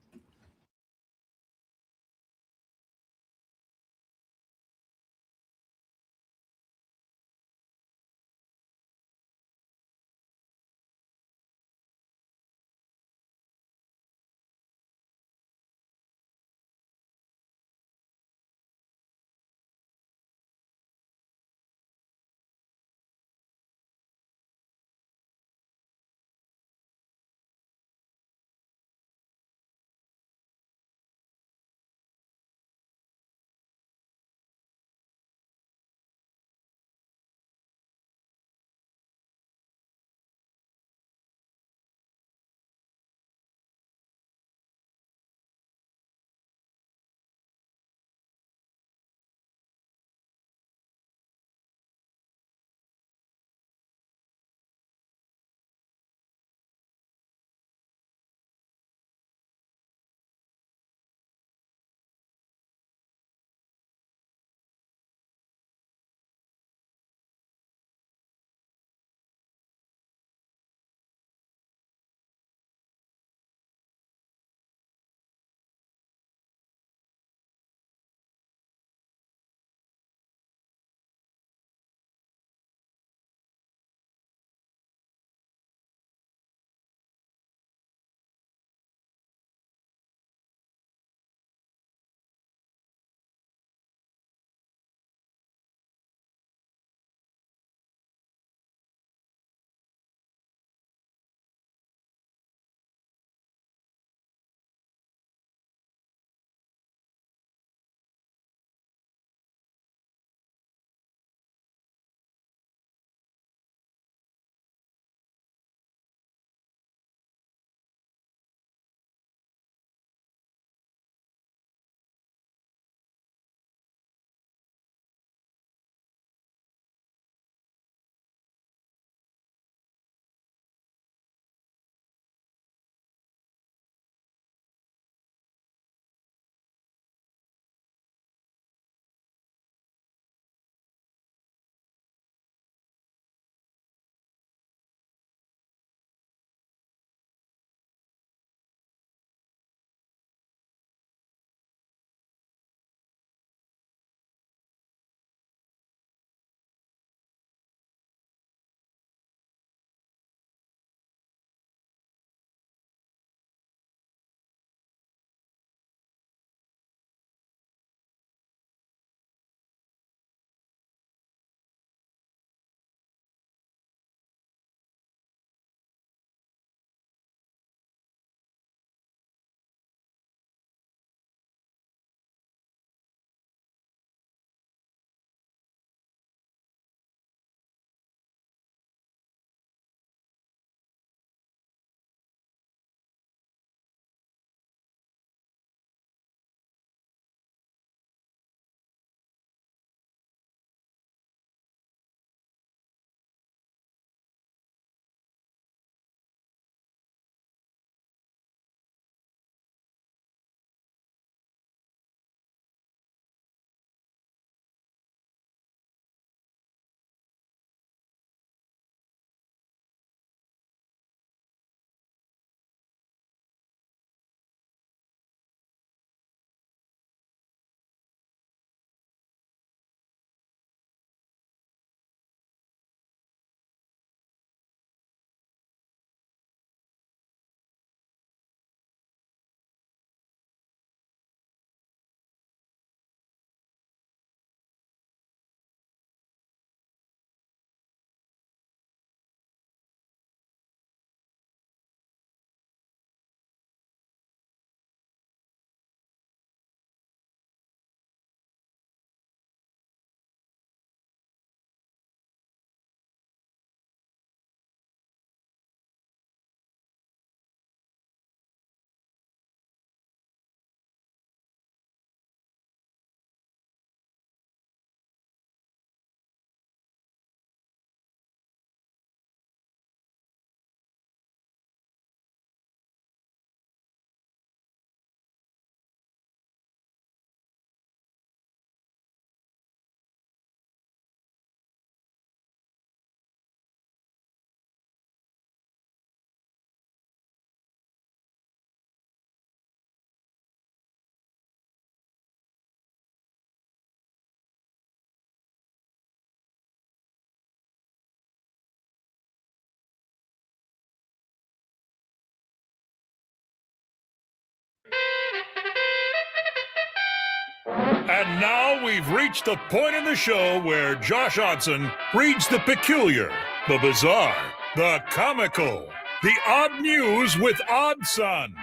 And now we've reached the point in the show where Josh Odson reads the peculiar, the bizarre, the comical, the odd news with Odd Son.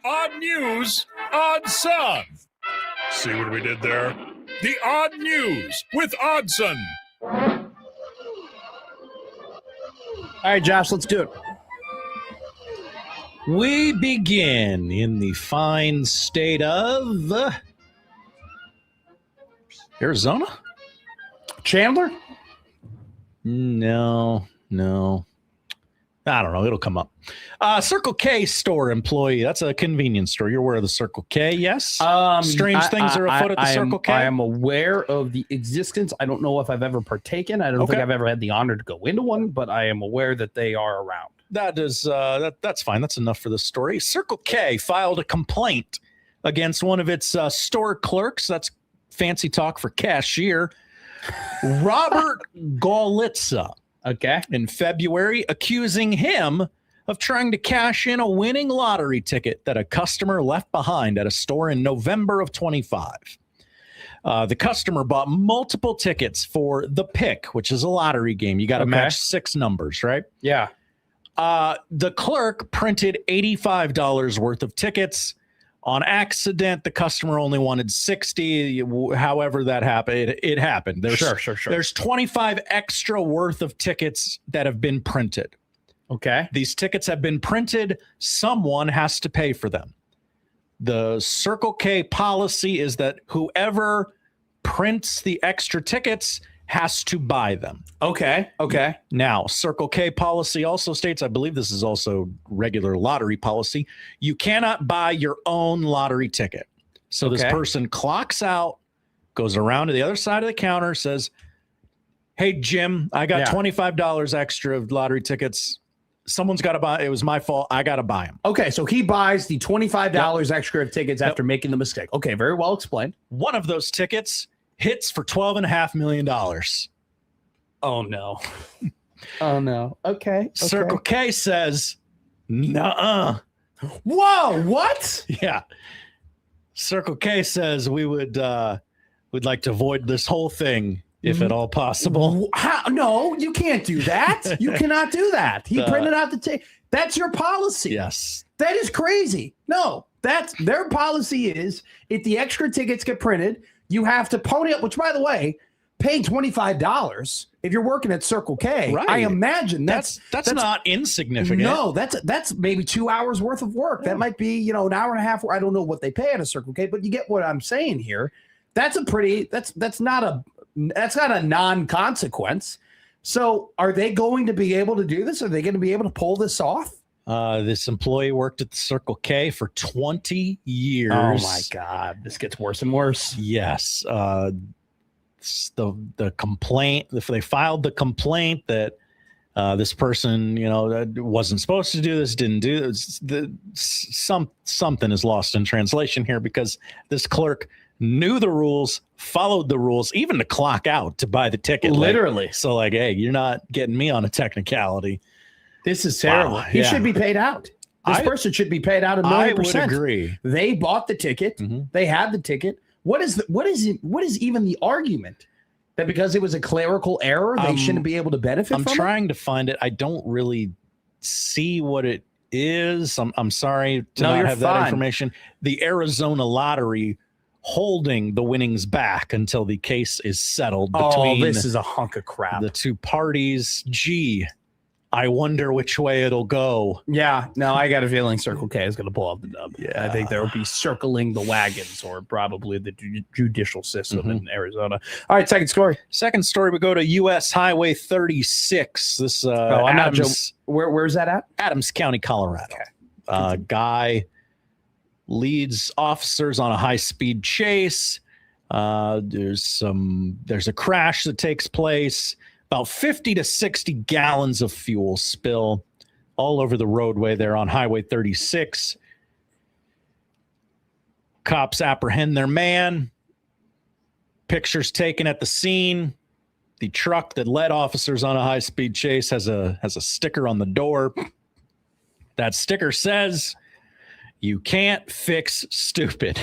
Odd news, Odd Son. See what we did there? The odd news with Oddson. All right, Josh, let's do it. We begin in the fine state of Arizona? Chandler? No. I don't know. It'll come up. Circle K store employee. That's a convenience store. You're aware of the Circle K, yes? Strange things are afoot at the Circle K? I am aware of the existence. I don't know if I've ever partaken. I don't think I've ever had the honor to go into one, but I am aware that they are around. That's fine. That's enough for the story. Circle K filed a complaint against one of its store clerks. That's fancy talk for cashier. Robert Golitza. Okay. In February, accusing him of trying to cash in a winning lottery ticket that a customer left behind at a store in November of 25. The customer bought multiple tickets for the pick, which is a lottery game. You got to match 6 numbers, right? Yeah. The clerk printed $85 worth of tickets. On accident, the customer only wanted 60. However that happened, it happened. There's, sure. There's 25 extra worth of tickets that have been printed. Okay. These tickets have been printed. Someone has to pay for them. The Circle K policy is that whoever prints the extra tickets has to buy them. Okay. Now, Circle K policy also states, I believe this is also regular lottery policy, you cannot buy your own lottery ticket. So this person clocks out, goes around to the other side of the counter, says, hey, Jim, I got $25 extra of lottery tickets. Someone's got to buy. It was my fault. I got to buy them. Okay, so he buys the $25 extra of tickets after making the mistake. Okay, very well explained. One of those tickets hits for $12.5 million. Oh, no. Oh, no. Okay. Circle K says, nuh-uh. Whoa, what? Yeah. Circle K says we'd like to avoid this whole thing if at all possible. How? No, you can't do that. You cannot do that. He printed out the ticket. That's your policy. Yes. That is crazy. No, that's their policy is if the extra tickets get printed, you have to pony up, which, by the way, paying $25 if you're working at Circle K, right. I imagine that's not insignificant. No, that's maybe 2 hours worth of work. That might be, an hour and a half. I don't know what they pay at a Circle K, but you get what I'm saying here. That's not a non-consequence. So are they going to be able to do this? Are they going to be able to pull this off? This employee worked at the Circle K for 20 years. Oh my God. This gets worse and worse. Yes. The complaint, if they filed the complaint that this person, wasn't supposed to do this, didn't do this, something is lost in translation here because this clerk knew the rules, followed the rules, even to clock out to buy the ticket. Literally. Hey, you're not getting me on a technicality. This is terrible. Wow, he should be paid out. This person should be paid out 1,000,000%. I would agree. They bought the ticket. Mm-hmm. They had the ticket. What is even the argument? That because it was a clerical error, they shouldn't be able to benefit from it? I'm trying to find it. I don't really see what it is. I'm sorry to not have that information. The Arizona Lottery holding the winnings back until the case is settled between this is a hunk of crap. The two parties. Gee, I wonder which way it'll go. Yeah, no, I got a feeling Circle K is going to pull off the dub. Yeah, I think they'll be circling the wagons or probably the judicial system in Arizona. All right, second story. Second story, we go to U.S. Highway 36. This where's that at? Adams County, Colorado. Okay. Guy leads officers on a high-speed chase. There's a crash that takes place. About 50 to 60 gallons of fuel spill all over the roadway there on Highway 36. Cops apprehend their man. Pictures taken at the scene. The truck that led officers on a high-speed chase has a sticker on the door. That sticker says, "You can't fix stupid."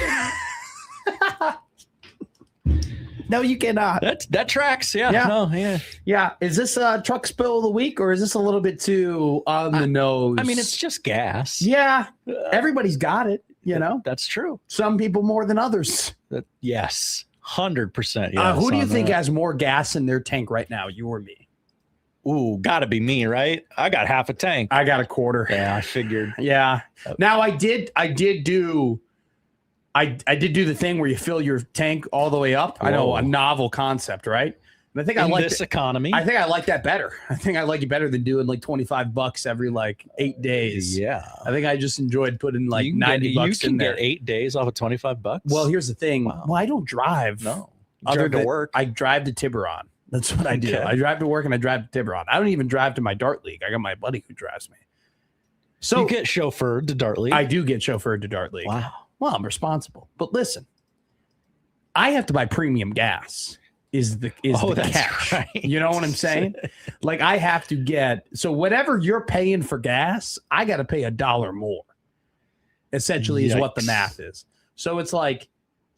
No, you cannot. That tracks. Yeah. Yeah. No, yeah. Yeah. Is this a truck spill of the week, or is this a little bit too on the nose? I mean, it's just gas. Yeah. Everybody's got it, you know? That's true. Some people more than others. Yes. 100%. Yes, who do you on think that. has more gas in their tank right now, you or me? Ooh, gotta be me, right? I got half a tank. I got a quarter. Yeah, I figured. Yeah. Now I did do the thing where you fill your tank all the way up. Whoa. I know, a novel concept, right? And I think I In like this economy. I think I like that better. I think I like it better than doing like $25 every like 8 days. Yeah. I think I just enjoyed putting like You can $90 get, in you can there. get 8 days off of $25. Well, here's the thing. Wow. Well, I don't drive. No. Other Drive to than work. I drive to Tiburon. That's what I do. Okay. I drive to work and I drive to Tiburon. I don't even drive to my dart league. I got my buddy who drives me. So you get chauffeured to Dart League. I do get chauffeured to dart league. Wow. Well, I'm responsible. But listen, I have to buy premium gas. Is the that's catch? right. You know what I'm saying? Like I have to get whatever you're paying for gas, I got to pay $1 more. Essentially, is what the Yikes. math is. So it's like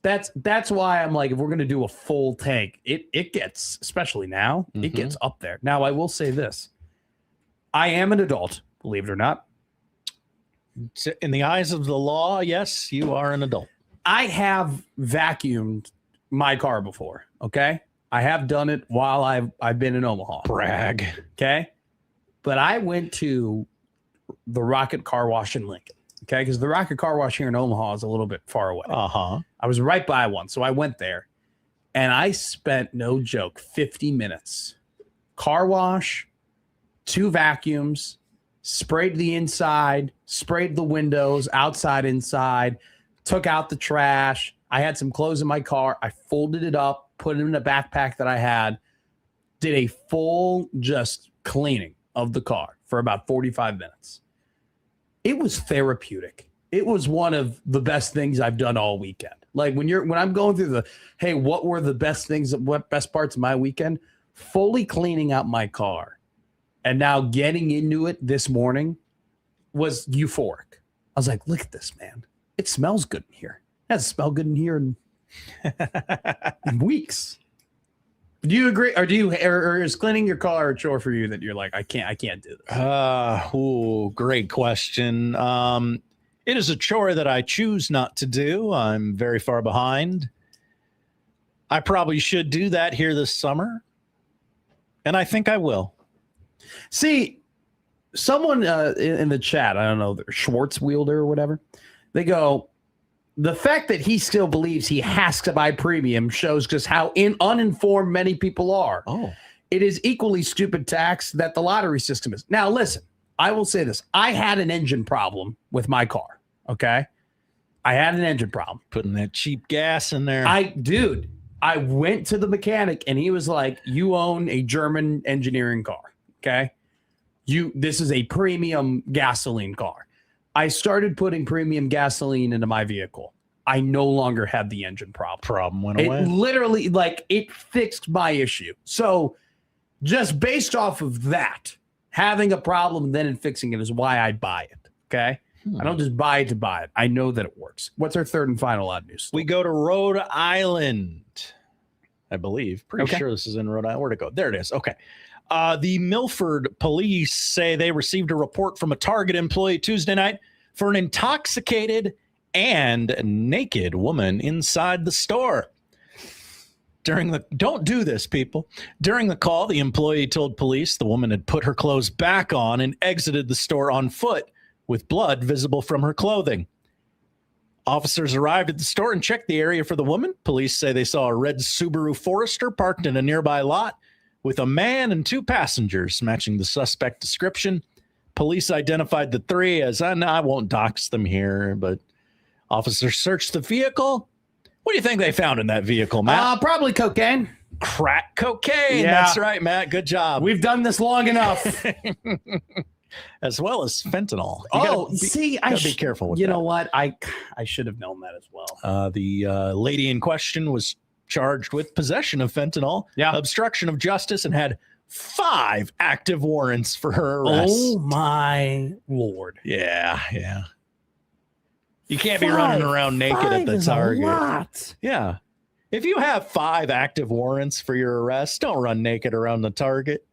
that's why I'm like, if we're gonna do a full tank, it gets, especially now, it gets up there. Now I will say this: I am an adult, believe it or not. In the eyes of the law, yes, you are an adult. I have vacuumed my car before. Okay. I have done it while I've been in Omaha. Brag. Okay. But I went to the Rocket Car Wash in Lincoln. Okay. Because the Rocket Car Wash here in Omaha is a little bit far away. Uh-huh. I was right by one. So I went there and I spent, no joke, 50 minutes. Car wash, 2 vacuums, sprayed the inside, sprayed the windows, outside, inside, took out the trash. I had some clothes in my car. I folded it up, put it in a backpack that I had, did a full just cleaning of the car for about 45 minutes. It was therapeutic. It was one of the best things I've done all weekend. Like when I'm going through hey, what were the best things, what best parts of my weekend? Fully cleaning out my car and now getting into it this morning was euphoric. I was like, look at this, man. It smells good in here. It hasn't smelled good in here in weeks. Do you agree? Or or is cleaning your car a chore for you that you're like, I can't do this? Great question. It is a chore that I choose not to do. I'm very far behind. I probably should do that here this summer. And I think I will. See, someone in the chat, I don't know, Schwartzwielder or whatever, they go, the fact that he still believes he has to buy premium shows just how uninformed many people are. Oh. It is equally stupid tax that the lottery system is. Now, listen, I will say this. I had an engine problem with my car, okay? I had an engine problem. Putting that cheap gas in there. I went to the mechanic and he was like, you own a German engineering car, okay? This is a premium gasoline car. I started putting premium gasoline into my vehicle. I no longer had the engine problem. Problem went away. It literally, it fixed my issue. So just based off of that, having a problem then and fixing it is why I buy it, okay? I don't just buy it to buy it. I know that it works. What's our third and final odd news? We go to Rhode Island, I believe. Pretty Okay. sure this is in Rhode Island. Where'd it go? There it is. Okay. The Milford police say they received a report from a Target employee Tuesday night for an intoxicated and naked woman inside the store. Don't do this, people. During the call, the employee told police the woman had put her clothes back on and exited the store on foot with blood visible from her clothing. Officers arrived at the store and checked the area for the woman. Police say they saw a red Subaru Forester parked in a nearby lot with a man and 2 passengers matching the suspect description. Police identified the 3 as, I won't dox them here, but officers searched the vehicle. What do you think they found in that vehicle, Matt? Probably cocaine. Crack cocaine. Yeah. That's right, Matt. Good job. We've done this long enough. As well as fentanyl. I be careful with you that. know what? I should have known that as well. The lady in question was charged with possession of fentanyl, obstruction of justice, and had 5 active warrants for her arrest. Oh my Lord. Yeah. You can't be running around naked at the Target. A lot. Yeah. If you have 5 active warrants for your arrest, don't run naked around the target.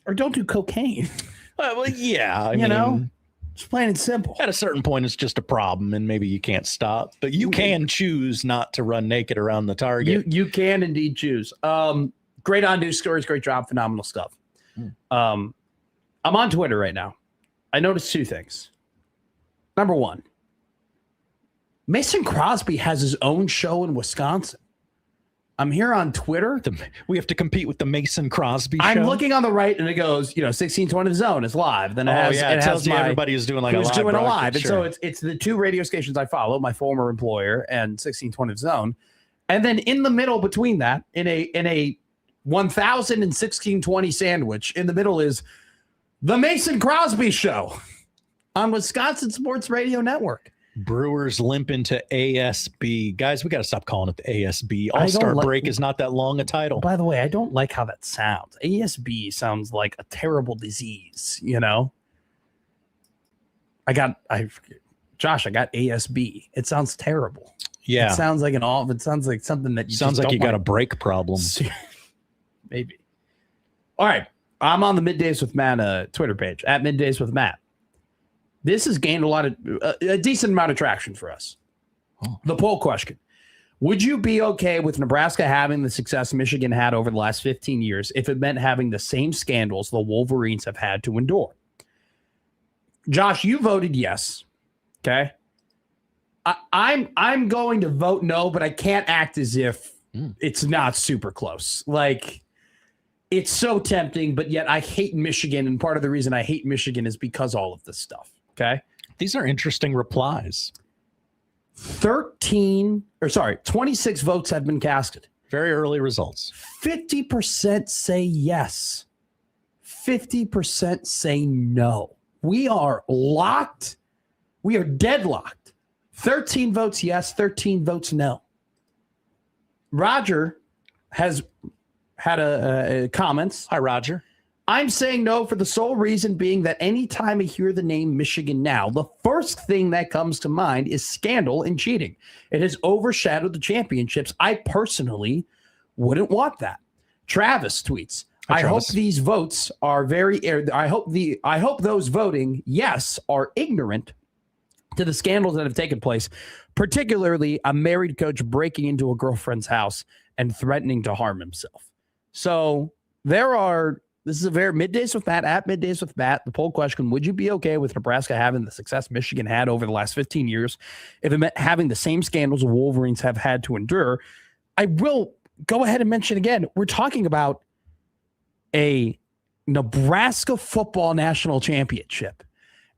Or don't do cocaine. Well, yeah. I you mean, know, it's plain and simple. At a certain point, it's just a problem, and maybe you can't stop. But you can choose not to run naked around the target. You can indeed choose. Great on news stories, great job, phenomenal stuff. I'm on Twitter right now. I noticed 2 things. Number 1, Mason Crosby has his own show in Wisconsin. I'm here on Twitter. We have to compete with the Mason Crosby show. I'm looking on the right, and it goes, 1620 The Zone is live. Then it tells you everybody is doing like a live. Doing a live, sure. and so it's the 2 radio stations I follow, my former employer and 1620 The Zone, and then in the middle between that, in a 1000 and 1620 sandwich, in the middle is the Mason Crosby Show on Wisconsin Sports Radio Network. Brewers limp into ASB. Guys, we got to stop calling it the ASB. All-Star break is not that long a title. By the way, I don't like how that sounds. ASB sounds like a terrible disease, Josh, I got ASB. It sounds terrible. Yeah. It sounds like something that sounds like you got a break problem. Maybe. All right. I'm on the Middays with Matt Twitter page, at Middays with Matt. This has gained a decent amount of traction for us. The poll question: would you be okay with Nebraska having the success Michigan had over the last 15 years if it meant having the same scandals the Wolverines have had to endure? Josh, you voted yes. Okay. I'm going to vote no, but I can't act as if it's not super close. Like, it's so tempting, but yet I hate Michigan, and part of the reason I hate Michigan is because all of this stuff. Okay. These are interesting replies. 26 votes have been casted. Very early results. 50% say yes. 50% say no. We are locked. We are deadlocked. 13 votes yes, 13 votes no. Roger has had a comments. Hi, Roger. I'm saying no for the sole reason being that anytime I hear the name Michigan now, the first thing that comes to mind is scandal and cheating. It has overshadowed the championships. I personally wouldn't want that. Travis tweets, I hope these votes are I hope those voting yes are ignorant to the scandals that have taken place, particularly a married coach breaking into a girlfriend's house and threatening to harm himself. So this is a very Middays with Matt, at Middays with Matt. The poll question: would you be okay with Nebraska having the success Michigan had over the last 15 years if it meant having the same scandals the Wolverines have had to endure? I will go ahead and mention again, we're talking about a Nebraska football national championship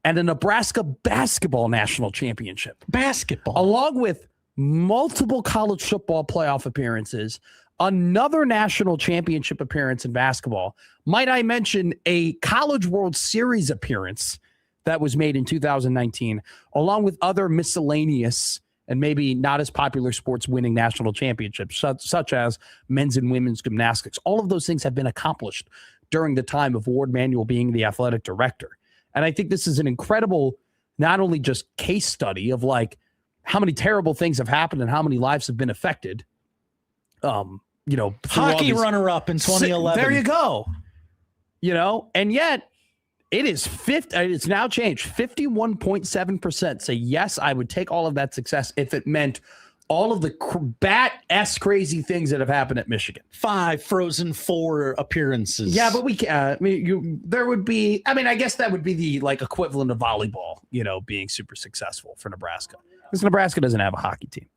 and a Nebraska basketball national championship. Basketball. Along with multiple college football playoff appearances, another national championship appearance in basketball. Might I mention a College World Series appearance that was made in 2019, along with other miscellaneous and maybe not as popular sports winning national championships, such as men's and women's gymnastics. All of those things have been accomplished during the time of Ward Manuel being the athletic director. And I think this is an incredible, not only just case study of like how many terrible things have happened and how many lives have been affected, hockey runner-up in 2011. There you go. And yet it is it's now changed. 51.7% say yes, I would take all of that success if it meant all of the bat-esque crazy things that have happened at Michigan. 5 Frozen 4 appearances. Yeah, but we can't. There would be. I guess that would be the equivalent of volleyball. Being super successful for Nebraska, because Nebraska doesn't have a hockey team.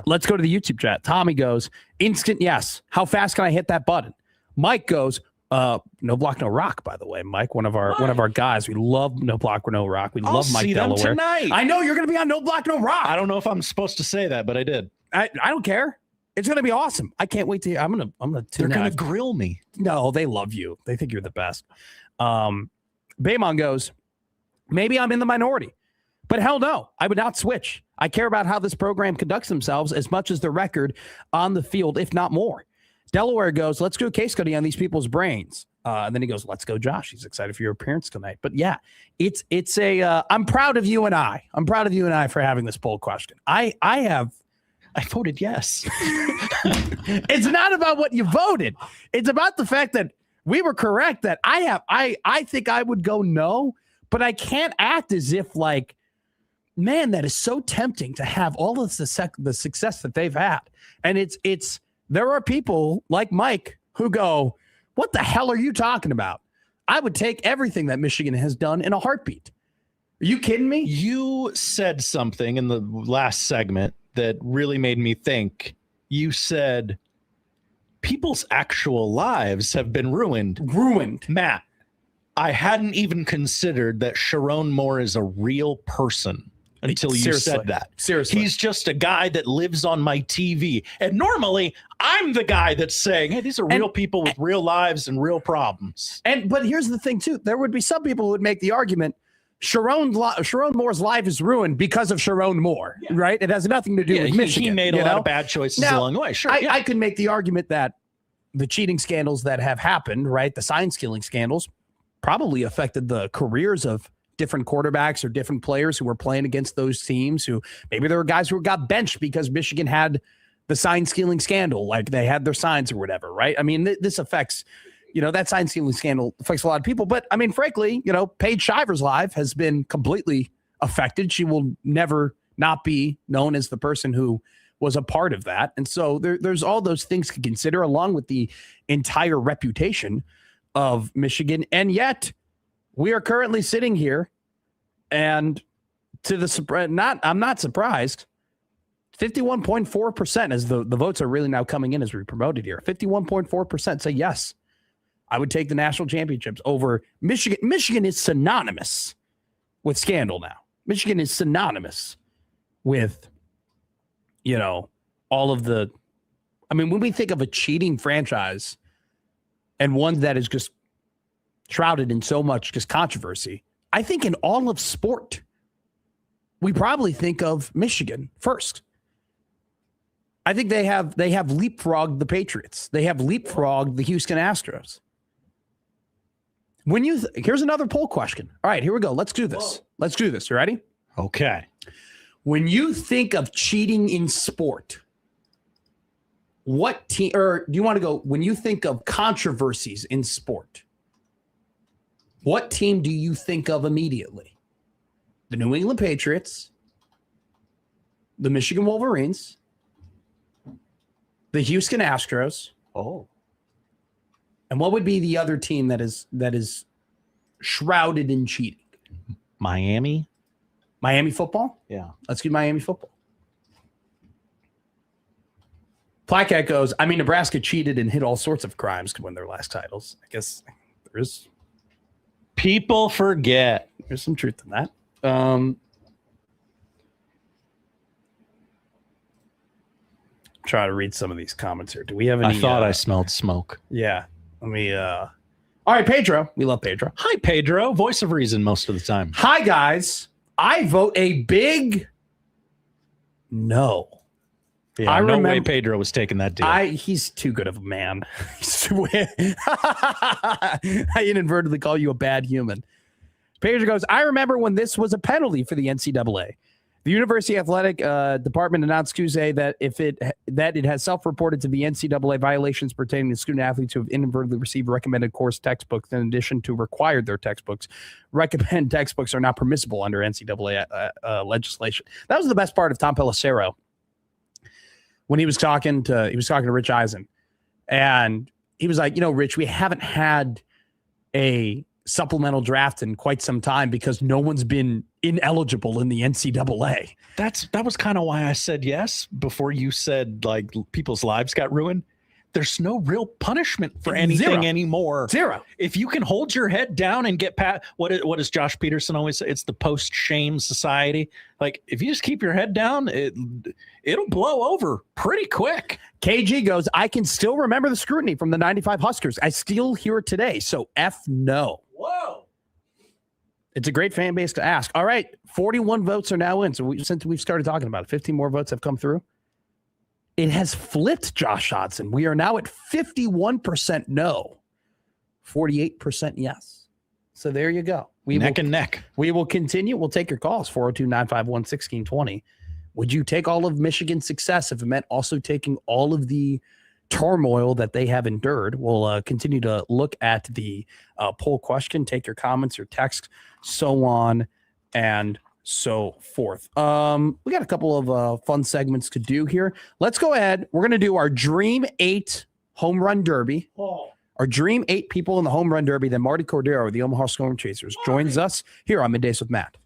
Let's go to the YouTube chat. Tommy goes, instant yes. How fast can I hit that button? Mike goes, no block, no rock, by the way. Mike, one of our guys. We love no block, no rock. We love Mike Delaware. Tonight. I know you're going to be on no block, no rock. I don't know if I'm supposed to say that, but I did. I don't care. It's going to be awesome. I can't wait to. I'm going to. They're going to grill me. No, they love you. They think you're the best. Baymon goes, maybe I'm in the minority. But hell no, I would not switch. I care about how this program conducts themselves as much as the record on the field, if not more. Delaware goes, let's do a case study on these people's brains. And then he goes, let's go, Josh. He's excited for your appearance tonight. But yeah, it's I'm proud of you and I. I'm proud of you and I for having this poll question. I voted yes. It's not about what you voted. It's about the fact that we were correct that I think I would go no, but I can't act as if like, man, that is so tempting to have all of the success that they've had. And there are people like Mike who go, what the hell are you talking about? I would take everything that Michigan has done in a heartbeat. Are you kidding me? You said something in the last segment that really made me think. You said people's actual lives have been ruined. Matt, I hadn't even considered that Sharon Moore is a real person until you said that. Seriously. He's just a guy that lives on my TV. And normally I'm the guy that's saying, hey, these are real people with real lives and real problems. But here's the thing, too. There would be some people who would make the argument Sharon Moore's life is ruined because of Sharon Moore, right? It has nothing to do with Michigan. He made a lot of bad choices along the way. Sure. I could make the argument that the cheating scandals that have happened, right, the sign stealing scandals, probably affected the careers of different quarterbacks or different players who were playing against those teams. Who maybe there were guys who got benched because Michigan had the sign stealing scandal, like they had their signs or whatever, right? I mean, this affects, that sign stealing scandal affects a lot of people. But I mean, frankly, Paige Shiver's life has been completely affected. She will never not be known as the person who was a part of that. And so there's all those things to consider, along with the entire reputation of Michigan. And yet we are currently sitting here, and I'm not surprised. 51.4%, as the votes are really now coming in as we promoted here. 51.4% say yes, I would take the national championships over Michigan. Michigan is synonymous with scandal now. Michigan is synonymous with, all of the. I mean, when we think of a cheating franchise and one that is just shrouded in so much just controversy, I think in all of sport, we probably think of Michigan first. I think they have leapfrogged the Patriots. They have leapfrogged the Houston Astros. Here's another poll question. All right, here we go. Let's do this. Let's do this. You ready? Okay. When you think of cheating in sport, what team, or do you want to go, when you think of controversies in sport, what team do you think of immediately? The New England Patriots, the Michigan Wolverines, the Houston Astros. Oh. And what would be the other team that is shrouded in cheating? Miami football? Yeah. Let's do Miami football. Plaquette goes, Nebraska cheated and hit all sorts of crimes to win their last titles. I guess there's people forget. There's some truth in that. Try to read some of these comments here. Do we have any? I thought I smelled smoke. Yeah. Let me all right, Pedro. We love Pedro. Hi, Pedro. Voice of reason most of the time. Hi, guys. I vote a big no. Yeah, no way Pedro was taking that deal. He's too good of a man. I inadvertently call you a bad human. Pedro goes, I remember when this was a penalty for the NCAA. The University Athletic Department announced Tuesday that it has self-reported to the NCAA violations pertaining to student athletes who have inadvertently received recommended course textbooks in addition to required their textbooks. Recommended textbooks are not permissible under NCAA legislation. That was the best part of Tom Pelissero when he was talking to Rich Eisen, and he was like, Rich, we haven't had a supplemental draft in quite some time because no one's been ineligible in the NCAA. That was kind of why I said yes before you said like people's lives got ruined. There's no real punishment for anything anymore. Zero. If you can hold your head down and get past what does Josh Peterson always say? It's the post-shame society. Like if you just keep your head down, it'll blow over pretty quick. KG goes, I can still remember the scrutiny from the 95 Huskers. I still hear it today. So F no. Whoa. It's a great fan base to ask. All right. 41 votes are now in. So since we've started talking about it, 15 more votes have come through. It has flipped, Josh Hodson. We are now at 51% no, 48% yes. So there you go. Neck and neck. We will continue. We'll take your calls, 402-951-1620. Would you take all of Michigan's success if it meant also taking all of the turmoil that they have endured? We'll continue to look at the poll question, take your comments, your texts, so on and so forth. We got a couple of fun segments to do here. Let's go ahead. We're going to do our Dream 8 Home Run Derby. Our Dream 8 people in the Home Run Derby. Then Marty Cordero of the Omaha Storm Chasers joins us here on Middays with Matt.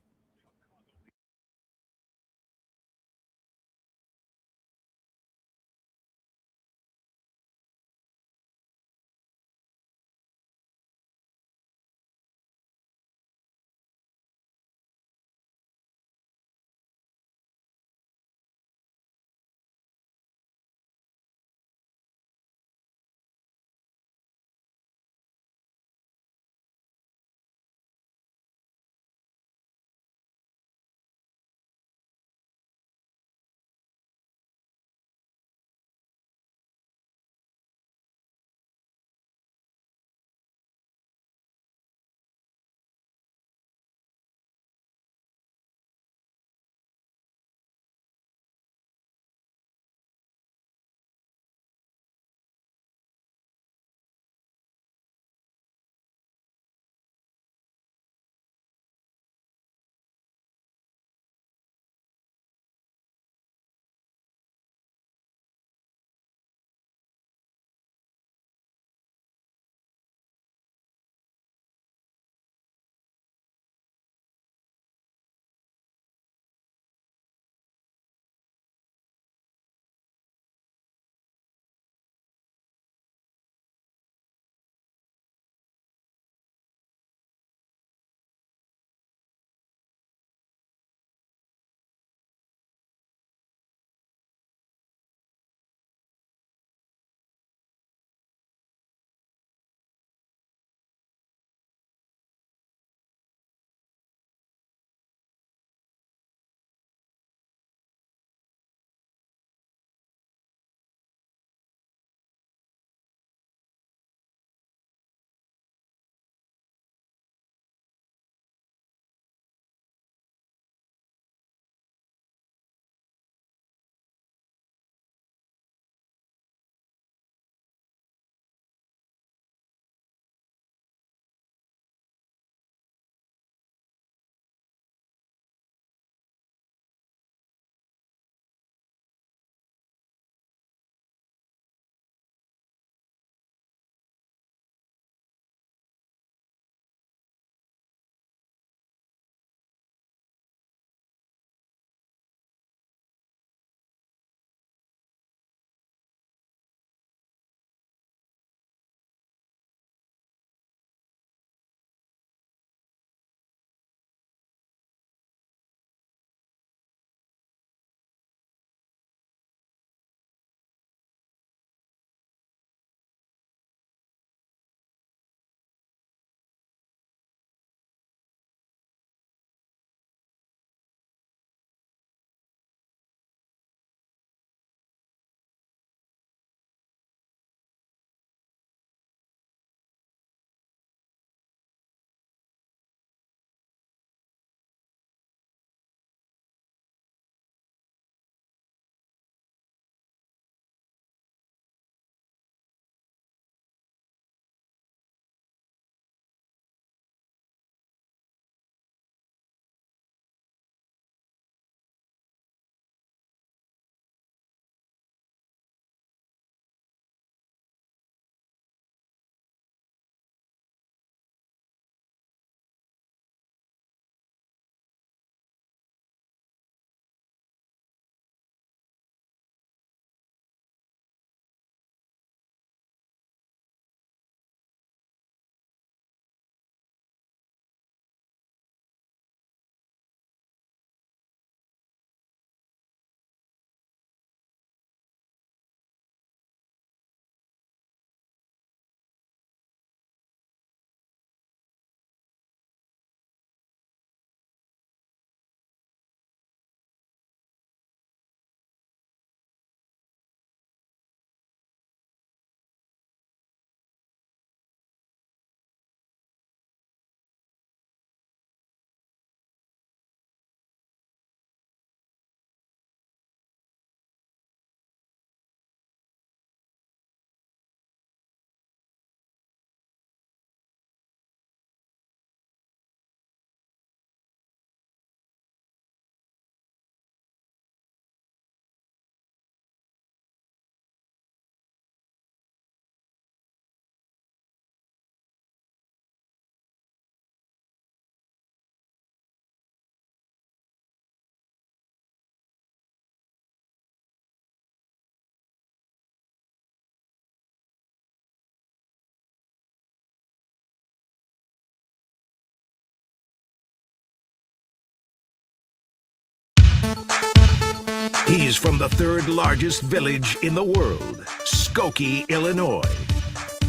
He's from the third largest village in the world, Skokie, Illinois.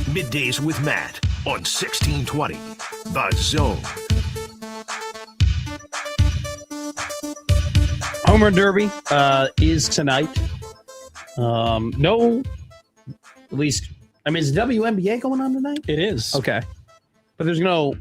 Middays with Matt on 1620, The Zone. Home Run Derby is tonight. No, at least, I mean, is WNBA going on tonight? It is. Okay. But there's no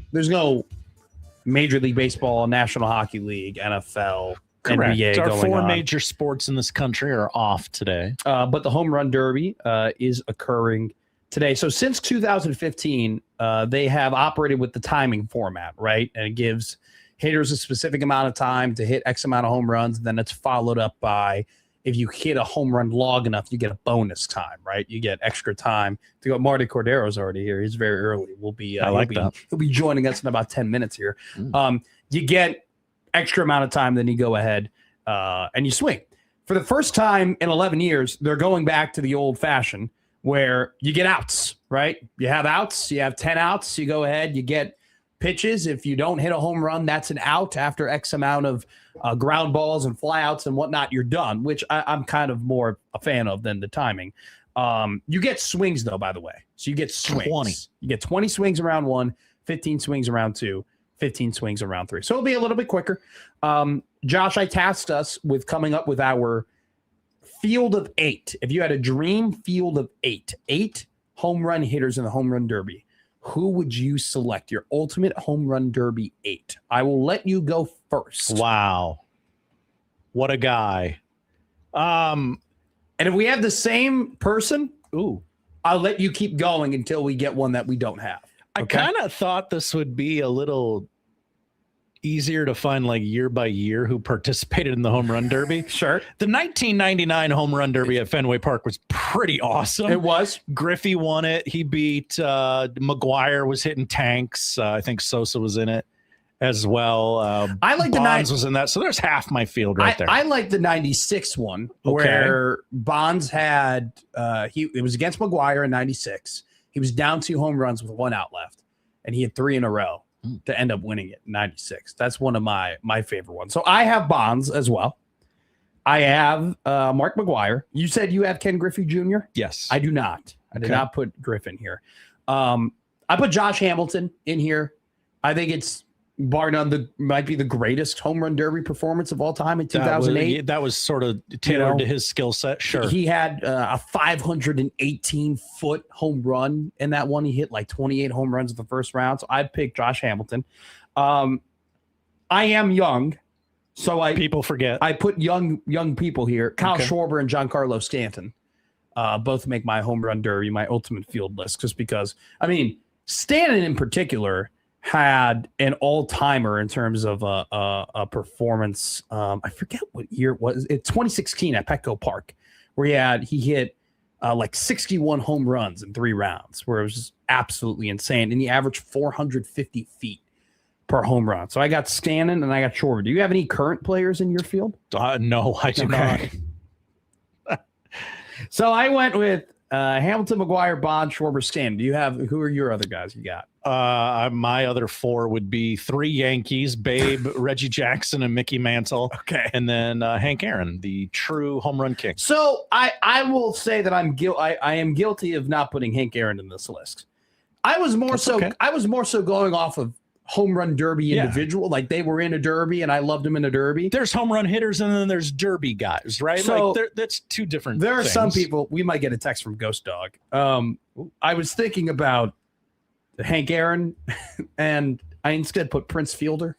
Major League Baseball, National Hockey League, NFL, Correct. NBA Our going four on. major sports in this country are off today. But the Home Run Derby is occurring today. So since 2015, they have operated with the timing format, right? And it gives hitters a specific amount of time to hit X amount of home runs. And then it's followed up by, if you hit a home run long enough, you get a bonus time, right? You get extra time to go. Marty Cordero's already here. He's very early. We'll be. I like that. He'll be joining us in about 10 minutes here. You get extra amount of time, then you go ahead and you swing. For the first time in 11 years, they're going back to the old fashioned where you get outs, right? You have outs. You have 10 outs. You go ahead. You get pitches. If you don't hit a home run, that's an out. After X amount of ground balls and flyouts and whatnot, you're done, which I'm kind of more a fan of than the timing. You get swings, though, by the way. So you get swings. 20. You get 20 swings around one, 15 swings around two, 15 swings around three. So it'll be a little bit quicker. Josh, I tasked us with coming up with our field of 8. If you had a dream field of 8 home run hitters in the Home Run Derby, who would you select? Your ultimate Home Run Derby 8. I will let you go first. Wow. What a guy. And if we have the same person, I'll let you keep going until we get one that we don't have. I kind of thought this would be a little easier to find, like, year by year who participated in the Home Run Derby. Sure. The 1999 Home Run Derby at Fenway Park was pretty awesome. It was. Griffey won it. He beat McGuire, was hitting tanks. I think Sosa was in it as well. I like Bonds was in that. So there's half my field right there. I like the 96 one where Bonds had it was against McGuire in 96. He was down 2 home runs with 1 out left, and he had 3 in a row to end up winning it in 96. That's one of my favorite ones. So I have Bonds as well. I have Mark McGuire. You said you have Ken Griffey Jr.? Yes. I do not. I did not put Griffin here. I put Josh Hamilton in here. I think it's, bar none, might be the greatest Home Run Derby performance of all time in 2008. That was sort of tailored to his skill set. Sure. He had a 518-foot home run in that one. He hit like 28 home runs in the first round. So I'd pick Josh Hamilton. I am young, so people forget. I put young people here. Kyle Schwarber and Giancarlo Stanton both make my Home Run Derby, my ultimate field list, just because, I mean, Stanton in particular had an all-timer in terms of a performance. I forget what year it was. It's 2016 at Petco Park, where he hit like 61 home runs in 3 rounds, where it was just absolutely insane. And he averaged 450 feet per home run. So I got Stanton and I got Schwarber. Do you have any current players in your field? No, I do not. So I went with Hamilton, McGuire, Bond, Schwarber, Stanton. Who are your other guys you got? My other 4 would be 3 Yankees: Babe, Reggie Jackson, and Mickey Mantle. Okay, and then Hank Aaron, the true home run king. So I will say that I am guilty of not putting Hank Aaron in this list. I was more so going off of Home Run Derby individual. Like, they were in a derby and I loved them in a derby. There's home run hitters and then there's derby guys, right? So like that's 2 different There are things. some people, we might get a text from Ghost Dog. I was thinking about Hank Aaron and I instead put Prince Fielder,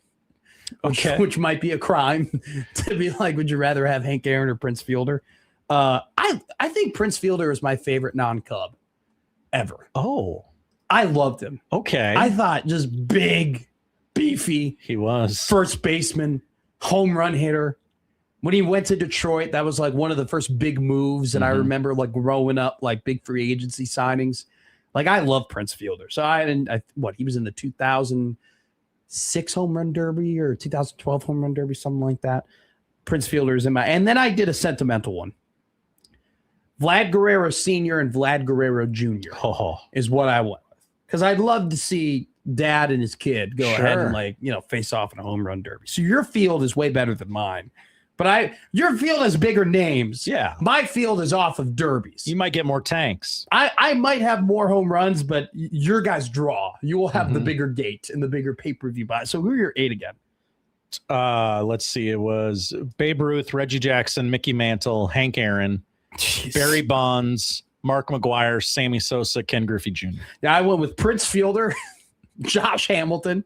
which might be a crime to be like, would you rather have Hank Aaron or Prince Fielder? I think Prince Fielder is my favorite non-Cub ever. Oh, I loved him. Okay. I thought just big, beefy. He was. First baseman, home run hitter. When he went to Detroit, that was like one of the first big moves. And I remember like growing up, like big free agency signings. Like, I love Prince Fielder. So he was in the 2006 Home Run Derby or 2012 Home Run Derby, something like that. Prince Fielder is in my, and then I did a sentimental one. Vlad Guerrero Sr. and Vlad Guerrero Jr. is what I went with. Because I'd love to see dad and his kid go ahead and face off in a home run derby. So your field is way better than mine. But your field has bigger names. Yeah. My field is off of derbies. You might get more tanks. I might have more home runs, but your guys draw. You will have the bigger gate and the bigger pay-per-view buy. So who are your 8 again? Let's see. It was Babe Ruth, Reggie Jackson, Mickey Mantle, Hank Aaron, Barry Bonds, Mark McGuire, Sammy Sosa, Ken Griffey Jr. Yeah, I went with Prince Fielder, Josh Hamilton,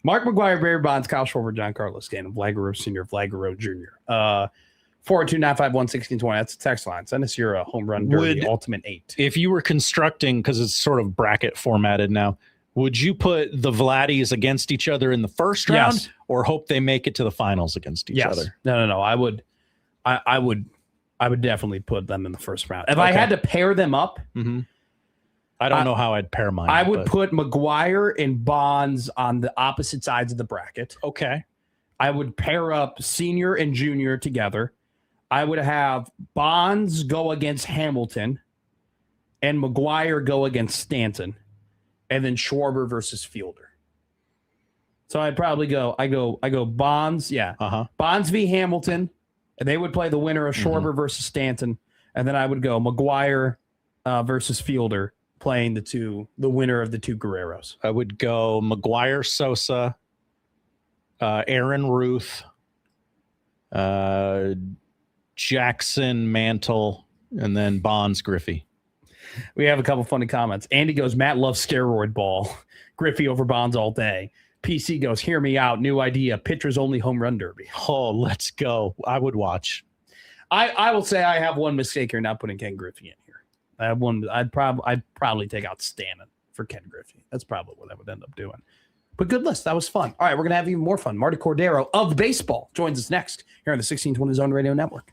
Mark McGuire, Barry Bonds, Kyle Schwarber, John Carlos Stanton, Vlagaro Sr., Vlagaro Jr. 402-951-1620. That's a text line. Send us your home run derby ultimate 8. If you were constructing, because it's sort of bracket formatted now, would you put the Vladdies against each other in the first round or hope they make it to the finals against each other? No. I would definitely put them in the first round. If I had to pair them up, I don't know how I'd pair mine. I would put McGuire and Bonds on the opposite sides of the bracket. Okay. I would pair up Senior and Junior together. I would have Bonds go against Hamilton and McGuire go against Stanton, and then Schwarber versus Fielder. So I'd probably go Bonds, Bonds v. Hamilton, and they would play the winner of Schwarber versus Stanton, and then I would go McGuire versus Fielder, playing the winner of the 2 Guerreros. I would go McGuire, Sosa, Aaron Ruth, Jackson, Mantle, and then Bonds, Griffey. We have a couple funny comments. Andy goes, Matt loves steroid ball. Griffey over Bonds all day. PC goes, hear me out. New idea. Pitchers only home run derby. Oh, let's go. I would watch. I will say I have one mistake here, not putting Ken Griffey in here. I have one. I'd probably take out Stanton for Ken Griffey. That's probably what I would end up doing. But good list. That was fun. All right, we're going to have even more fun. Marty Cordero of baseball joins us next here on the 1620 Zone Radio Network.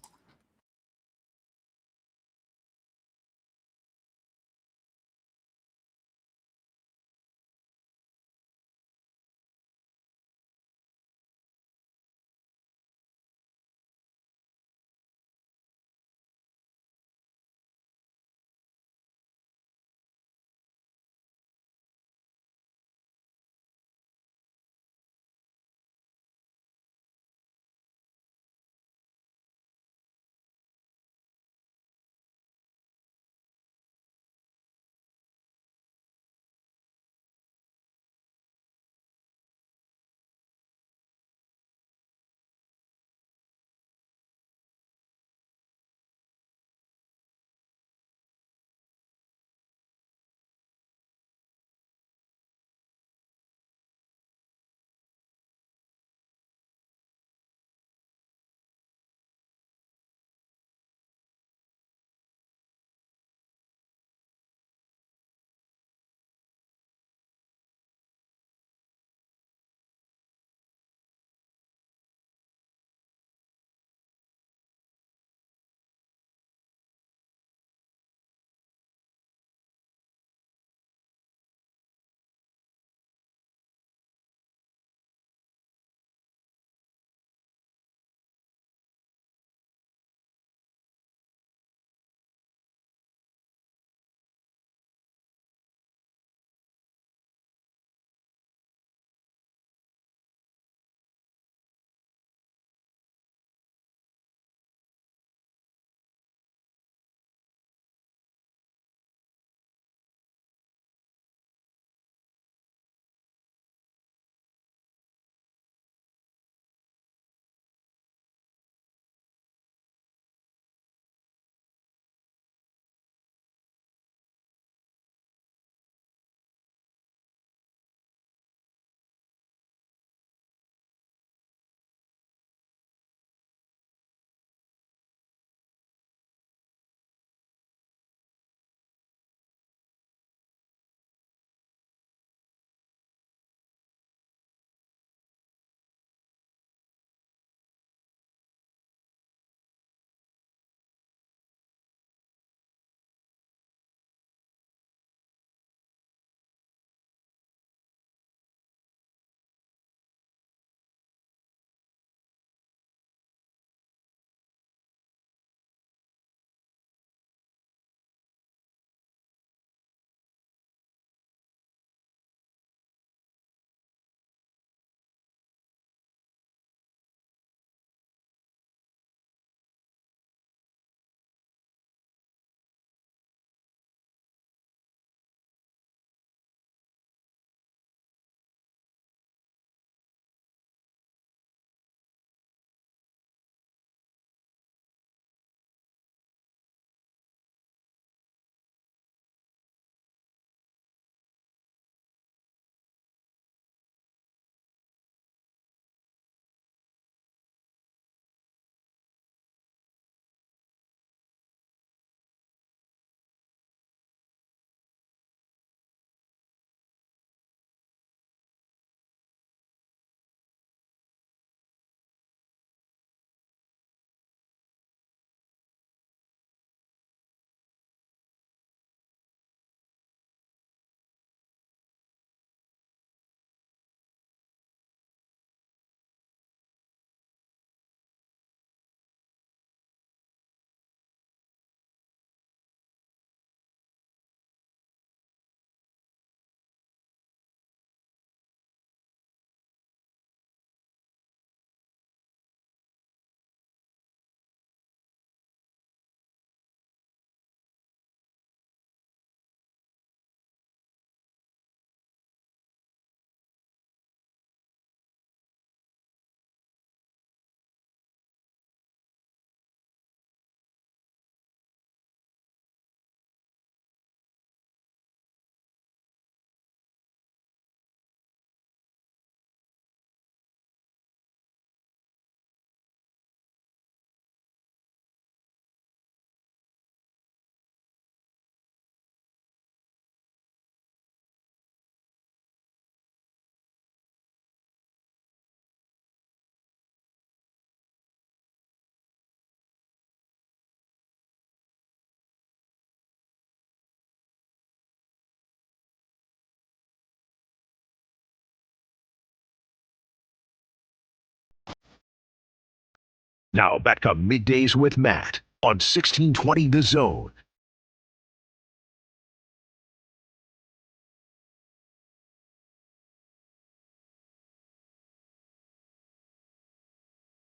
Now back to Middays with Matt on 1620 The Zone.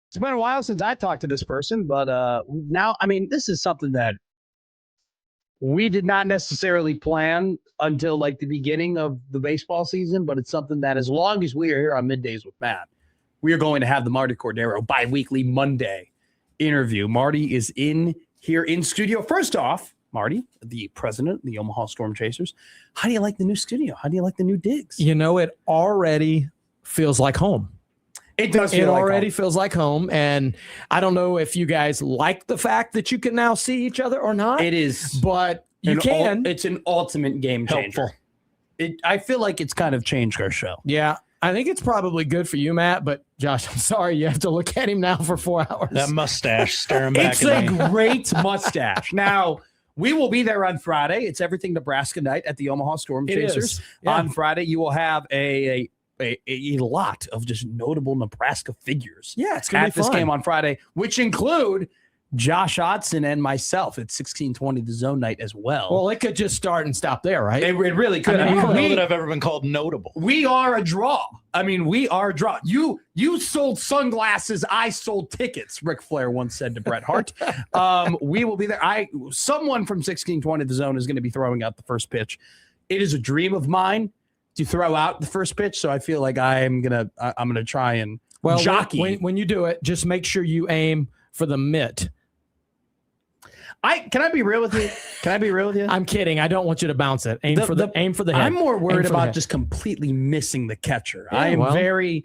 It's been a while since I talked to this person, but now, I mean, this is something that we did not necessarily plan until like the beginning of the baseball season, but it's something that as long as we are here on Middays with Matt, we are going to have the Marty Cordero bi-weekly Monday interview. Marty is in here in studio. First off, Marty, the president of the Omaha Storm Chasers, how do you like the new studio? How do you like the new digs? You know, it already feels like home. It does feel like already home. feels like home. And I don't know if you guys like the fact that you can now see each other or not. It is. But you can. It's an ultimate game changer. Helpful. I feel like it's kind of changed our show. Yeah. I think it's probably good for you, Matt. But Josh, I'm sorry you have to look at him now for 4 hours. That mustache staring back It's at a me. great mustache. Now, we will be there on Friday. It's Everything Nebraska night at the Omaha Storm Chasers. Yeah. On Friday, you will have a lot of just notable Nebraska figures. Yeah, it's going to be at this fun. game on Friday, which include Josh Otson and myself at 1620 The Zone night as well. Well, it could just start and stop there, right? It really could. I don't know we, that I've ever been called notable. we are a draw. I mean, we are a draw. You sold sunglasses. I sold tickets. Ric Flair once said to Bret Hart. We will be there. Someone from 1620 The Zone is going to be throwing out the first pitch. It is a dream of mine to throw out the first pitch, so I feel like I'm gonna try and jockey. When you do it, just make sure you aim for the mitt. Can I be real with you? I'm kidding. I don't want you to bounce it. Aim for the head. I'm more worried Aim for the about head. just completely missing the catcher. Yeah,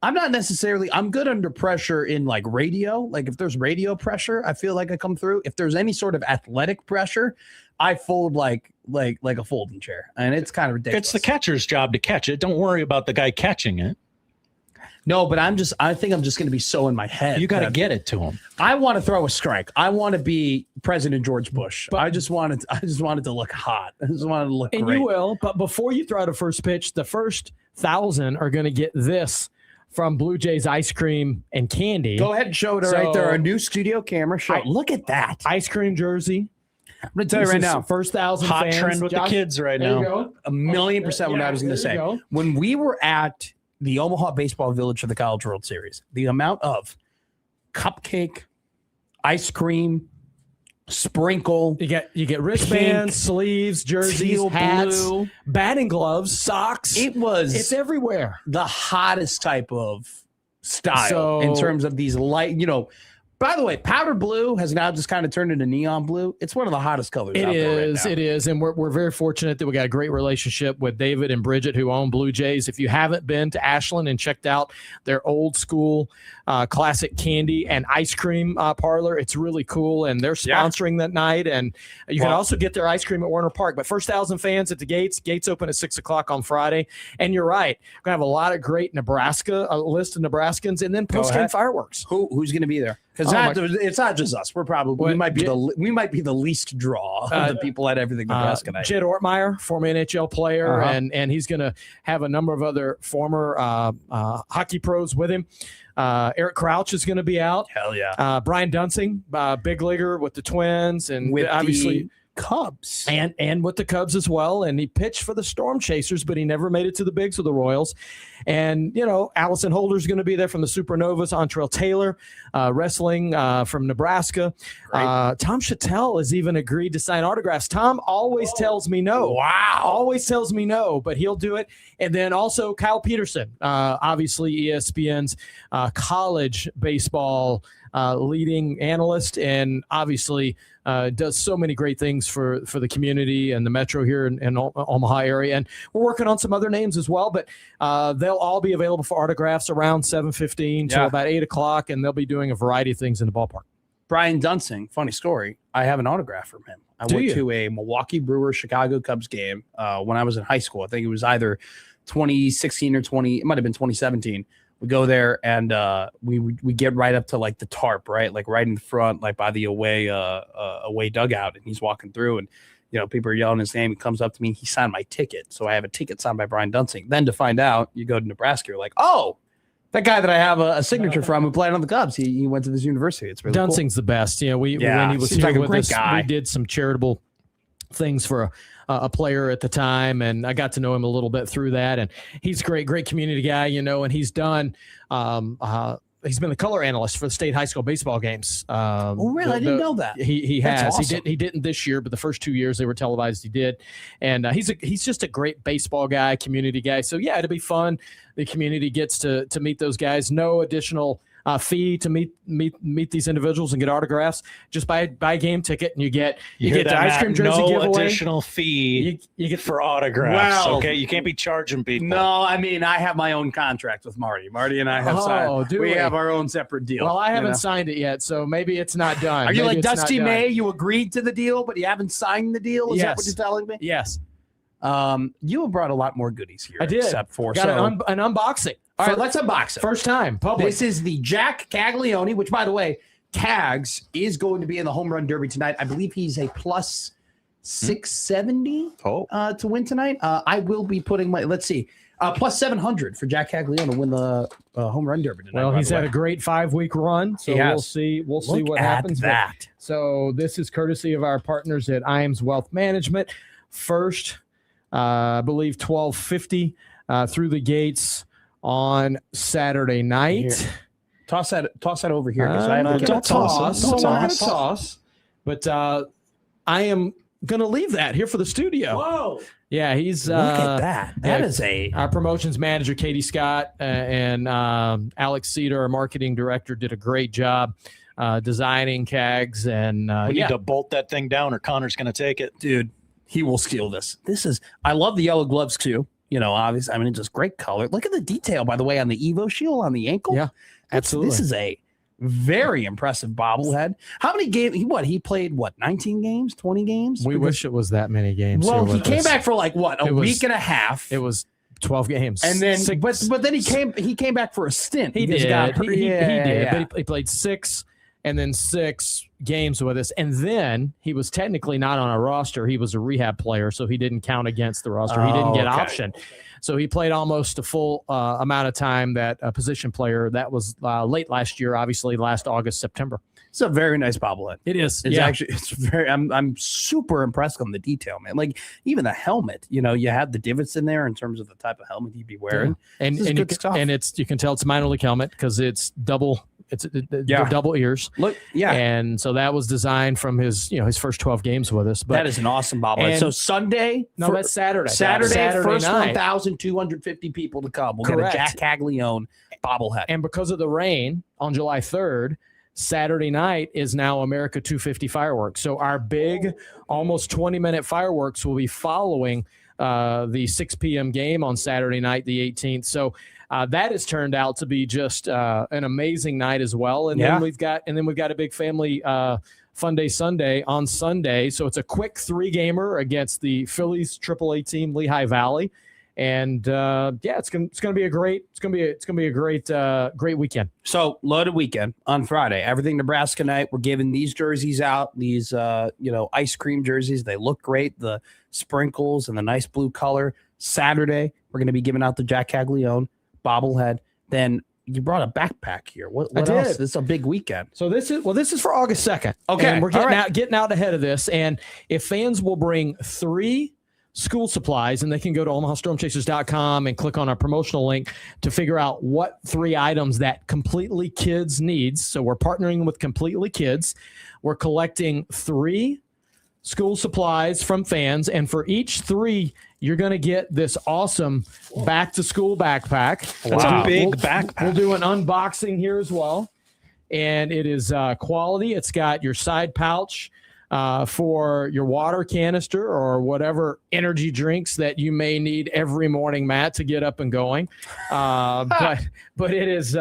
I'm not necessarily, I'm good under pressure in like radio. Like if there's radio pressure, I feel like I come through. If there's any sort of athletic pressure, I fold like a folding chair. And it's kind of ridiculous. It's the catcher's job to catch it. Don't worry about the guy catching it. No, but I think I'm just going to be so in my head. You got to get it to him. I want to throw a strike. I want to be President George Bush. I just wanted to look hot. I just wanted to look And great. you will, but before you throw out a first pitch, the first 1,000 are going to get this from Blue Jays ice cream and candy. Go ahead and show it right there. Our new studio camera. Look at that. Ice cream jersey. I'm going to tell you right now. First 1,000 Hot fans. trend with Josh, the kids right there you now. go. 1,000,000% what I was going to there say. you go. When we were at the Omaha Baseball Village for the College World Series, the amount of cupcake, ice cream, sprinkle. You get wristbands, sleeves, jerseys, teal hats, blue, batting gloves, socks. It's everywhere. The hottest type of style So- in terms of these light, by the way, powder blue has now just kind of turned into neon blue. It's one of the hottest colors out there right now. It is. And we're very fortunate that we got a great relationship with David and Bridget, who own Blue Jays. If you haven't been to Ashland and checked out their old school classic candy and ice cream parlor, it's really cool. And they're sponsoring that night. And you can also get their ice cream at Warner Park. But first 1,000 fans at the gates. Gates open at 6 o'clock on Friday. And you're right. We're going to have a lot of great Nebraska, a list of Nebraskans, and then post-game fireworks. Who's going to be there? Because it's not just us. We might be the least draw of the people at Everything Nebraska night. Jed Ortmeyer, former NHL player, and he's going to have a number of other former hockey pros with him. Eric Crouch is going to be out. Hell yeah. Brian Dunsing, big leaguer with the Twins, and With obviously the Cubs. and with the Cubs as well. And he pitched for the Storm Chasers, but he never made it to the bigs with the Royals. And, Allison Holder's going to be there from the Supernovas. Entrell Taylor, wrestling from Nebraska. Tom Chattel has even agreed to sign autographs. Tom always tells me no. Wow. Always tells me no, but he'll do it. And then also Kyle Peterson, obviously ESPN's college baseball leading analyst, and obviously does so many great things for the community and the metro here in Omaha area. And we're working on some other names as well, but they'll all be available for autographs around 7:15 till about 8 o'clock, and they'll be doing a variety of things in the ballpark. Brian Dunsing, funny story. I have an autograph from him. I went to a Milwaukee Brewers Chicago Cubs game when I was in high school. I think it was either 2016 or it might have been 2017. We go there and we get right up to like the tarp, right? Like right in the front, like by the away dugout. And he's walking through and, people are yelling his name. He comes up to me. He signed my ticket. So I have a ticket signed by Brian Dunsing. Then to find out, you go to Nebraska, you're like, oh, That guy that I have a signature from who played on the Cubs, he went to this university. It's really Dunsing's the best. You know, when he was seems here like a with great us, guy. we did some charitable things for a player at the time, and I got to know him a little bit through that. And he's a great community guy, you know, and he's done he's been the color analyst for the state high school baseball games. Oh, really? I didn't know that. He That's has. awesome. He didn't this year, but the first 2 years they were televised. He did, and he's just a great baseball guy, community guy. So yeah, it'll be fun. The community gets to meet those guys. No additional fee to meet these individuals and get autographs. Just buy a game ticket and you get the ice cream jersey no giveaway. Additional fee You get for autographs. Well, okay, you can't be charging people. No, I mean, I have my own contract with Marty. Marty and I have signed. do we we? have our own separate deal. Well, I haven't you know? signed it yet, so maybe it's not done. Are you Maybe like it's not Dusty done. May? You agreed to the deal, but you haven't signed the deal? Is that what Yes. you're telling me? Yes, You have brought a lot more goodies here. I did. Except for Got an unboxing. All right, let's unbox it. First time public. This is the Jack Caglione, which, by the way, Cags is going to be in the home run derby tonight. I believe he's a plus 670 to win tonight. I will be putting let's see, plus 700 for Jack Caglione to win the home run derby tonight. Well, by he's the had way. a great 5-week run, so He has. we'll see. We'll see Look what at happens. that. So this is courtesy of our partners at Iams Wealth Management. First, I believe 12:50 through the gates on Saturday night. Here. Toss that over here. I'm not gonna toss. toss. But I am going to leave that here for the studio. Whoa. Yeah, he's Look at that. That is our promotions manager, Katie Scott, and Alex Cedar, our marketing director, did a great job designing CAGs. And we need to bolt that thing down, or Connor's going to take it. Dude, he will steal this. I love the yellow gloves too. You know, obviously, I mean, it's just great color. Look at the detail, by the way, on the Evo shield on the ankle. Yeah, absolutely. This is a very impressive bobblehead. How many games? He played 19 games, 20 games? We wish it was that many games. Well, here he with came us. back for a week and a half. It was 12 games. And then, but then he came back for a stint. He because did. got hurt. He did. Yeah. But he played 6 and then 6 games with us. And then he was technically not on a roster. He was a rehab player, so he didn't count against the roster. He didn't get option. So he played almost a full amount of time that a position player. That was late last year, obviously last August, September. It's a very nice bobblehead. It is. It's actually, it's very, I'm super impressed on the detail, man. Like even the helmet, you know, you have the divots in there in terms of the type of helmet you'd be wearing. Yeah. And you can tell it's a minor league helmet because it's double. They're double ears. Look, yeah. And so that was designed from his first 12 games with us. But that is an awesome bobblehead. So Sunday, that's Saturday. Saturday first night. 1,250 people to come. We'll Correct. get a Jack Caglione bobblehead. And because of the rain on July 3rd, Saturday night is now America 250 fireworks. So our big, almost 20-minute fireworks will be following the 6 p.m. game on Saturday night, the 18th. So that has turned out to be just an amazing night as well. And then we've got a big family fun day Sunday on Sunday. So it's a quick 3-gamer against the Phillies AAA team, Lehigh Valley. And it's gonna be a great great weekend. So loaded weekend on Friday. Everything Nebraska night. We're giving these jerseys out. These ice cream jerseys. They look great. The sprinkles and the nice blue color. Saturday we're going to be giving out the Jack Caglione bobblehead. Then you brought a backpack here. What else? This is a big weekend. So this is for August 2nd. Okay, and we're getting out ahead of this. And if fans will bring 3 school supplies, and they can go to omahastormchasers.com and click on our promotional link to figure out what 3 items that Completely Kids needs. So we're partnering with Completely Kids. We're collecting 3 school supplies from fans, and for each 3, you're going to get this awesome back-to-school backpack. That's a big backpack. We'll do an unboxing here as well, and it is quality. It's got your side pouch for your water canister or whatever energy drinks that you may need every morning, Matt, to get up and going. But it is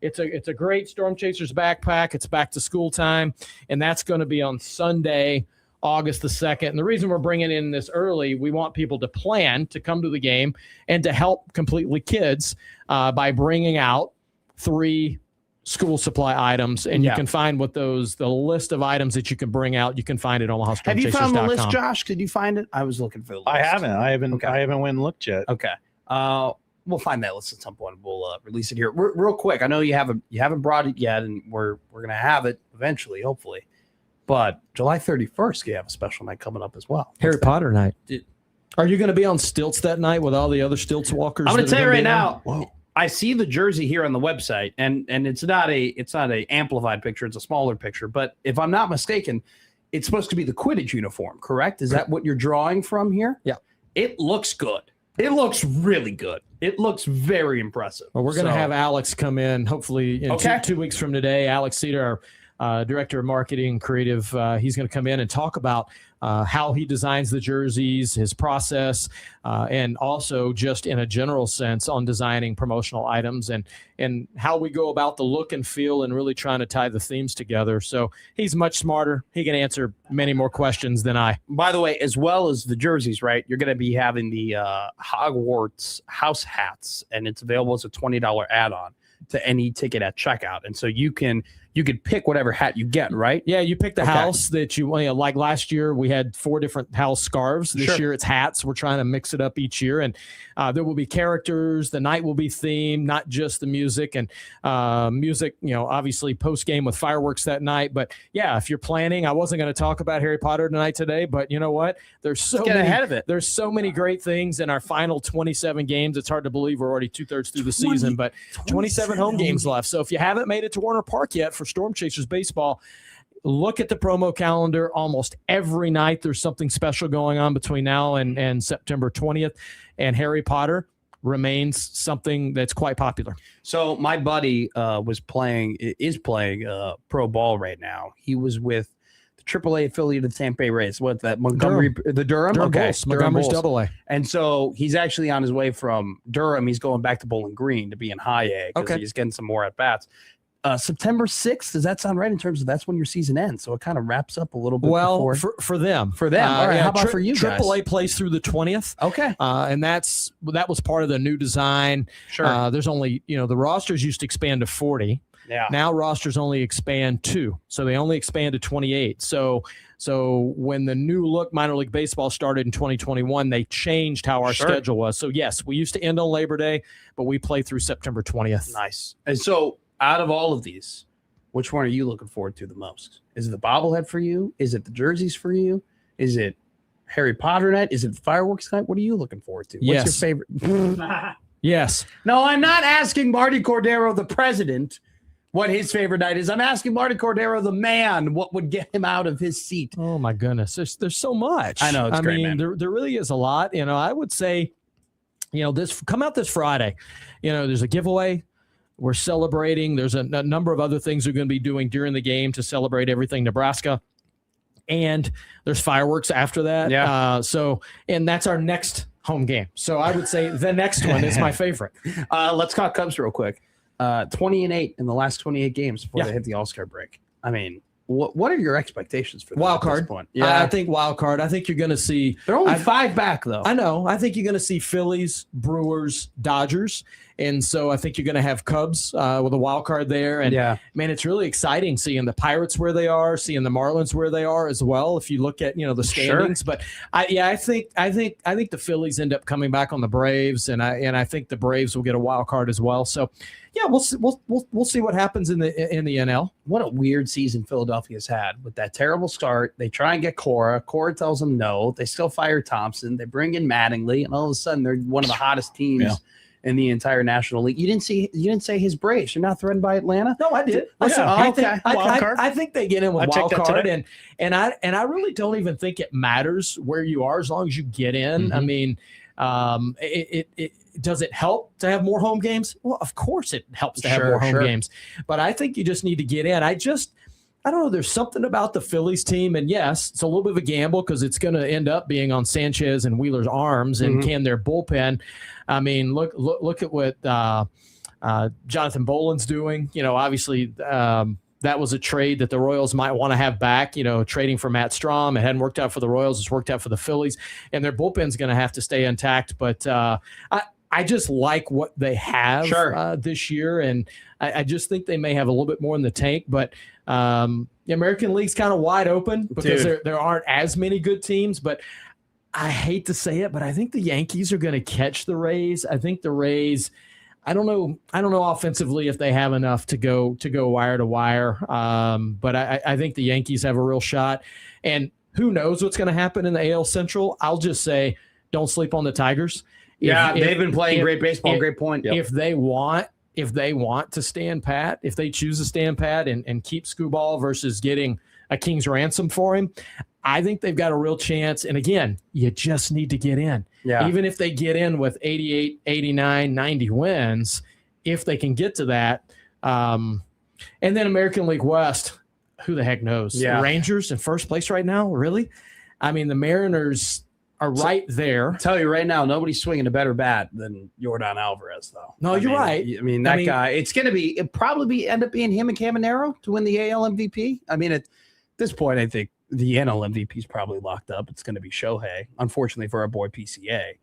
it's a great Storm Chasers backpack. It's back to school time, and that's going to be on Sunday, August the 2nd. And the reason we're bringing in this early, we want people to plan to come to the game and to help Completely Kids by bringing out 3 school supply items, and you can find the list of items that you can bring out. You can find it on omahastormchasers.com. Have you found the list, Josh? Did you find it? I was looking for the list. I haven't went and looked yet. Okay. we'll find that list at some point. We'll release it here real quick. I know you haven't brought it yet, and we're gonna have it eventually, hopefully. But July 31st, you have a special night coming up as well. Harry Potter night. Are you going to be on stilts that night with all the other stilts walkers? I'm going to tell you right now. I see the jersey here on the website, and it's not a amplified picture; it's a smaller picture. But if I'm not mistaken, it's supposed to be the Quidditch uniform. Correct? Is that what you're drawing from here? Yeah. It looks good. It looks really good. It looks very impressive. Well, we're going to have Alex come in hopefully in 2 weeks from today. Alex Cedar, our director of marketing, creative, he's going to come in and talk about how he designs the jerseys, his process, and also just in a general sense on designing promotional items and how we go about the look and feel and really trying to tie the themes together. So he's much smarter. He can answer many more questions than I. By the way, as well as the jerseys, right, you're going to be having the Hogwarts house hats, and it's available as a $20 add-on to any ticket at checkout. And so you could pick whatever hat you get, right? Yeah, you pick the house that you want. Like last year, we had 4 different house scarves. This year, it's hats. We're trying to mix it up each year. And there will be characters. The night will be themed, not just the music. And music, obviously post-game with fireworks that night. But, yeah, if you're planning, I wasn't going to talk about Harry Potter tonight today. But you know what? There's so many, ahead of it. There's so many great things in our final 27 games. It's hard to believe we're already 2/3 through the season. But 27 home games left. So if you haven't made it to Warner Park yet for Storm Chasers baseball, look at the promo calendar. Almost every night there's something special going on between now and September 20th, and Harry Potter remains something that's quite popular. So my buddy is playing pro ball right now. He was with the AAA affiliate of the Tampa Bay Rays. What's that? Montgomery, the Durham Bulls. Montgomery's AA. And so he's actually on his way from Durham. He's going back to Bowling Green to be in high A because he's getting some more at bats. September 6th, does that sound right in terms of that's when your season ends? So it kind of wraps up a little bit before. For them. All right, how about for you guys? AAA plays through the 20th. Okay. And that was part of the new design. Sure. There's only, the rosters used to expand to 40. Yeah. Now rosters only expand 2. So they only expand to 28. So when the new look minor league baseball started in 2021, they changed how our schedule was. So yes, we used to end on Labor Day, but we play through September 20th. Nice. And so out of all of these, which one are you looking forward to the most? Is it the bobblehead for you? Is it the jerseys for you? Is it Harry Potter night? Is it the fireworks night? What are you looking forward to? What's your favorite? Yes. No, I'm not asking Marty Cordero, the president, what his favorite night is. I'm asking Marty Cordero, the man, what would get him out of his seat. Oh, my goodness. There's so much. I know. It's great, man. There really is a lot. I would say, come out this Friday. There's a giveaway. We're celebrating. There's a number of other things we're going to be doing during the game to celebrate everything Nebraska. And there's fireworks after that. Yeah. And that's our next home game. So I would say the next one is my favorite. Let's talk Cubs real quick. 20-8 in the last 28 games before they hit the All-Star break. I mean, what are your expectations for wild card? At this point? Yeah, I think wild card. I think you're going to see. They're only 5 back, though. I know. I think you're going to see Phillies, Brewers, Dodgers. And so I think you're going to have Cubs with a wild card there. And man, it's really exciting seeing the Pirates where they are, seeing the Marlins where they are as well. If you look at the standings, but I think the Phillies end up coming back on the Braves, and I think the Braves will get a wild card as well. So yeah, we'll see what happens in the NL. What a weird season Philadelphia's had with that terrible start. They try and get Cora. Cora tells them no. They still fire Thompson. They bring in Mattingly, and all of a sudden they're one of the hottest teams in the entire National League. You didn't say his Braves. You're not threatened by Atlanta? No, I did. Listen, I think they get in with wild card, and I really don't even think it matters where you are as long as you get in. I mean, it does it help to have more home games? Well, of course it helps to have more home games, but I think you just need to get in. I don't know. There's something about the Phillies team, and yes, it's a little bit of a gamble because it's going to end up being on Sanchez and Wheeler's arms, and can their bullpen. I mean, look at what Jonathan Boland's doing. Obviously that was a trade that the Royals might want to have back. Trading for Matt Strahm. It hadn't worked out for the Royals. It's worked out for the Phillies, and their bullpen's going to have to stay intact. But I just like what they have this year, and I just think they may have a little bit more in the tank. But the American League's kind of wide open because there aren't as many good teams. But I hate to say it, but I think the Yankees are going to catch the Rays. I think the Rays. I don't know offensively if they have enough to go wire to wire. But I think the Yankees have a real shot. And who knows what's going to happen in the AL Central? I'll just say, don't sleep on the Tigers. They've been playing great baseball. Great point. Yep. If they want to stand pat, if they choose to stand pat and keep Skubal versus getting a king's ransom for him, I think they've got a real chance. And again, you just need to get in. Yeah. Even if they get in with 88, 89, 90 wins, if they can get to that. And then American League West, who the heck knows? Yeah. The Rangers in first place right now, really? I mean, the Mariners are right there. I'll tell you right now, nobody's swinging a better bat than Yordan Alvarez, though. No, you're right. I mean, that guy, it'd probably end up being him and Caminero to win the AL MVP. I mean, at this point, I think the NL MVP is probably locked up. It's going to be Shohei, unfortunately for our boy PCA.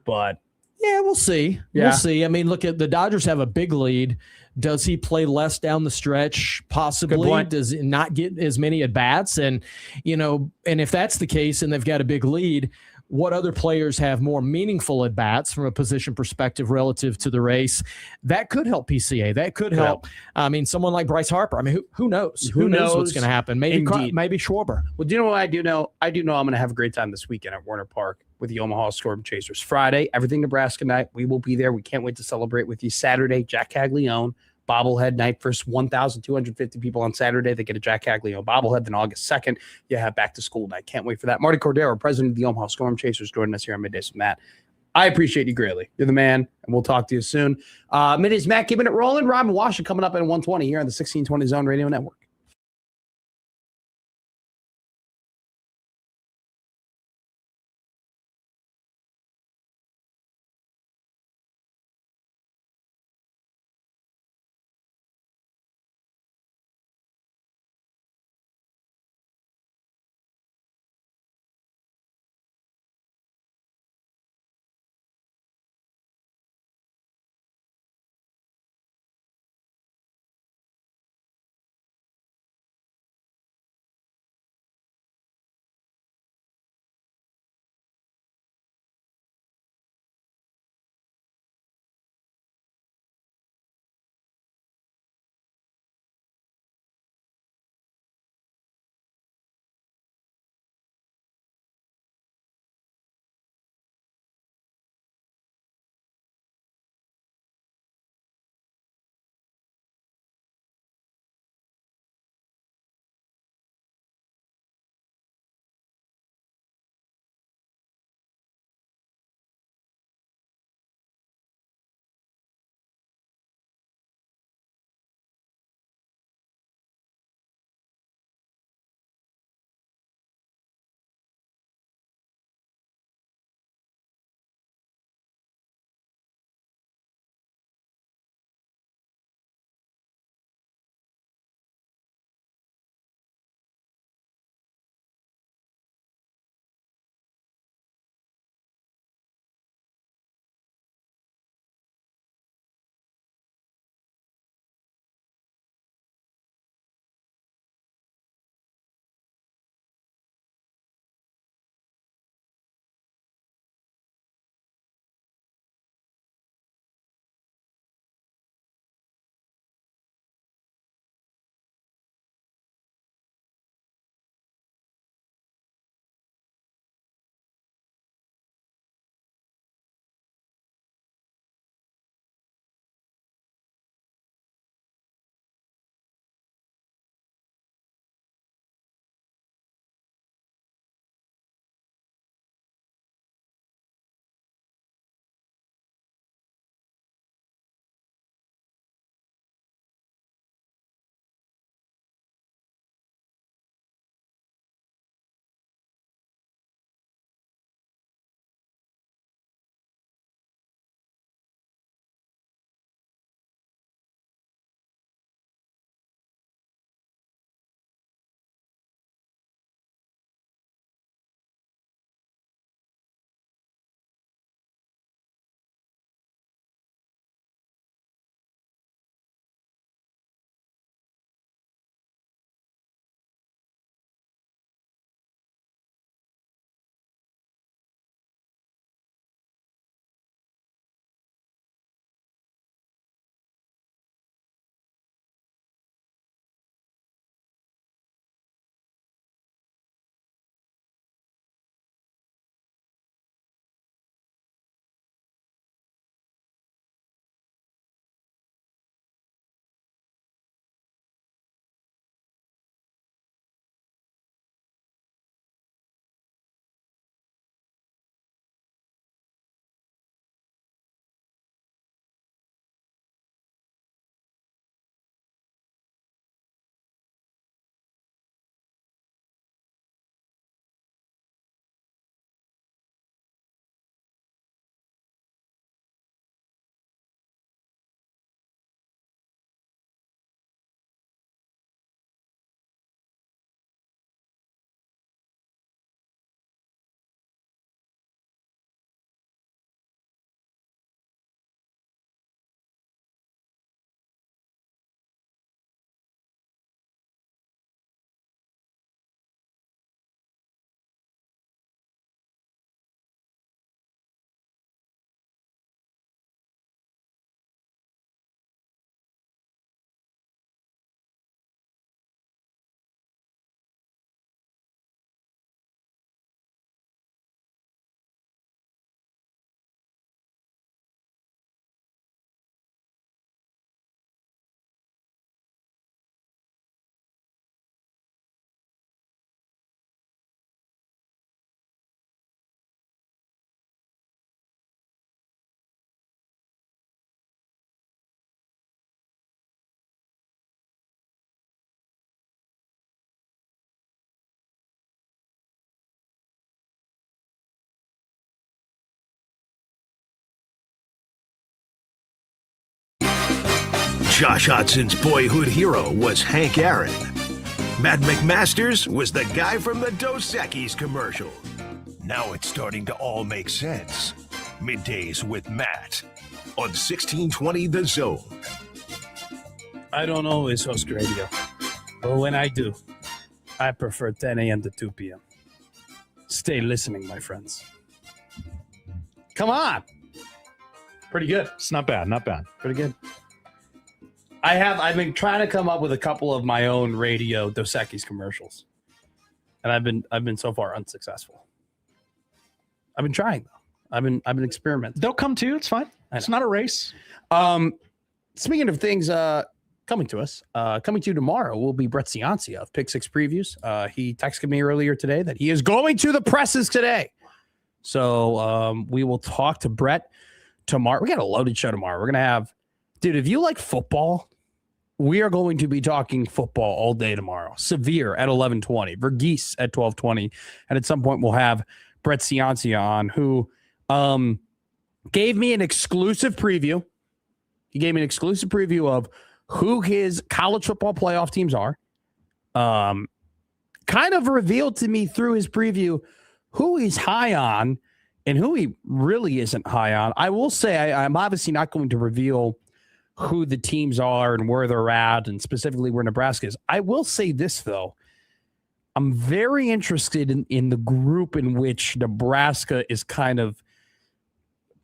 But yeah, we'll see. Yeah. We'll see. I mean, look, at the Dodgers have a big lead. Does he play less down the stretch? Possibly. Does he not get as many at bats? And if that's the case and they've got a big lead, what other players have more meaningful at bats from a position perspective relative to the race? That could help PCA. That could help. I mean, someone like Bryce Harper. I mean, who knows? Who knows what's going to happen? Maybe Schwarber. Well, do you know what I do know? I do know I'm going to have a great time this weekend at Warner Park with the Omaha Storm Chasers. Friday, Everything Nebraska night. We will be there. We can't wait to celebrate with you. Saturday, Jack Caglione bobblehead night. First 1,250 people on Saturday. They get a Jack Caglione bobblehead. Then August 2nd, you have back to school night. Can't wait for that. Marty Cordero, president of the Omaha Storm Chasers, joining us here on Middays with Matt. I appreciate you greatly. You're the man, and we'll talk to you soon. Middays, Matt, keeping it rolling. Robin Washington coming up at 1:20 here on the 1620 Zone Radio Network. Josh Hodson's boyhood hero was Hank Aaron. Matt McMasters was the guy from the Dos Equis commercial. Now it's starting to all make sense. Middays with Matt on 1620 The Zone. I don't always host radio, but when I do, I prefer 10 a.m. to 2 p.m. Stay listening, my friends. Come on. Pretty good. It's not bad. Not bad. Pretty good. I've been trying to come up with a couple of my own radio Dos Equis commercials, and I've been so far unsuccessful. I've been trying though. I've been experimenting. They'll come to you. It's fine. It's not a race. Speaking of things coming to us, coming to you tomorrow will be Brett Ciancia of Pick Six Previews. He texted me earlier today that he is going to the presses today. So we will talk to Brett tomorrow. We got a loaded show tomorrow. We're going to have, dude, if you like football, we are going to be talking football all day tomorrow. Severe at 11:20, Verghese at 12:20. And at some point we'll have Brett Ciancia on, who gave me an exclusive preview. He gave me an exclusive preview of who his college football playoff teams are. Kind of revealed to me through his preview who he's high on and who he really isn't high on. I will say I'm obviously not going to reveal who the teams are and where they're at, and specifically where Nebraska is. I will say this, though. I'm very interested in the group in which Nebraska is kind of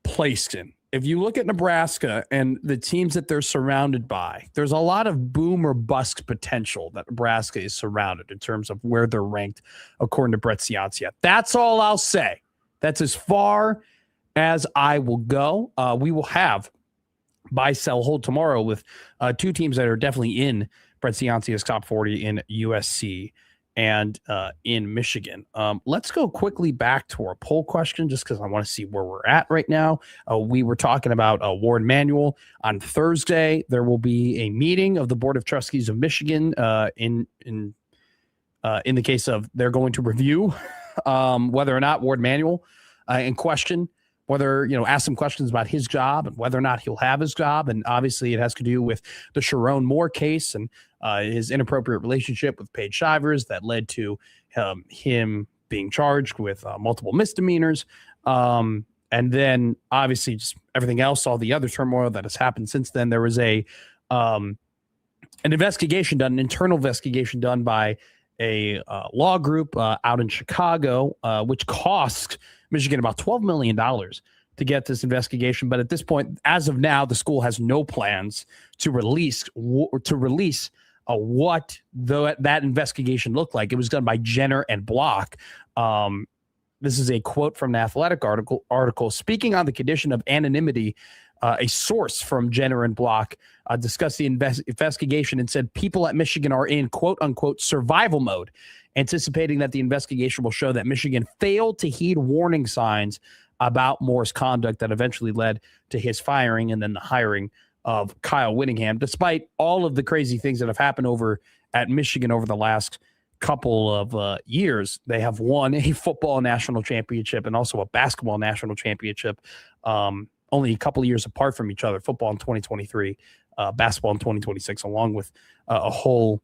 placed in. If you look at Nebraska and the teams that they're surrounded by, there's a lot of boom or bust potential that Nebraska is surrounded in terms of where they're ranked, according to Brett Ciancia. That's all I'll say. That's as far as I will go. We will have buy, sell, hold tomorrow with two teams that are definitely in Brett Ciancia's top 40 in USC and in Michigan. Let's go quickly back to our poll question just because I want to see where we're at right now. We were talking about Warren Manuel. On Thursday, there will be a meeting of the Board of Trustees of Michigan in the case of they're going to review whether or not Warren Manuel in question, whether, ask some questions about his job and whether or not he'll have his job. And obviously it has to do with the Sharon Moore case and his inappropriate relationship with Paige Shivers that led to him being charged with multiple misdemeanors. And then obviously just everything else, all the other turmoil that has happened since then. There was an investigation done, an internal investigation done by a law group out in Chicago, which cost Michigan about $12 million to get this investigation. But at this point, as of now, the school has no plans to release what that investigation looked like. It was done by Jenner and Block. This is a quote from an Athletic article. Speaking on the condition of anonymity, a source from Jenner and Block discussed the investigation and said people at Michigan are in quote unquote survival mode, anticipating that the investigation will show that Michigan failed to heed warning signs about Moore's conduct that eventually led to his firing and then the hiring of Kyle Whittingham. Despite all of the crazy things that have happened over at Michigan over the last couple of years, they have won a football national championship and also a basketball national championship, only a couple of years apart from each other. Football in 2023, basketball in 2026, along with a whole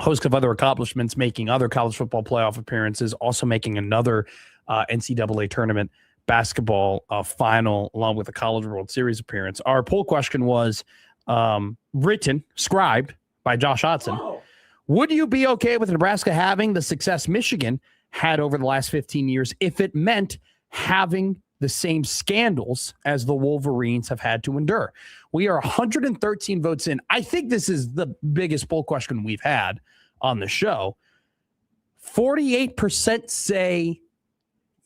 host of other accomplishments, making other college football playoff appearances, also making another NCAA tournament basketball final, along with a College World Series appearance. Our poll question was scribed by Josh Hodson. Whoa. Would you be okay with Nebraska having the success Michigan had over the last 15 years if it meant having the same scandals as the Wolverines have had to endure? We are 113 votes in. I think this is the biggest poll question we've had on the show. 48% say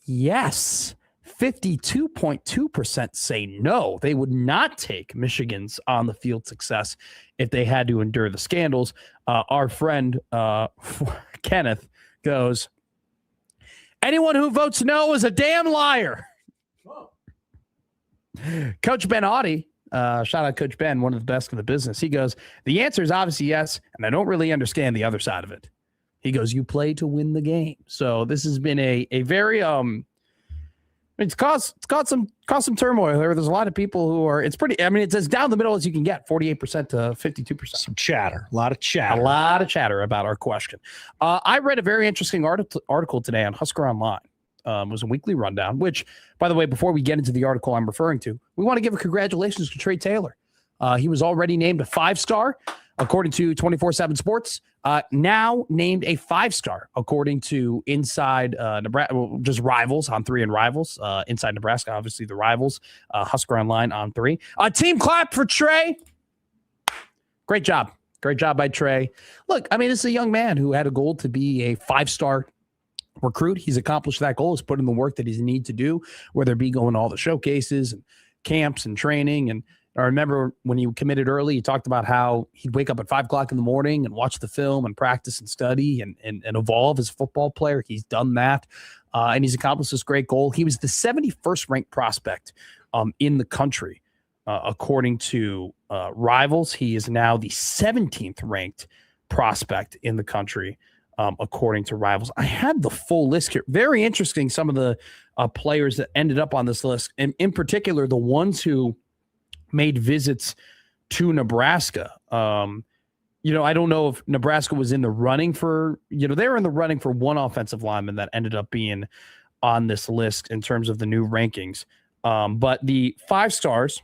yes. 52.2% say no. They would not take Michigan's on the field success if they had to endure the scandals. Our friend Kenneth goes, anyone who votes no is a damn liar. Coach Ben Audie, shout out Coach Ben, one of the best in the business. He goes, the answer is obviously yes, and I don't really understand the other side of it. He goes, you play to win the game. So this has been a very It's caused some turmoil here. There's a lot of people who are. It's pretty. I mean, it's as down the middle as you can get. 48% to 52%. Some chatter. A lot of chatter about our question. I read a very interesting article today on Husker Online. It was a weekly rundown. Which, by the way, before we get into the article I'm referring to, we want to give a congratulations to Trey Taylor. He was already named a 5-star according to 24/7 Sports. Now named a 5-star according to Inside Nebraska, just Rivals on 3 and Rivals. Inside Nebraska, obviously the Rivals. Husker Online on 3. Team clap for Trey. Great job by Trey. Look, I mean, this is a young man who had a goal to be a 5-star recruit. He's accomplished that goal. He's put in the work that he's need to do, whether it be going to all the showcases and camps and training. And I remember when he committed early, he talked about how he'd wake up at 5 o'clock in the morning and watch the film and practice and study and evolve as a football player. He's done that, and he's accomplished this great goal. He was the 71st ranked prospect in the country, according to Rivals. He is now the 17th ranked prospect in the country, according to Rivals. I had the full list here. Very interesting, some of the players that ended up on this list, and in particular, the ones who made visits to Nebraska. I don't know if Nebraska was in the running for, they were in the running for one offensive lineman that ended up being on this list in terms of the new rankings. But the 5 stars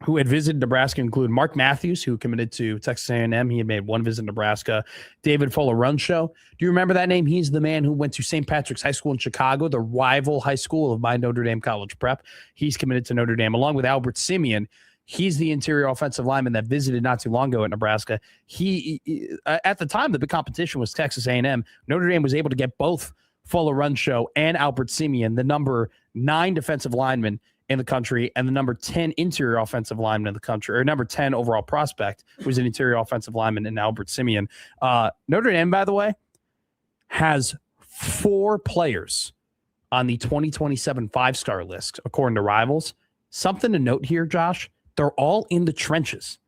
who had visited Nebraska include Mark Matthews, who committed to Texas A&M. He had made one visit to Nebraska. David Fuller-Runshow. Do you remember that name? He's the man who went to St. Patrick's High School in Chicago, the rival high school of my Notre Dame College Prep. He's committed to Notre Dame, along with Albert Simeon. He's the interior offensive lineman that visited not too long ago at Nebraska. He, at the time, the big competition was Texas A&M. Notre Dame was able to get both Fuller-Runshow and Albert Simeon, the number 9 defensive lineman in the country and the number 10 interior offensive lineman in the country, or number 10 overall prospect, who's an interior offensive lineman, in Albert Simeon. Notre Dame, by the way, has 4 players on the 2027 5-star list, according to Rivals. Something to note here, Josh, they're all in the trenches.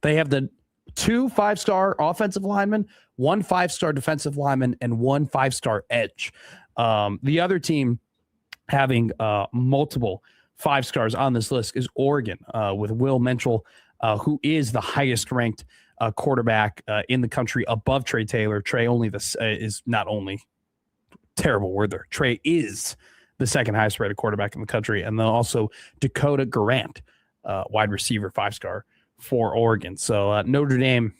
They have the 2 5-star offensive linemen, 1 5-star defensive lineman, and 1 5-star edge. The other team having multiple 5 stars on this list is Oregon, with Will Menchel, who is the highest ranked quarterback in the country above Trey Taylor. Trey is not only terrible word there. Trey is the second highest rated quarterback in the country. And then also Dakota Garant, wide receiver, 5-star for Oregon. So Notre Dame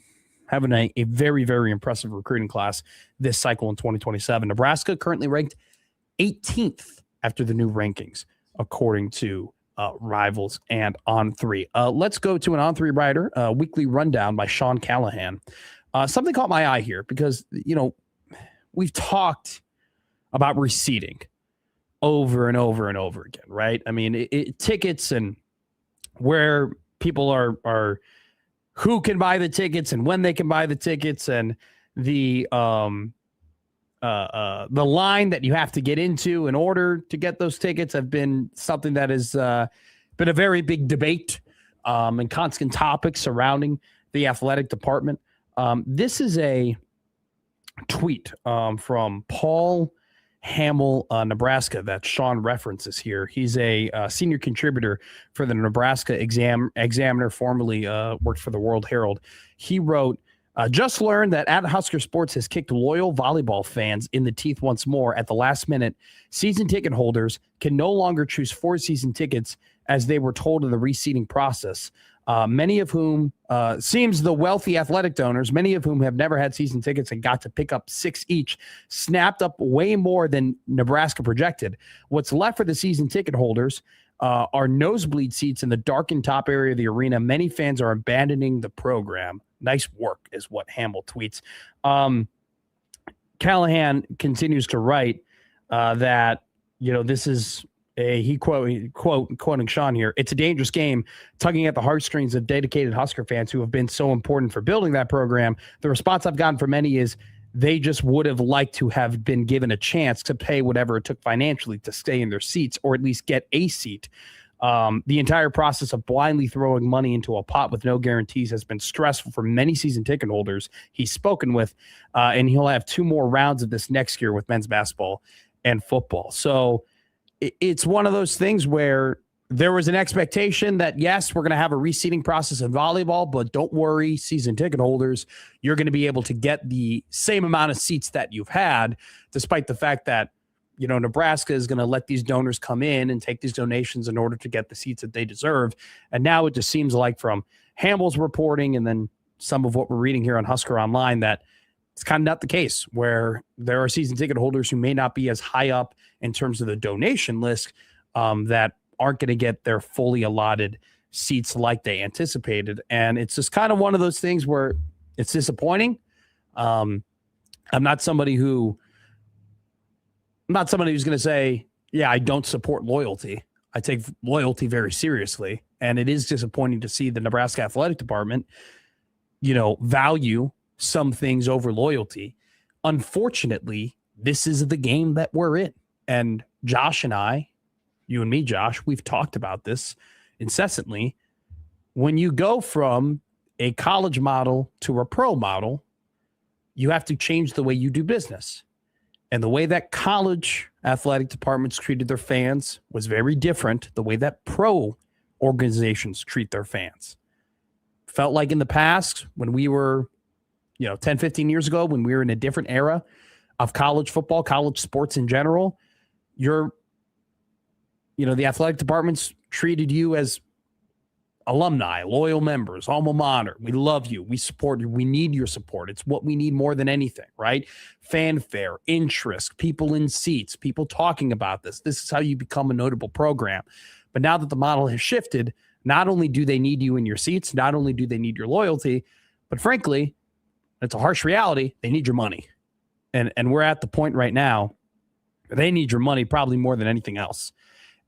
having a very, very impressive recruiting class this cycle in 2027. Nebraska currently ranked 18th after the new rankings, according to Rivals and On3. Let's go to an On3 writer, weekly rundown by Sean Callahan. Something caught my eye here because, we've talked about reseeding over and over and over again, right? I mean, tickets and where people are who can buy the tickets and when they can buy the tickets, and the line that you have to get into in order to get those tickets have been something that has been a very big debate and constant topic surrounding the athletic department. This is a tweet from Paul Hamill, Nebraska, that Sean references here. He's a senior contributor for the Nebraska Examiner, formerly worked for the World Herald. He wrote, just learned that At Husker Sports has kicked loyal volleyball fans in the teeth once more at the last minute. Season ticket holders can no longer choose 4 season tickets as they were told in the reseeding process. Many of whom, seems the wealthy athletic donors, many of whom have never had season tickets and got to pick up 6 each, snapped up way more than Nebraska projected. What's left for the season ticket holders are nosebleed seats in the darkened top area of the arena. Many fans are abandoning the program. Nice work, is what Hamill tweets. Callahan continues to write that, this is quoting Sean here. It's a dangerous game, tugging at the heartstrings of dedicated Husker fans who have been so important for building that program. The response I've gotten from many is they just would have liked to have been given a chance to pay whatever it took financially to stay in their seats, or at least get a seat. The entire process of blindly throwing money into a pot with no guarantees has been stressful for many season ticket holders he's spoken with, and he'll have 2 more rounds of this next year with men's basketball and football. So it's one of those things where there was an expectation that, yes, we're going to have a reseeding process in volleyball, but don't worry, season ticket holders, you're going to be able to get the same amount of seats that you've had, despite the fact that, Nebraska is going to let these donors come in and take these donations in order to get the seats that they deserve. And now it just seems like from Hamill's reporting and then some of what we're reading here on Husker Online that it's kind of not the case, where there are season ticket holders who may not be as high up in terms of the donation list that aren't going to get their fully allotted seats like they anticipated. And it's just kind of one of those things where it's disappointing. I'm not somebody who's going to say, yeah, I don't support loyalty. I take loyalty very seriously. And it is disappointing to see the Nebraska Athletic Department, value some things over loyalty. Unfortunately, this is the game that we're in. And Josh and I, you and me, Josh, we've talked about this incessantly. When you go from a college model to a pro model, you have to change the way you do business. And the way that college athletic departments treated their fans was very different the way that pro organizations treat their fans. Felt like in the past when we were, 10, 15 years ago, when we were in a different era of college football, college sports in general, the athletic departments treated you as alumni, loyal members, alma mater. We love you. We support you. We need your support. It's what we need more than anything, right? Fanfare, interest, people in seats, people talking about this. This is how you become a notable program. But now that the model has shifted, not only do they need you in your seats, not only do they need your loyalty, but frankly, it's a harsh reality, they need your money. And we're at the point right now where they need your money probably more than anything else.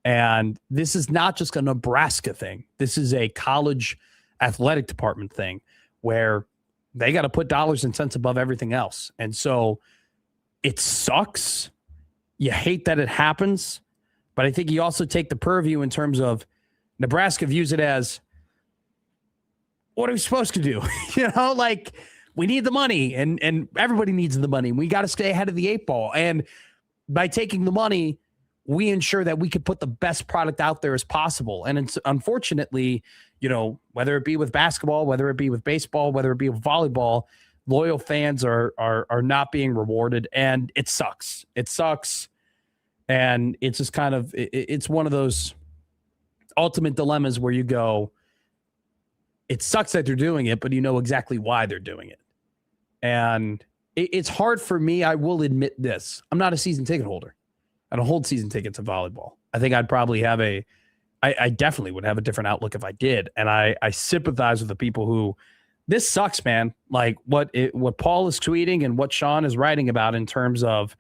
And this is not just a Nebraska thing. This is a college athletic department thing where they got to put dollars and cents above everything else. And so it sucks. You hate that it happens. But I think you also take the purview in terms of Nebraska views it as, what are we supposed to do? We need the money and everybody needs the money. We got to stay ahead of the 8 ball. And by taking the money, we ensure that we could put the best product out there as possible. And it's unfortunately, whether it be with basketball, whether it be with baseball, whether it be with volleyball, loyal fans are not being rewarded. And it sucks. It sucks. And it's just kind of, it's one of those ultimate dilemmas where you go, it sucks that they're doing it, but you know exactly why they're doing it. And it's hard for me. I will admit this. I'm not a season ticket holder. I don't hold season tickets to volleyball. I think I'd probably have I definitely would have a different outlook if I did. And I sympathize with the people who, this sucks, man. Like what Paul is tweeting and what Sean is writing about in terms of,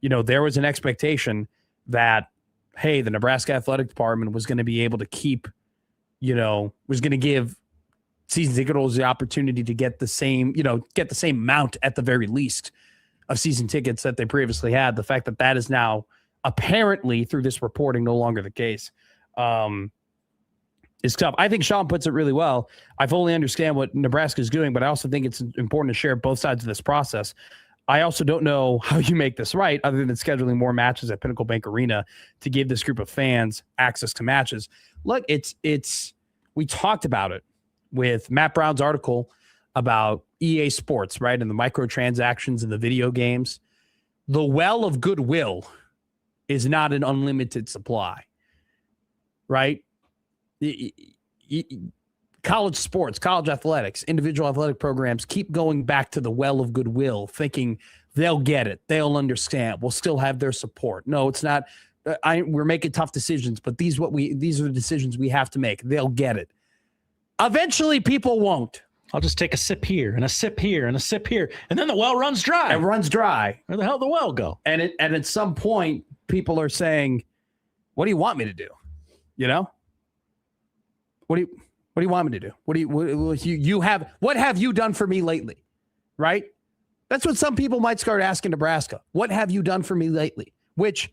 there was an expectation that, hey, the Nebraska Athletic Department was going to be able to keep, was going to give season ticket holders the opportunity to get the same amount at the very least of season tickets that they previously had. The fact that is now apparently through this reporting no longer the case is tough. I think Sean puts it really well. I fully understand what Nebraska is doing, but I also think it's important to share both sides of this process. I also don't know how you make this right other than scheduling more matches at Pinnacle Bank Arena to give this group of fans access to matches. Look, we talked about it with Matt Brown's article about EA Sports, right? And the microtransactions in the video games. The well of goodwill is not an unlimited supply, right? College sports, college athletics, individual athletic programs keep going back to the well of goodwill, thinking they'll get it, they'll understand, we'll still have their support. No, it's not. We're making tough decisions, but these are the decisions we have to make. They'll get it. Eventually, people won't. I'll just take a sip here and a sip here and a sip here, and then the well runs dry. It runs dry. Where the hell did the well go? And at some point, people are saying, "What do you want me to do?" What do you want me to do? What have you done for me lately? Right? That's what some people might start asking Nebraska. What have you done for me lately? Which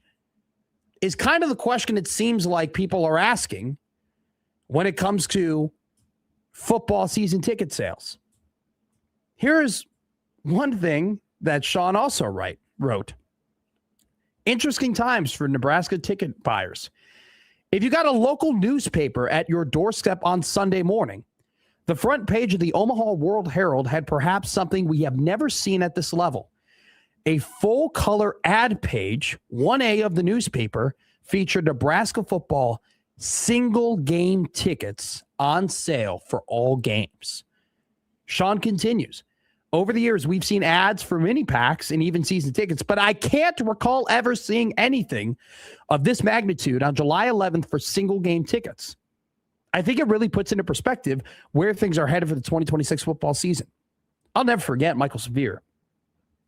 is kind of the question it seems like people are asking when it comes to football season ticket sales. Here's one thing that Sean also wrote. Interesting times for Nebraska ticket buyers. If you got a local newspaper at your doorstep on Sunday morning, the front page of the Omaha World Herald had perhaps something we have never seen at this level. A full-color ad page, 1A of the newspaper, featured Nebraska football single-game tickets on sale for all games. Sean continues. Over the years, we've seen ads for mini packs and even season tickets, but I can't recall ever seeing anything of this magnitude on July 11th for single-game tickets. I think it really puts into perspective where things are headed for the 2026 football season. I'll never forget Michael Severe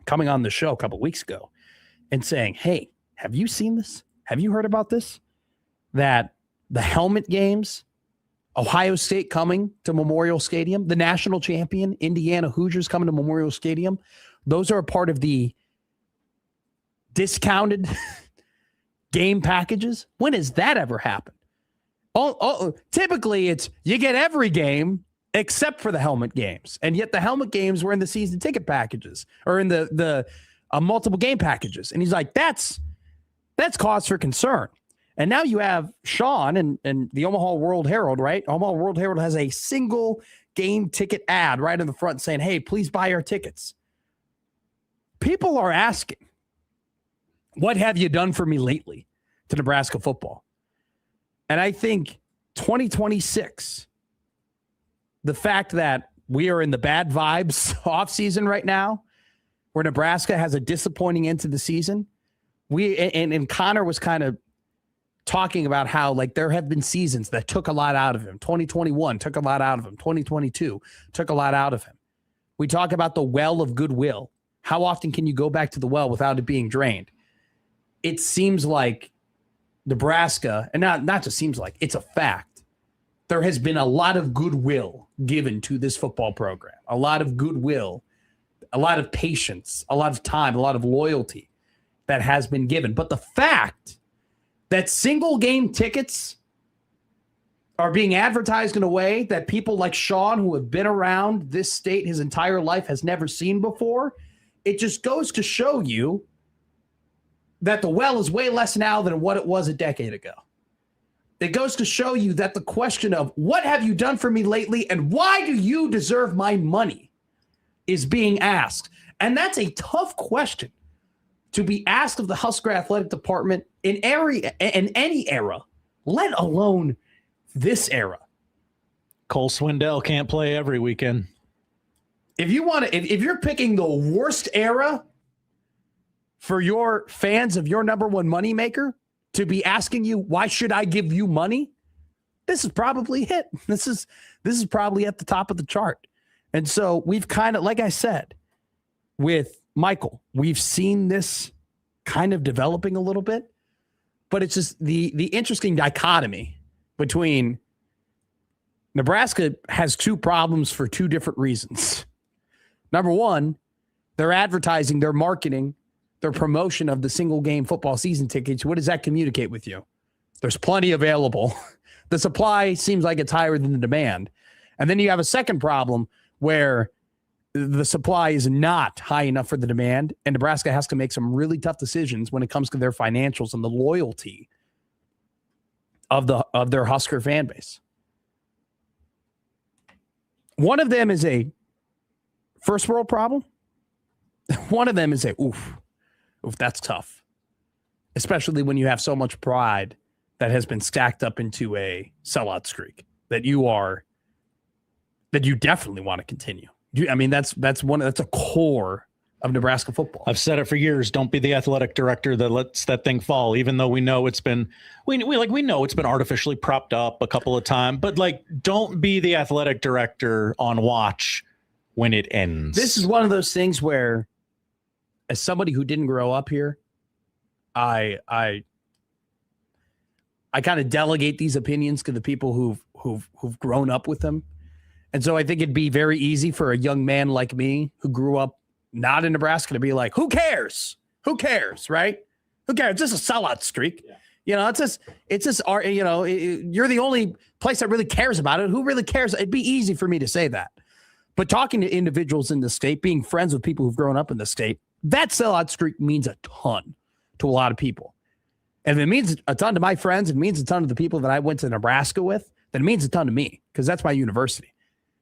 coming on the show a couple of weeks ago and saying, hey, have you seen this? Have you heard about this? That the helmet games, Ohio State coming to Memorial Stadium, the national champion, Indiana Hoosiers coming to Memorial Stadium, those are a part of the discounted game packages. When has that ever happened? Typically it's you get every game except for the helmet games. And yet the helmet games were in the season ticket packages or in the multiple game packages. And he's like, that's cause for concern. And now you have Sean and the Omaha World Herald, right? Omaha World Herald has a single game ticket ad right in the front saying, hey, please buy our tickets. People are asking, what have you done for me lately to Nebraska football? And I think 2026, the fact that we are in the bad vibes offseason right now, where Nebraska has a disappointing end to the season, and Connor was kind of talking about how like there have been seasons that took a lot out of him. 2021 took a lot out of him. 2022 took a lot out of him. We talk about the well of goodwill. How often can you go back to the well without it being drained? It seems like Nebraska, and not just seems like, it's a fact. There has been a lot of goodwill given to this football program. A lot of goodwill, a lot of patience, a lot of time, a lot of loyalty that has been given. But the fact that single game tickets are being advertised in a way that people like Sean, who have been around this state his entire life, has never seen before, it just goes to show you that the well is way less now than what it was a decade ago. It goes to show you that the question of what have you done for me lately and why do you deserve my money is being asked. And that's a tough question to be asked of the Husker Athletic Department in any era, let alone this era. Cole Swindell can't play every weekend. If you want to, if you're picking the worst era for your fans of your number one moneymaker to be asking you, why should I give you money? This is probably it. This is probably at the top of the chart. And so we've kind of, like I said, with Michael, we've seen this kind of developing a little bit, but it's just the interesting dichotomy between Nebraska has two problems for two different reasons. Number one, their advertising, their marketing, their promotion of the single game football season tickets. What does that communicate with you? There's plenty available. The supply seems like it's higher than the demand. And then you have a second problem where the supply is not high enough for the demand, and Nebraska has to make some really tough decisions when it comes to their financials and the loyalty of their Husker fan base. One of them is a first world problem. One of them is oof, that's tough. Especially when you have so much pride that has been stacked up into a sellout streak that you definitely want to continue. I mean, that's a core of Nebraska football. I've said it for years. Don't be the athletic director that lets that thing fall, even though we know it's been we know it's been artificially propped up a couple of times, but like, don't be the athletic director on watch when it ends. This is one of those things where, as somebody who didn't grow up here, I kind of delegate these opinions to the people who've grown up with them. And so I think it'd be very easy for a young man like me who grew up not in Nebraska to be like, who cares? Who cares, right? Who cares? It's just a sellout streak. Yeah. You know, it's just you know, you're the only place that really cares about it. Who really cares? It'd be easy for me to say that. But talking to individuals in the state, being friends with people who've grown up in the state, that sellout streak means a ton to a lot of people. And if it means a ton to my friends, it means a ton to the people that I went to Nebraska with, then it means a ton to me because that's my university.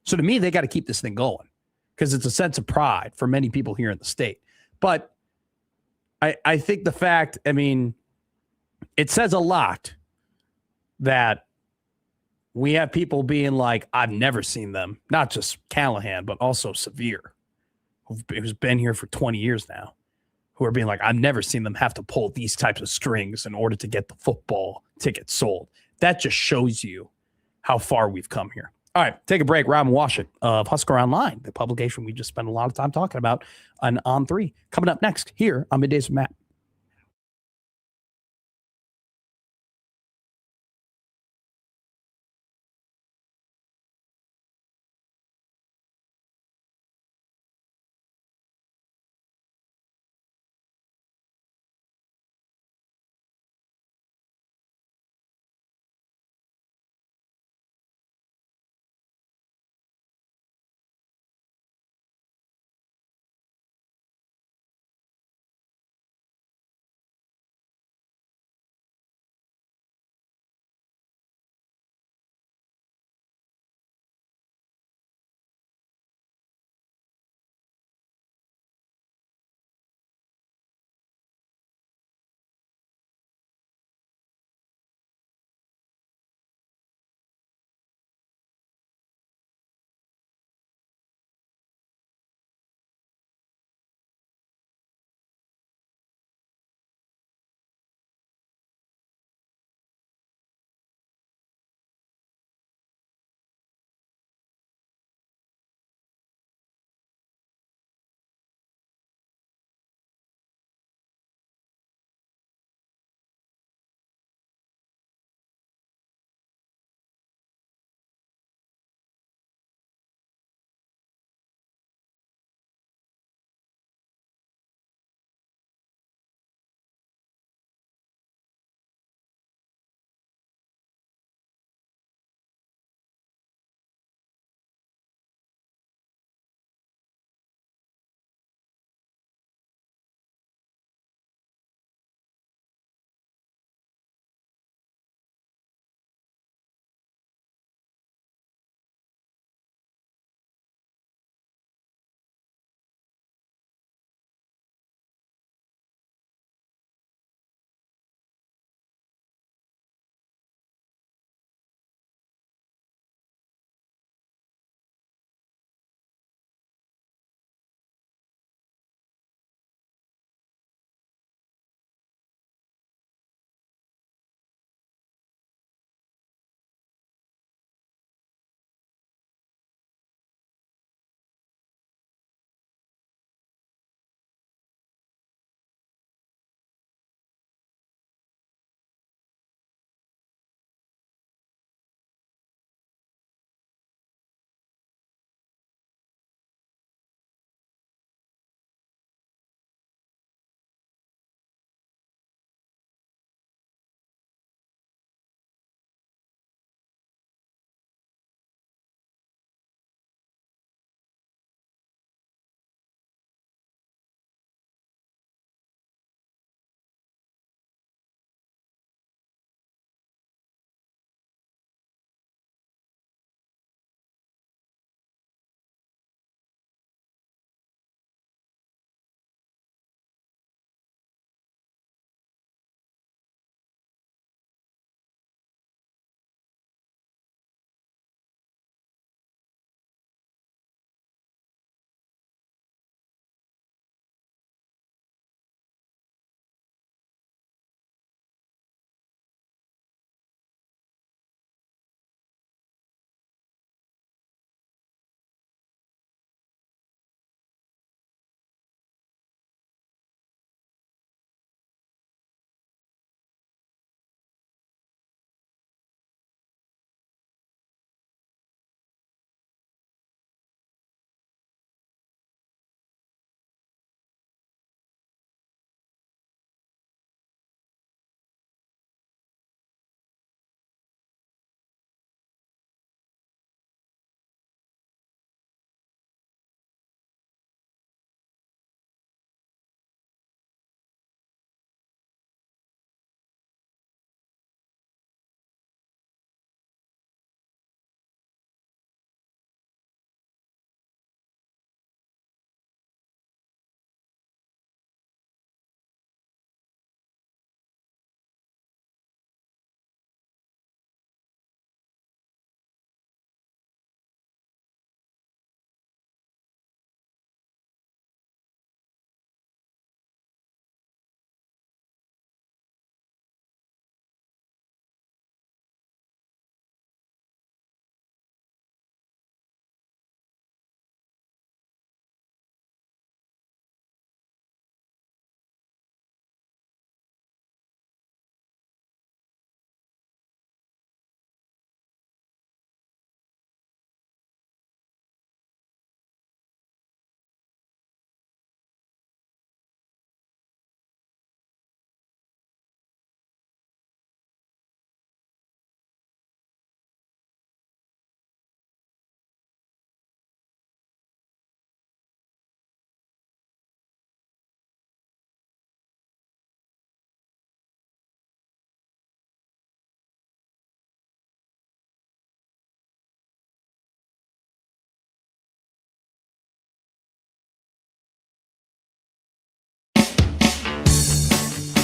So to me, they got to keep this thing going because it's a sense of pride for many people here in the state. But I think the fact, I mean, it says a lot that we have people being like, I've never seen them, not just Callahan, but also Severe, who's been here for 20 years now, who are being like, I've never seen them have to pull these types of strings in order to get the football tickets sold. That just shows you how far we've come here. All right, take a break. Robin Washut of Husker Online, the publication we just spent a lot of time talking about on On3. Coming up next here on Middays with Matt.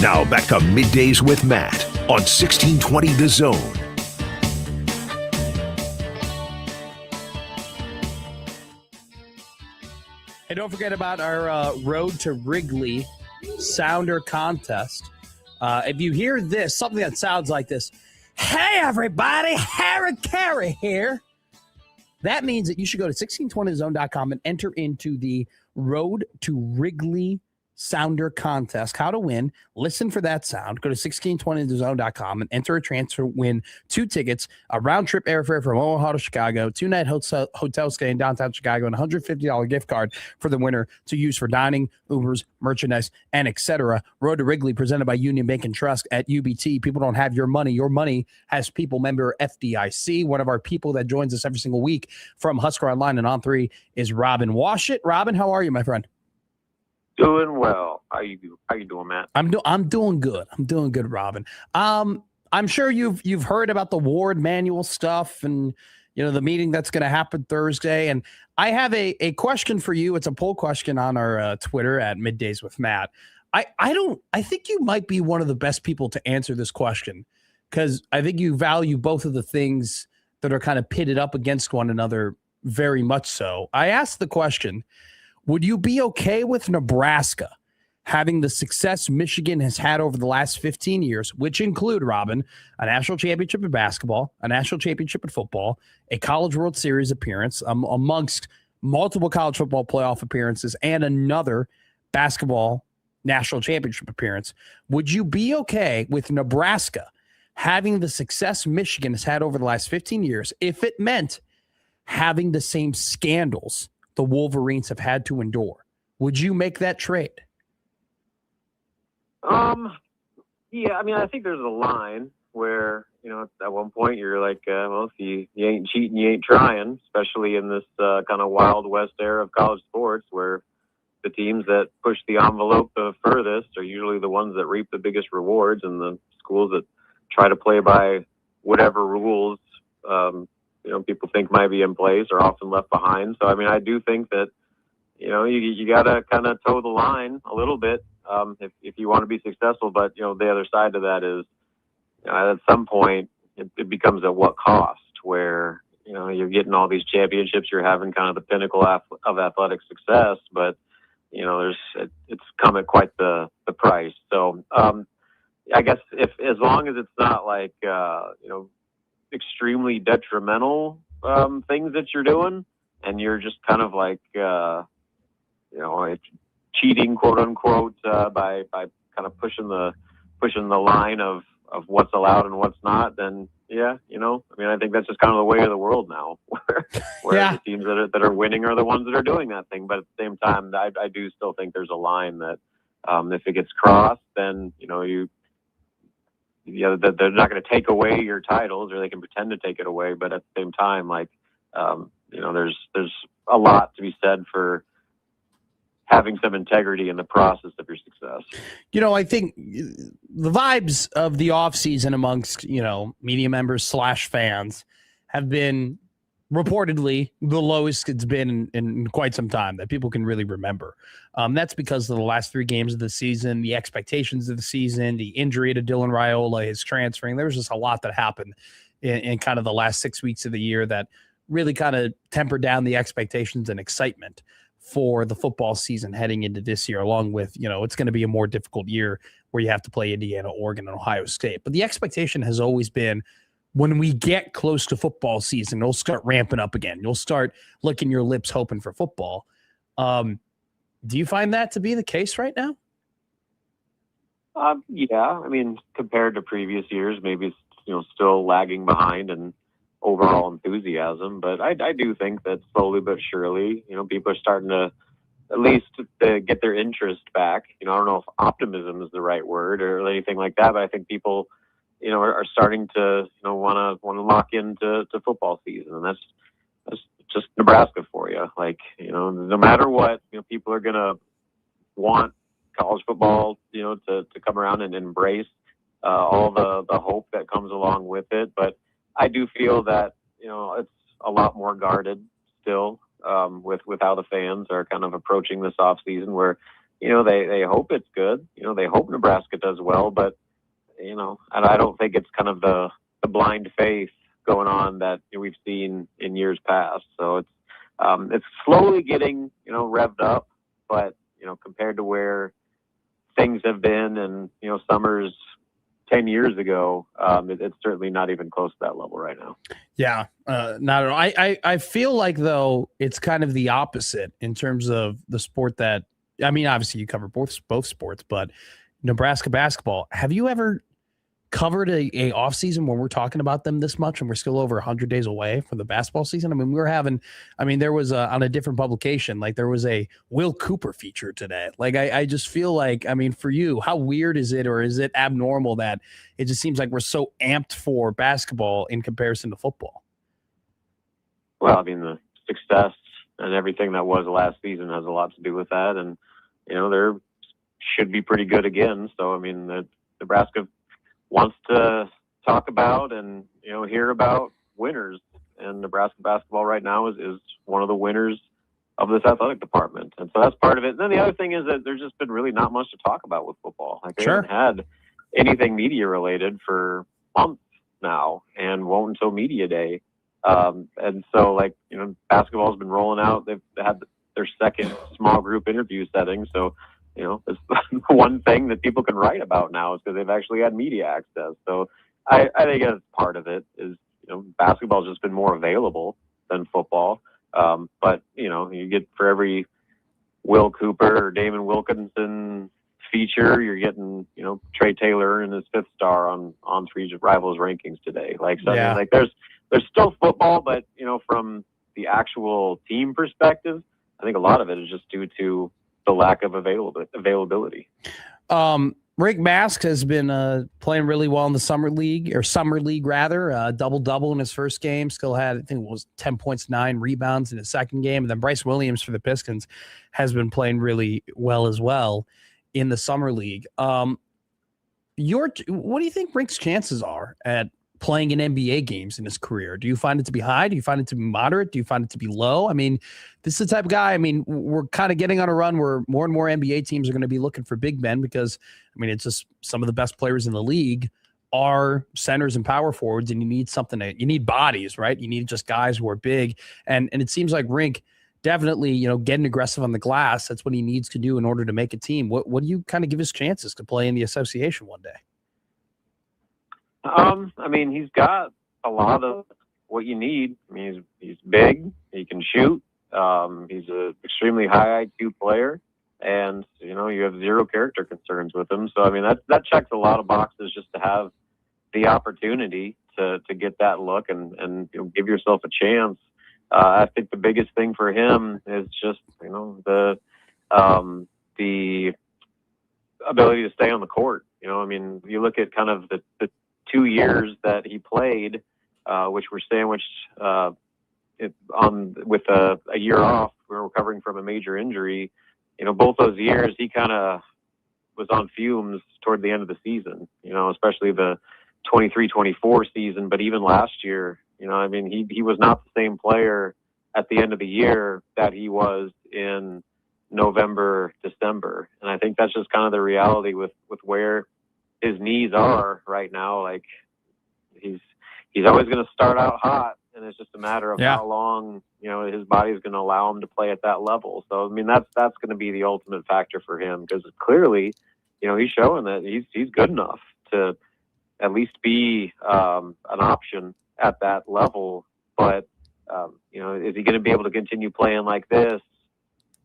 Now back to Middays with Matt on 1620 The Zone. Hey, don't forget about our Road to Wrigley Sounder contest. If you hear this, something that sounds like this, hey, everybody, Harry Carey here. That means that you should go to 1620thezone.com and enter into the Road to Wrigley Sounder contest. How to win. Listen for that sound. Go to 1620thezone.com and enter a chance to win 2 tickets, a round-trip airfare from Omaha to Chicago, 2-night hotel stay in downtown Chicago, and a $150 gift card for the winner to use for dining, Ubers, merchandise, and etc. Road to Wrigley, presented by Union Bank and Trust at UBT. People don't have your money. Your money has people. Member FDIC. One of our people that joins us every single week from Husker Online and On3 is Robin Washit. Robin, how are you, my friend? Doing well. How you doing, Matt? I'm doing good. I'm doing good, Robin. I'm sure you've heard about the Ward Manual stuff and the meeting that's going to happen Thursday. And I have a question for you. It's a poll question on our Twitter at Middays with Matt. I think you might be one of the best people to answer this question, because I think you value both of the things that are kind of pitted up against one another very much so. I asked the question, would you be okay with Nebraska having the success Michigan has had over the last 15 years, which include, Robin, a national championship in basketball, a national championship in football, a College World Series appearance, amongst multiple college football playoff appearances, and another basketball national championship appearance? Would you be okay with Nebraska having the success Michigan has had over the last 15 years if it meant having the same scandals the Wolverines have had to endure? Would you make that trade? Yeah, I mean, I think there's a line where, at one point you're like, well, if you ain't cheating, you ain't trying, especially in this kind of Wild West era of college sports, where the teams that push the envelope the furthest are usually the ones that reap the biggest rewards, and the schools that try to play by whatever rules people think might be in place are often left behind. So, I mean, I do think that, you got to kind of toe the line a little bit if you want to be successful. But, the other side of that is, at some point, it becomes at what cost, where, you're getting all these championships, you're having kind of the pinnacle of athletic success, but, it's come at quite the price. So, I guess as long as it's not like, extremely detrimental things that you're doing, and you're just kind of like cheating, quote unquote, by kind of pushing the line of what's allowed and what's not, then I mean, I think that's just kind of the way of the world now, where the teams that are winning are the ones that are doing that thing. But at the same time, I do still think there's a line that if it gets crossed, then that they're not going to take away your titles, or they can pretend to take it away. But at the same time, like, there's a lot to be said for having some integrity in the process of your success. I think the vibes of the offseason amongst, media members / fans have been reportedly the lowest it's been in quite some time that people can really remember. That's because of the last 3 games of the season, the expectations of the season, the injury to Dylan Raiola, his transferring. There was just a lot that happened in kind of the last 6 weeks of the year that really kind of tempered down the expectations and excitement for the football season heading into this year, along with, it's going to be a more difficult year where you have to play Indiana, Oregon, and Ohio State. But the expectation has always been, when we get close to football season, it'll start ramping up again. You'll start licking your lips hoping for football. Do you find that to be the case right now? Yeah. I mean, compared to previous years, maybe it's, still lagging behind in overall enthusiasm. But I do think that slowly but surely, people are starting to at least to get their interest back. I don't know if optimism is the right word or anything like that, but I think people, are starting to, want to lock into football season. And that's just Nebraska for you. Like, no matter what, people are going to want college football, to come around and embrace all the hope that comes along with it. But I do feel that, it's a lot more guarded still with how the fans are kind of approaching this off season, where, they hope it's good. They hope Nebraska does well, but I don't think it's kind of the blind faith going on that we've seen in years past. So it's slowly getting revved up, but compared to where things have been and summers 10 years ago, it's certainly not even close to that level right now. Yeah, not at all. I feel like, though, it's kind of the opposite in terms of the sport that, I mean, obviously you cover both sports, but Nebraska basketball, have you ever covered a off season when we're talking about them this much and we're still over 100 days away from the basketball season? I mean, there was on a different publication, like there was a Will Cooper feature today. Like, I just feel like, I mean, for you, how weird is it, or is it abnormal that it just seems like we're so amped for basketball in comparison to football? Well, I mean, the success and everything that was last season has a lot to do with that. And, there should be pretty good again. So, I mean, Nebraska wants to talk about and hear about winners, and Nebraska basketball right now is one of the winners of this athletic department, and so that's part of it. And then the other thing is that there's just been really not much to talk about with football. Like, they haven't had anything media related for months now, and won't until media day. And so, like, basketball's been rolling out. They've had their second small group interview setting, so it's one thing that people can write about now is because they've actually had media access. So I think that's part of it is, basketball's just been more available than football. But, you get for every Will Cooper or Damon Wilkinson feature, you're getting, Trey Taylor and his fifth star on Three Rivals rankings today. Like, so I mean, like there's still football, but, from the actual team perspective, I think a lot of it is just due to the lack of availability. Rick Mask has been playing really well in the summer league, double-double in his first game. Still had, I think it was 10 points, 9 rebounds in his second game. And then Bryce Williams for the Pistons has been playing really well as well in the summer league. What do you think Rick's chances are at playing in NBA games in his career? Do you find it to be high? Do you find it to be moderate? Do you find it to be low? I mean, this is the type of guy, I mean, we're kind of getting on a run where more and more NBA teams are going to be looking for big men because, I mean, it's just some of the best players in the league are centers and power forwards, and you need bodies, right? You need just guys who are big. And it seems like Rick definitely, getting aggressive on the glass, that's what he needs to do in order to make a team. What do you kind of give his chances to play in the association one day? I mean, he's got a lot of what you need. I mean, he's big, he can shoot. He's an extremely high IQ player, and you have zero character concerns with him. So I mean, that checks a lot of boxes just to have the opportunity to get that look and give yourself a chance. I think the biggest thing for him is just the ability to stay on the court. I mean, you look at kind of the 2 years that he played, which were sandwiched with a year off. We were recovering from a major injury. Both those years he kind of was on fumes toward the end of the season. Especially the 23-24 season, but even last year. I mean, he was not the same player at the end of the year that he was in November, December, and I think that's just kind of the reality with where his knees are right now. Like, he's always going to start out hot, and it's just a matter of how long his body's going to allow him to play at that level. So I mean, that's going to be the ultimate factor for him, because clearly he's showing that he's good enough to at least be an option at that level. But is he going to be able to continue playing like this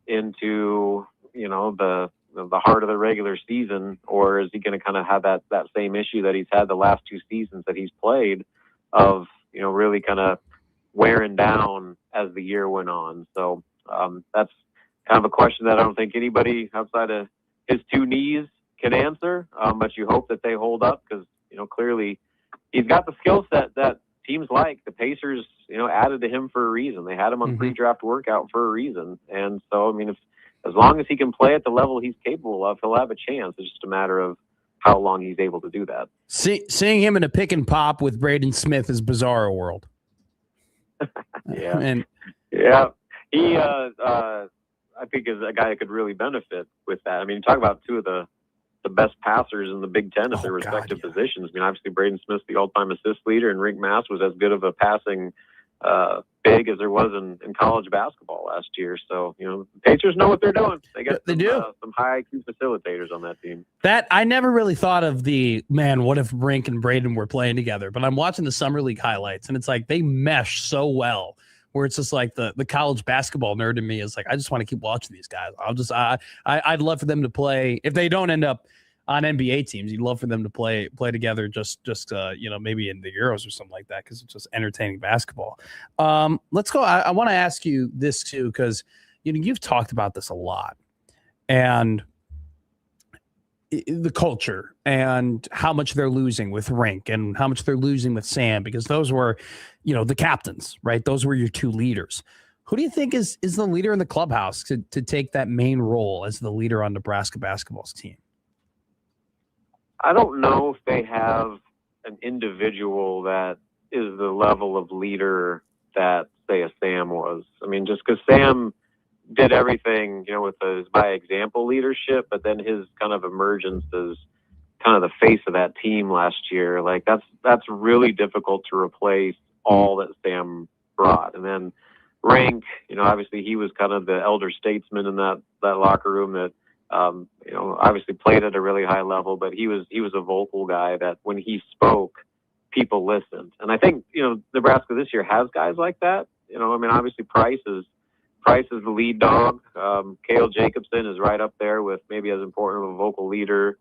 into the heart of the regular season, or is he going to kind of have that same issue that he's had the last 2 seasons that he's played of really kind of wearing down as the year went on? So that's kind of a question that I don't think anybody outside of his 2 knees can answer, but you hope that they hold up, because clearly he's got the skill set that teams like the Pacers added to him for a reason. They had him on pre-draft workout for a reason. And so I mean, as long as he can play at the level he's capable of, he'll have a chance. It's just a matter of how long he's able to do that. Seeing him in a pick and pop with Braden Smith is bizarre world. Yeah. And yeah. He, I think is a guy that could really benefit with that. I mean, talk about two of the best passers in the Big Ten at their respective positions. I mean, obviously Braden Smith's the all-time assist leader, and Rink Mass was as good of a passing big as there was in college basketball last year. So, the Pacers know what they're doing. They got some high IQ facilitators on that team. That I never really thought of what if Rink and Braden were playing together? But I'm watching the Summer League highlights, and it's like they mesh so well. Where it's just like the college basketball nerd in me is like, I just want to keep watching these guys. I'd love for them to play. If they don't end up on NBA teams, you'd love for them to play together just maybe in the Euros or something like that, because it's just entertaining basketball. Let's go. I want to ask you this too, because you've talked about this a lot, and the culture and how much they're losing with Rink and how much they're losing with Sam, because those were, the captains, right? Those were your two leaders. Who do you think is the leader in the clubhouse to take that main role as the leader on Nebraska basketball's team? I don't know if they have an individual that is the level of leader that, say, a Sam was. I mean, just because Sam did everything, with his by example leadership, but then his kind of emergence as kind of the face of that team last year, like that's really difficult to replace all that Sam brought. And then Rink, obviously he was kind of the elder statesman in that locker room that, obviously played at a really high level, but he was a vocal guy that when he spoke, people listened. And I think, Nebraska this year has guys like that. Obviously Price is the lead dog. Cale Jacobson is right up there with maybe as important of a vocal leader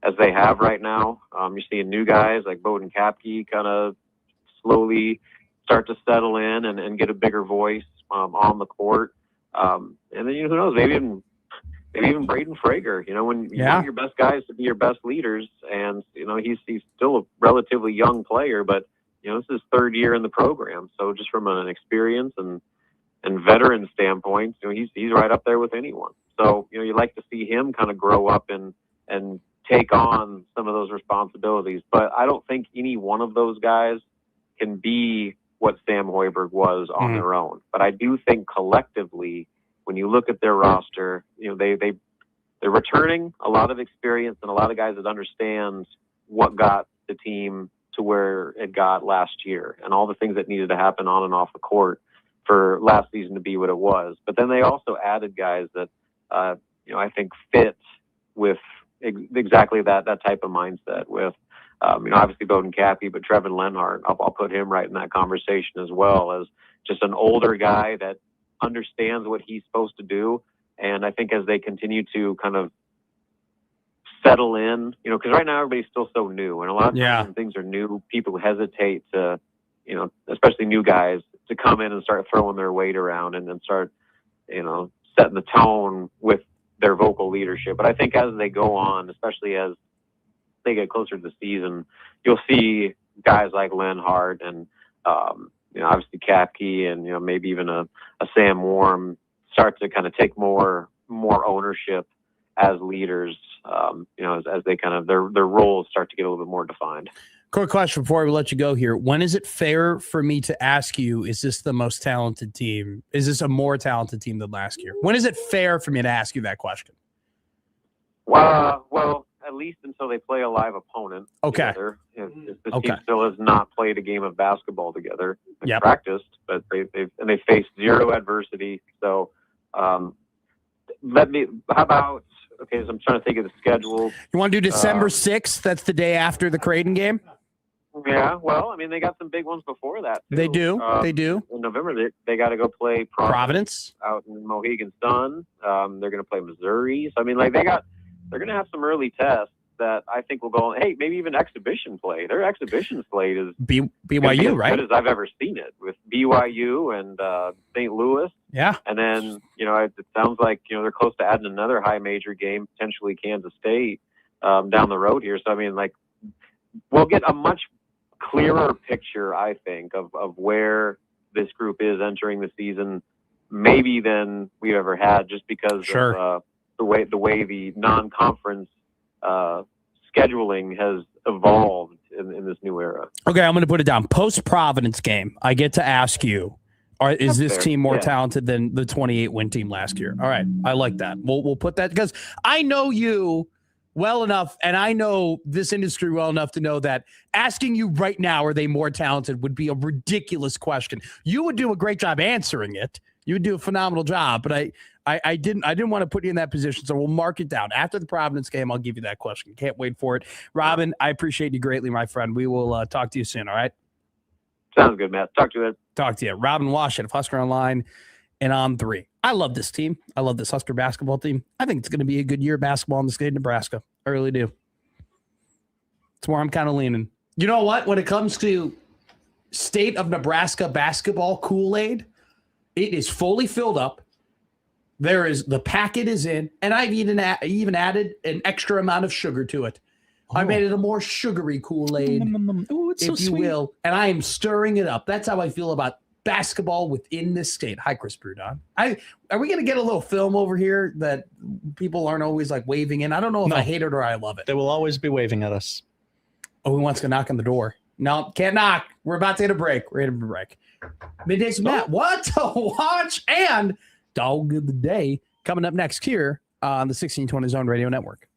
as they have right now. You're seeing new guys like Bowden Kapke kind of slowly start to settle in and get a bigger voice on the court. And then, who knows, maybe even Braden Frager, when you want your best guys to be your best leaders, and, he's still a relatively young player, but, this is his third year in the program. So just from an experience and veteran standpoint, he's right up there with anyone. So, you like to see him kind of grow up and take on some of those responsibilities. But I don't think any one of those guys can be what Sam Hoiberg was on their own. But I do think collectively, when you look at their roster, they're returning a lot of experience and a lot of guys that understand what got the team to where it got last year and all the things that needed to happen on and off the court for last season to be what it was. But then they also added guys that, I think fit with exactly that type of mindset with, obviously Bowden Kapke, but Trevin Lenhart, I'll put him right in that conversation as well, as just an older guy that understands what he's supposed to do. And I think as they continue to kind of settle in, because right now everybody's still so new, and a lot of times when things are new, people hesitate to, especially new guys, to come in and start throwing their weight around and then start, setting the tone with their vocal leadership. But I think as they go on, especially as they get closer to the season, you'll see guys like Lenhart and, obviously Kapke and, maybe even a Sam Warm start to kind of take more ownership as leaders, as they kind of, their roles start to get a little bit more defined. Quick question before we let you go here. When is it fair for me to ask you, is this the most talented team? Is this a more talented team than last year? When is it fair for me to ask you that question? Well, at least until they play a live opponent together. If this team still has not played a game of basketball together. They've practiced, but they faced zero adversity. So how about, so I'm trying to think of the schedule. You want to do December 6th? That's the day after the Creighton game? Yeah, well, they got some big ones before that, too. They do. In November, they got to go play Providence out in Mohegan Sun. They're going to play Missouri. So, they're going to have some early tests that I think will go, hey, maybe even exhibition play. Their exhibition slate is BYU, right? As good as I've ever seen it, with BYU and St. Louis. Yeah. And then, it sounds like, they're close to adding another high major game, potentially Kansas State, down the road here. So, we'll get a much clearer picture, I think, of where this group is entering the season, maybe than we've ever had, just because of the way the non-conference scheduling has evolved in this new era. Okay, I'm going to put it down. Post-Providence game, I get to ask you, Is this fair. team more Yeah. talented than the 28 win team last year? All right, I like that. We'll put that because I know you well enough, and I know this industry well enough to know that asking you right now, are they more talented, would be a ridiculous question. You would do a great job answering it. You would do a phenomenal job, but I didn't want to put you in that position, so we'll mark it down. After the Providence game, I'll give you that question. Can't wait for it. Robin, I appreciate you greatly, my friend. We will talk to you soon, all right? Sounds good, Matt. Talk to you later. Talk to you. Robin Washington of Husker Online and On 3. I love this team. I love this Husker basketball team. I think it's going to be a good year of basketball in the state of Nebraska. I really do. It's where I'm kind of leaning. You know what? When it comes to state of Nebraska basketball Kool-Aid, it is fully filled up. The packet is in, and I've even added an extra amount of sugar to it. I made it a more sugary Kool-Aid, if you will, and I am stirring it up. That's how I feel about basketball within this state. Hi, Chris Brudon. Are we going to get a little film over here that people aren't always like waving in? I don't know if I hate it or I love it. They will always be waving at us. Oh, he wants to knock on the door. No, can't knock. We're about to hit a break. We're hitting a break. Middays with Matt. What to watch and dog of the day coming up next here on the 1620 Zone Radio Network.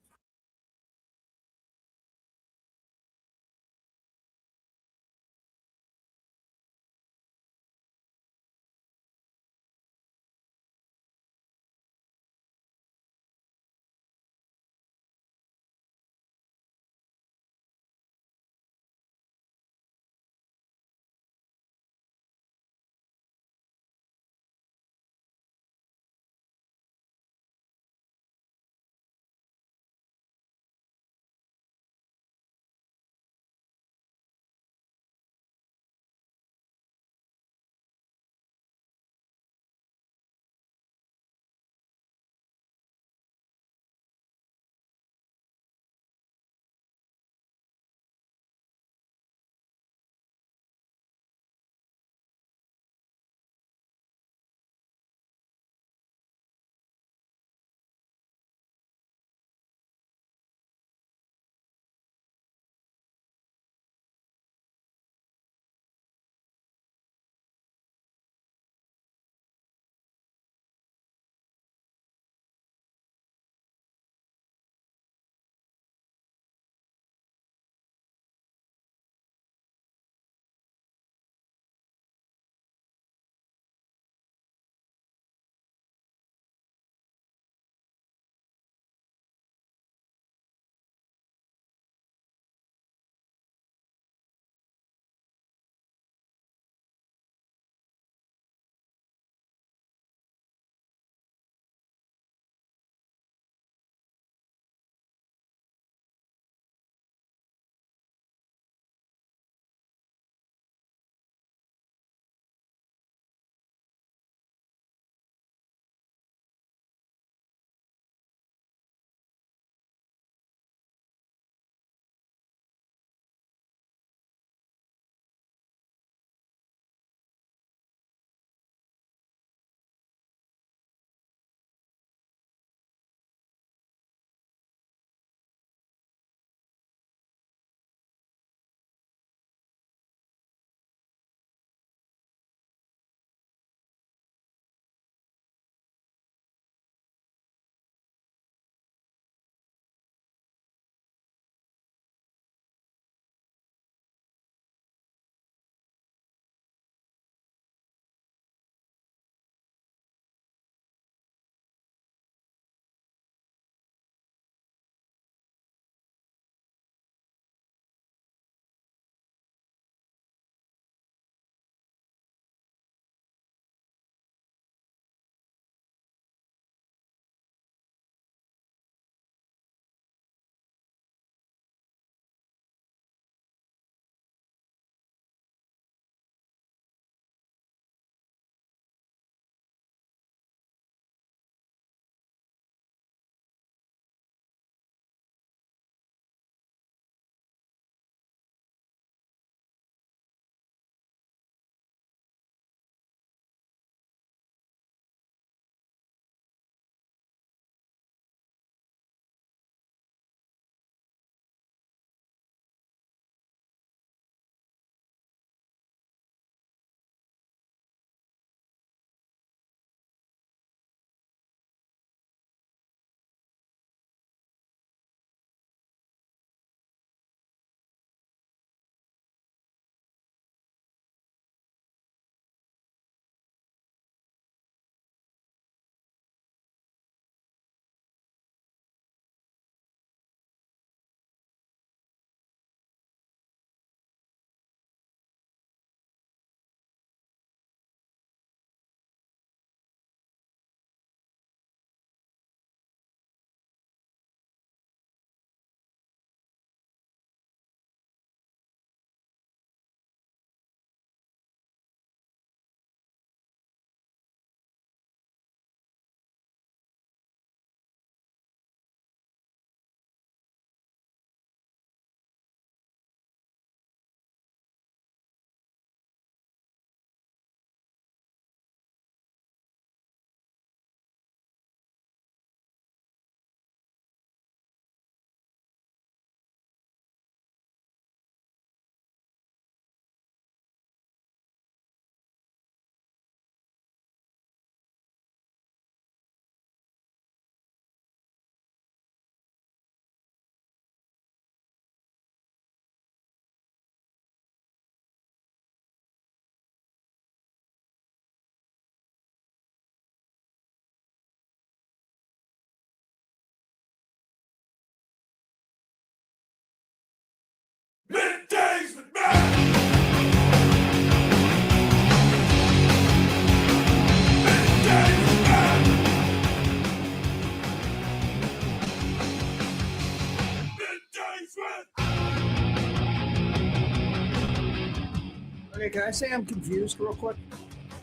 Hey, can I say I'm confused real quick?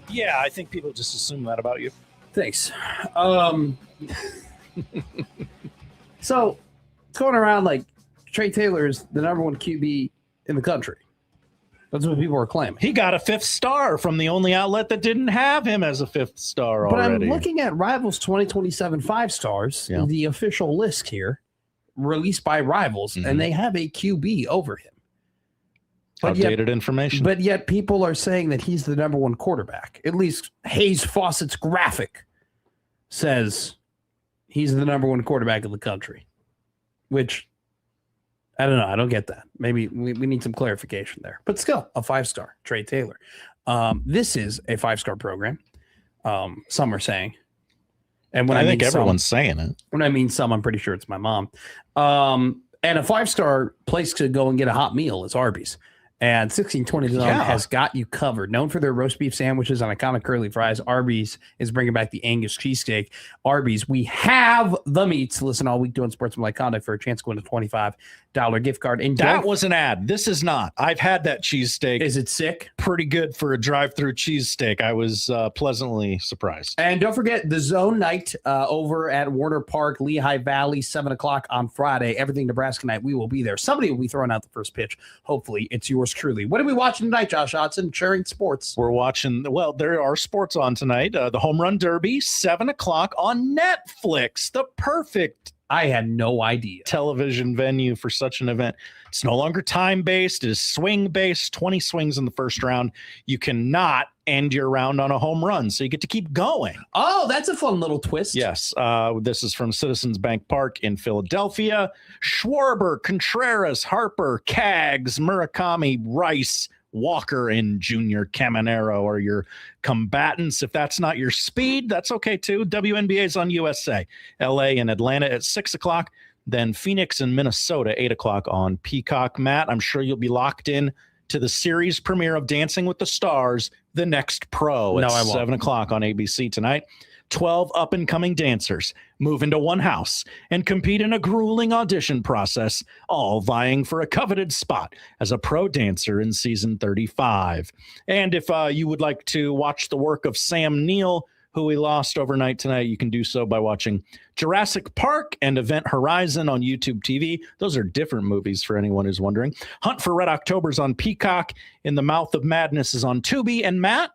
Yeah, I think people just assume that about you. Thanks. So it's going around like Trey Taylor is the number one QB in the country. That's what people are claiming. He got a 5th star from the only outlet that didn't have him as a 5th star But already. I'm looking at Rivals 2027 5 stars, the official list here, released by Rivals, and they have a QB over him. Outdated information. But yet people are saying that he's the number one quarterback. At least Hayes Fawcett's graphic says he's the number one quarterback in the country, which I don't know. I don't get that. Maybe we need some clarification there. But still, a 5-star, Trey Taylor. This is a 5-star program. Some are saying. And when I think mean everyone's some, saying it. When I mean some, I'm pretty sure it's my mom. And a 5-star place to go and get a hot meal is Arby's. And 1620 Zone has got you covered. Known for their roast beef sandwiches and iconic curly fries, Arby's is bringing back the Angus cheesesteak. Arby's, we have the meats. Listen all week doing sportsmanlike conduct for a chance to win a $25 gift card. And that was an ad. This is not. I've had that cheesesteak. Is it sick? Pretty good for a drive-through cheesesteak. I was pleasantly surprised. And don't forget the Zone Night over at Warner Park, Lehigh Valley, 7 o'clock on Friday. Everything Nebraska night. We will be there. Somebody will be throwing out the first pitch. Hopefully, it's yours truly. What are we watching tonight, Josh Hodson? Sharing sports. We're watching, well, there are sports on tonight. The Home Run Derby, 7 o'clock on Netflix. The perfect I had no idea. Television venue for such an event. It's no longer time-based. It is swing-based, 20 swings in the first round. You cannot end your round on a home run, so you get to keep going. Oh, that's a fun little twist. Yes. This is from Citizens Bank Park in Philadelphia. Schwarber, Contreras, Harper, Kaggs, Murakami, Rice, Walker, and Junior Caminero are your combatants. If that's not your speed, that's okay too. WNBA is on USA. LA and Atlanta at 6 o'clock. Then Phoenix and Minnesota, 8 o'clock on Peacock. Matt, I'm sure you'll be locked in to the series premiere of Dancing with the Stars, The Next Pro at 7 o'clock on ABC tonight. 12 up-and-coming dancers move into one house and compete in a grueling audition process, all vying for a coveted spot as a pro dancer in season 35. And if you would like to watch the work of Sam Neill, who we lost overnight tonight, you can do so by watching Jurassic Park and Event Horizon on YouTube TV. Those are different movies for anyone who's wondering. Hunt for Red October is on Peacock. In the Mouth of Madness is on Tubi. And Matt,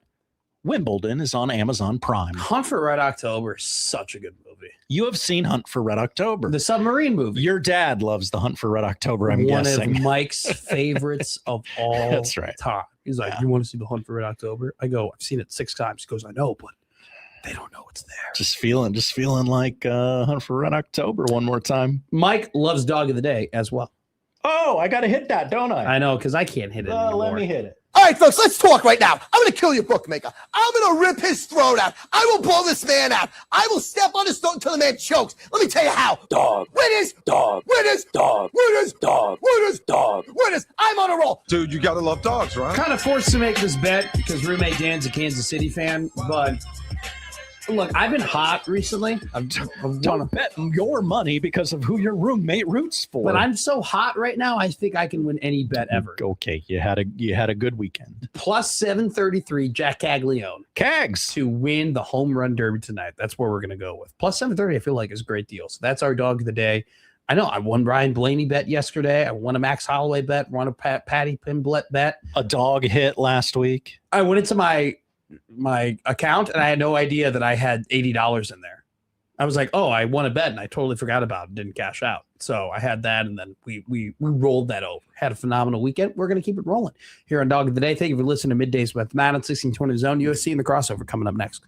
Wimbledon is on Amazon Prime. Hunt for Red October is such a good movie. You have seen Hunt for Red October. The submarine movie. Your dad loves the Hunt for Red October, I'm guessing. One of Mike's favorites of all That's right. time. He's like, you want to see the Hunt for Red October? I go, I've seen it 6 times. He goes, I know, but they don't know it's there. Just feeling like Hunt for Red October one more time. Mike loves Dog of the Day as well. Oh, I got to hit that, don't I? I know, because I can't hit it anymore. Let me hit it. All right, folks, let's talk right now. I'm going to kill your bookmaker. I'm going to rip his throat out. I will blow this man out. I will step on his throat until the man chokes. Let me tell you how. Dog. Winners. Dog. Winners. Dog. Winners. Dog. Winners. Dog. Winners. I'm on a roll. Dude, you got to love dogs, right? Kind of forced to make this bet because roommate Dan's a Kansas City fan, but look, I've been hot recently. Don't bet your money because of who your roommate roots for. But I'm so hot right now, I think I can win any bet ever. Okay, you had a good weekend. Plus 733, Jack Caglione. Cags. To win the home run derby tonight. That's where we're going to go with. Plus 730, I feel like is a great deal. So that's our dog of the day. I know I won Ryan Blaney bet yesterday. I won a Max Holloway bet, won a Patty Pimblett bet. A dog hit last week. I went into my account and I had no idea that I had $80 in there. I was like, oh, I won a bet and I totally forgot about it, didn't cash out. So I had that and then we rolled that over. Had a phenomenal weekend. We're going to keep it rolling here on Dog of the Day. Thank you for listening to Middays with Matt on 1620 Zone. USC and the crossover coming up next.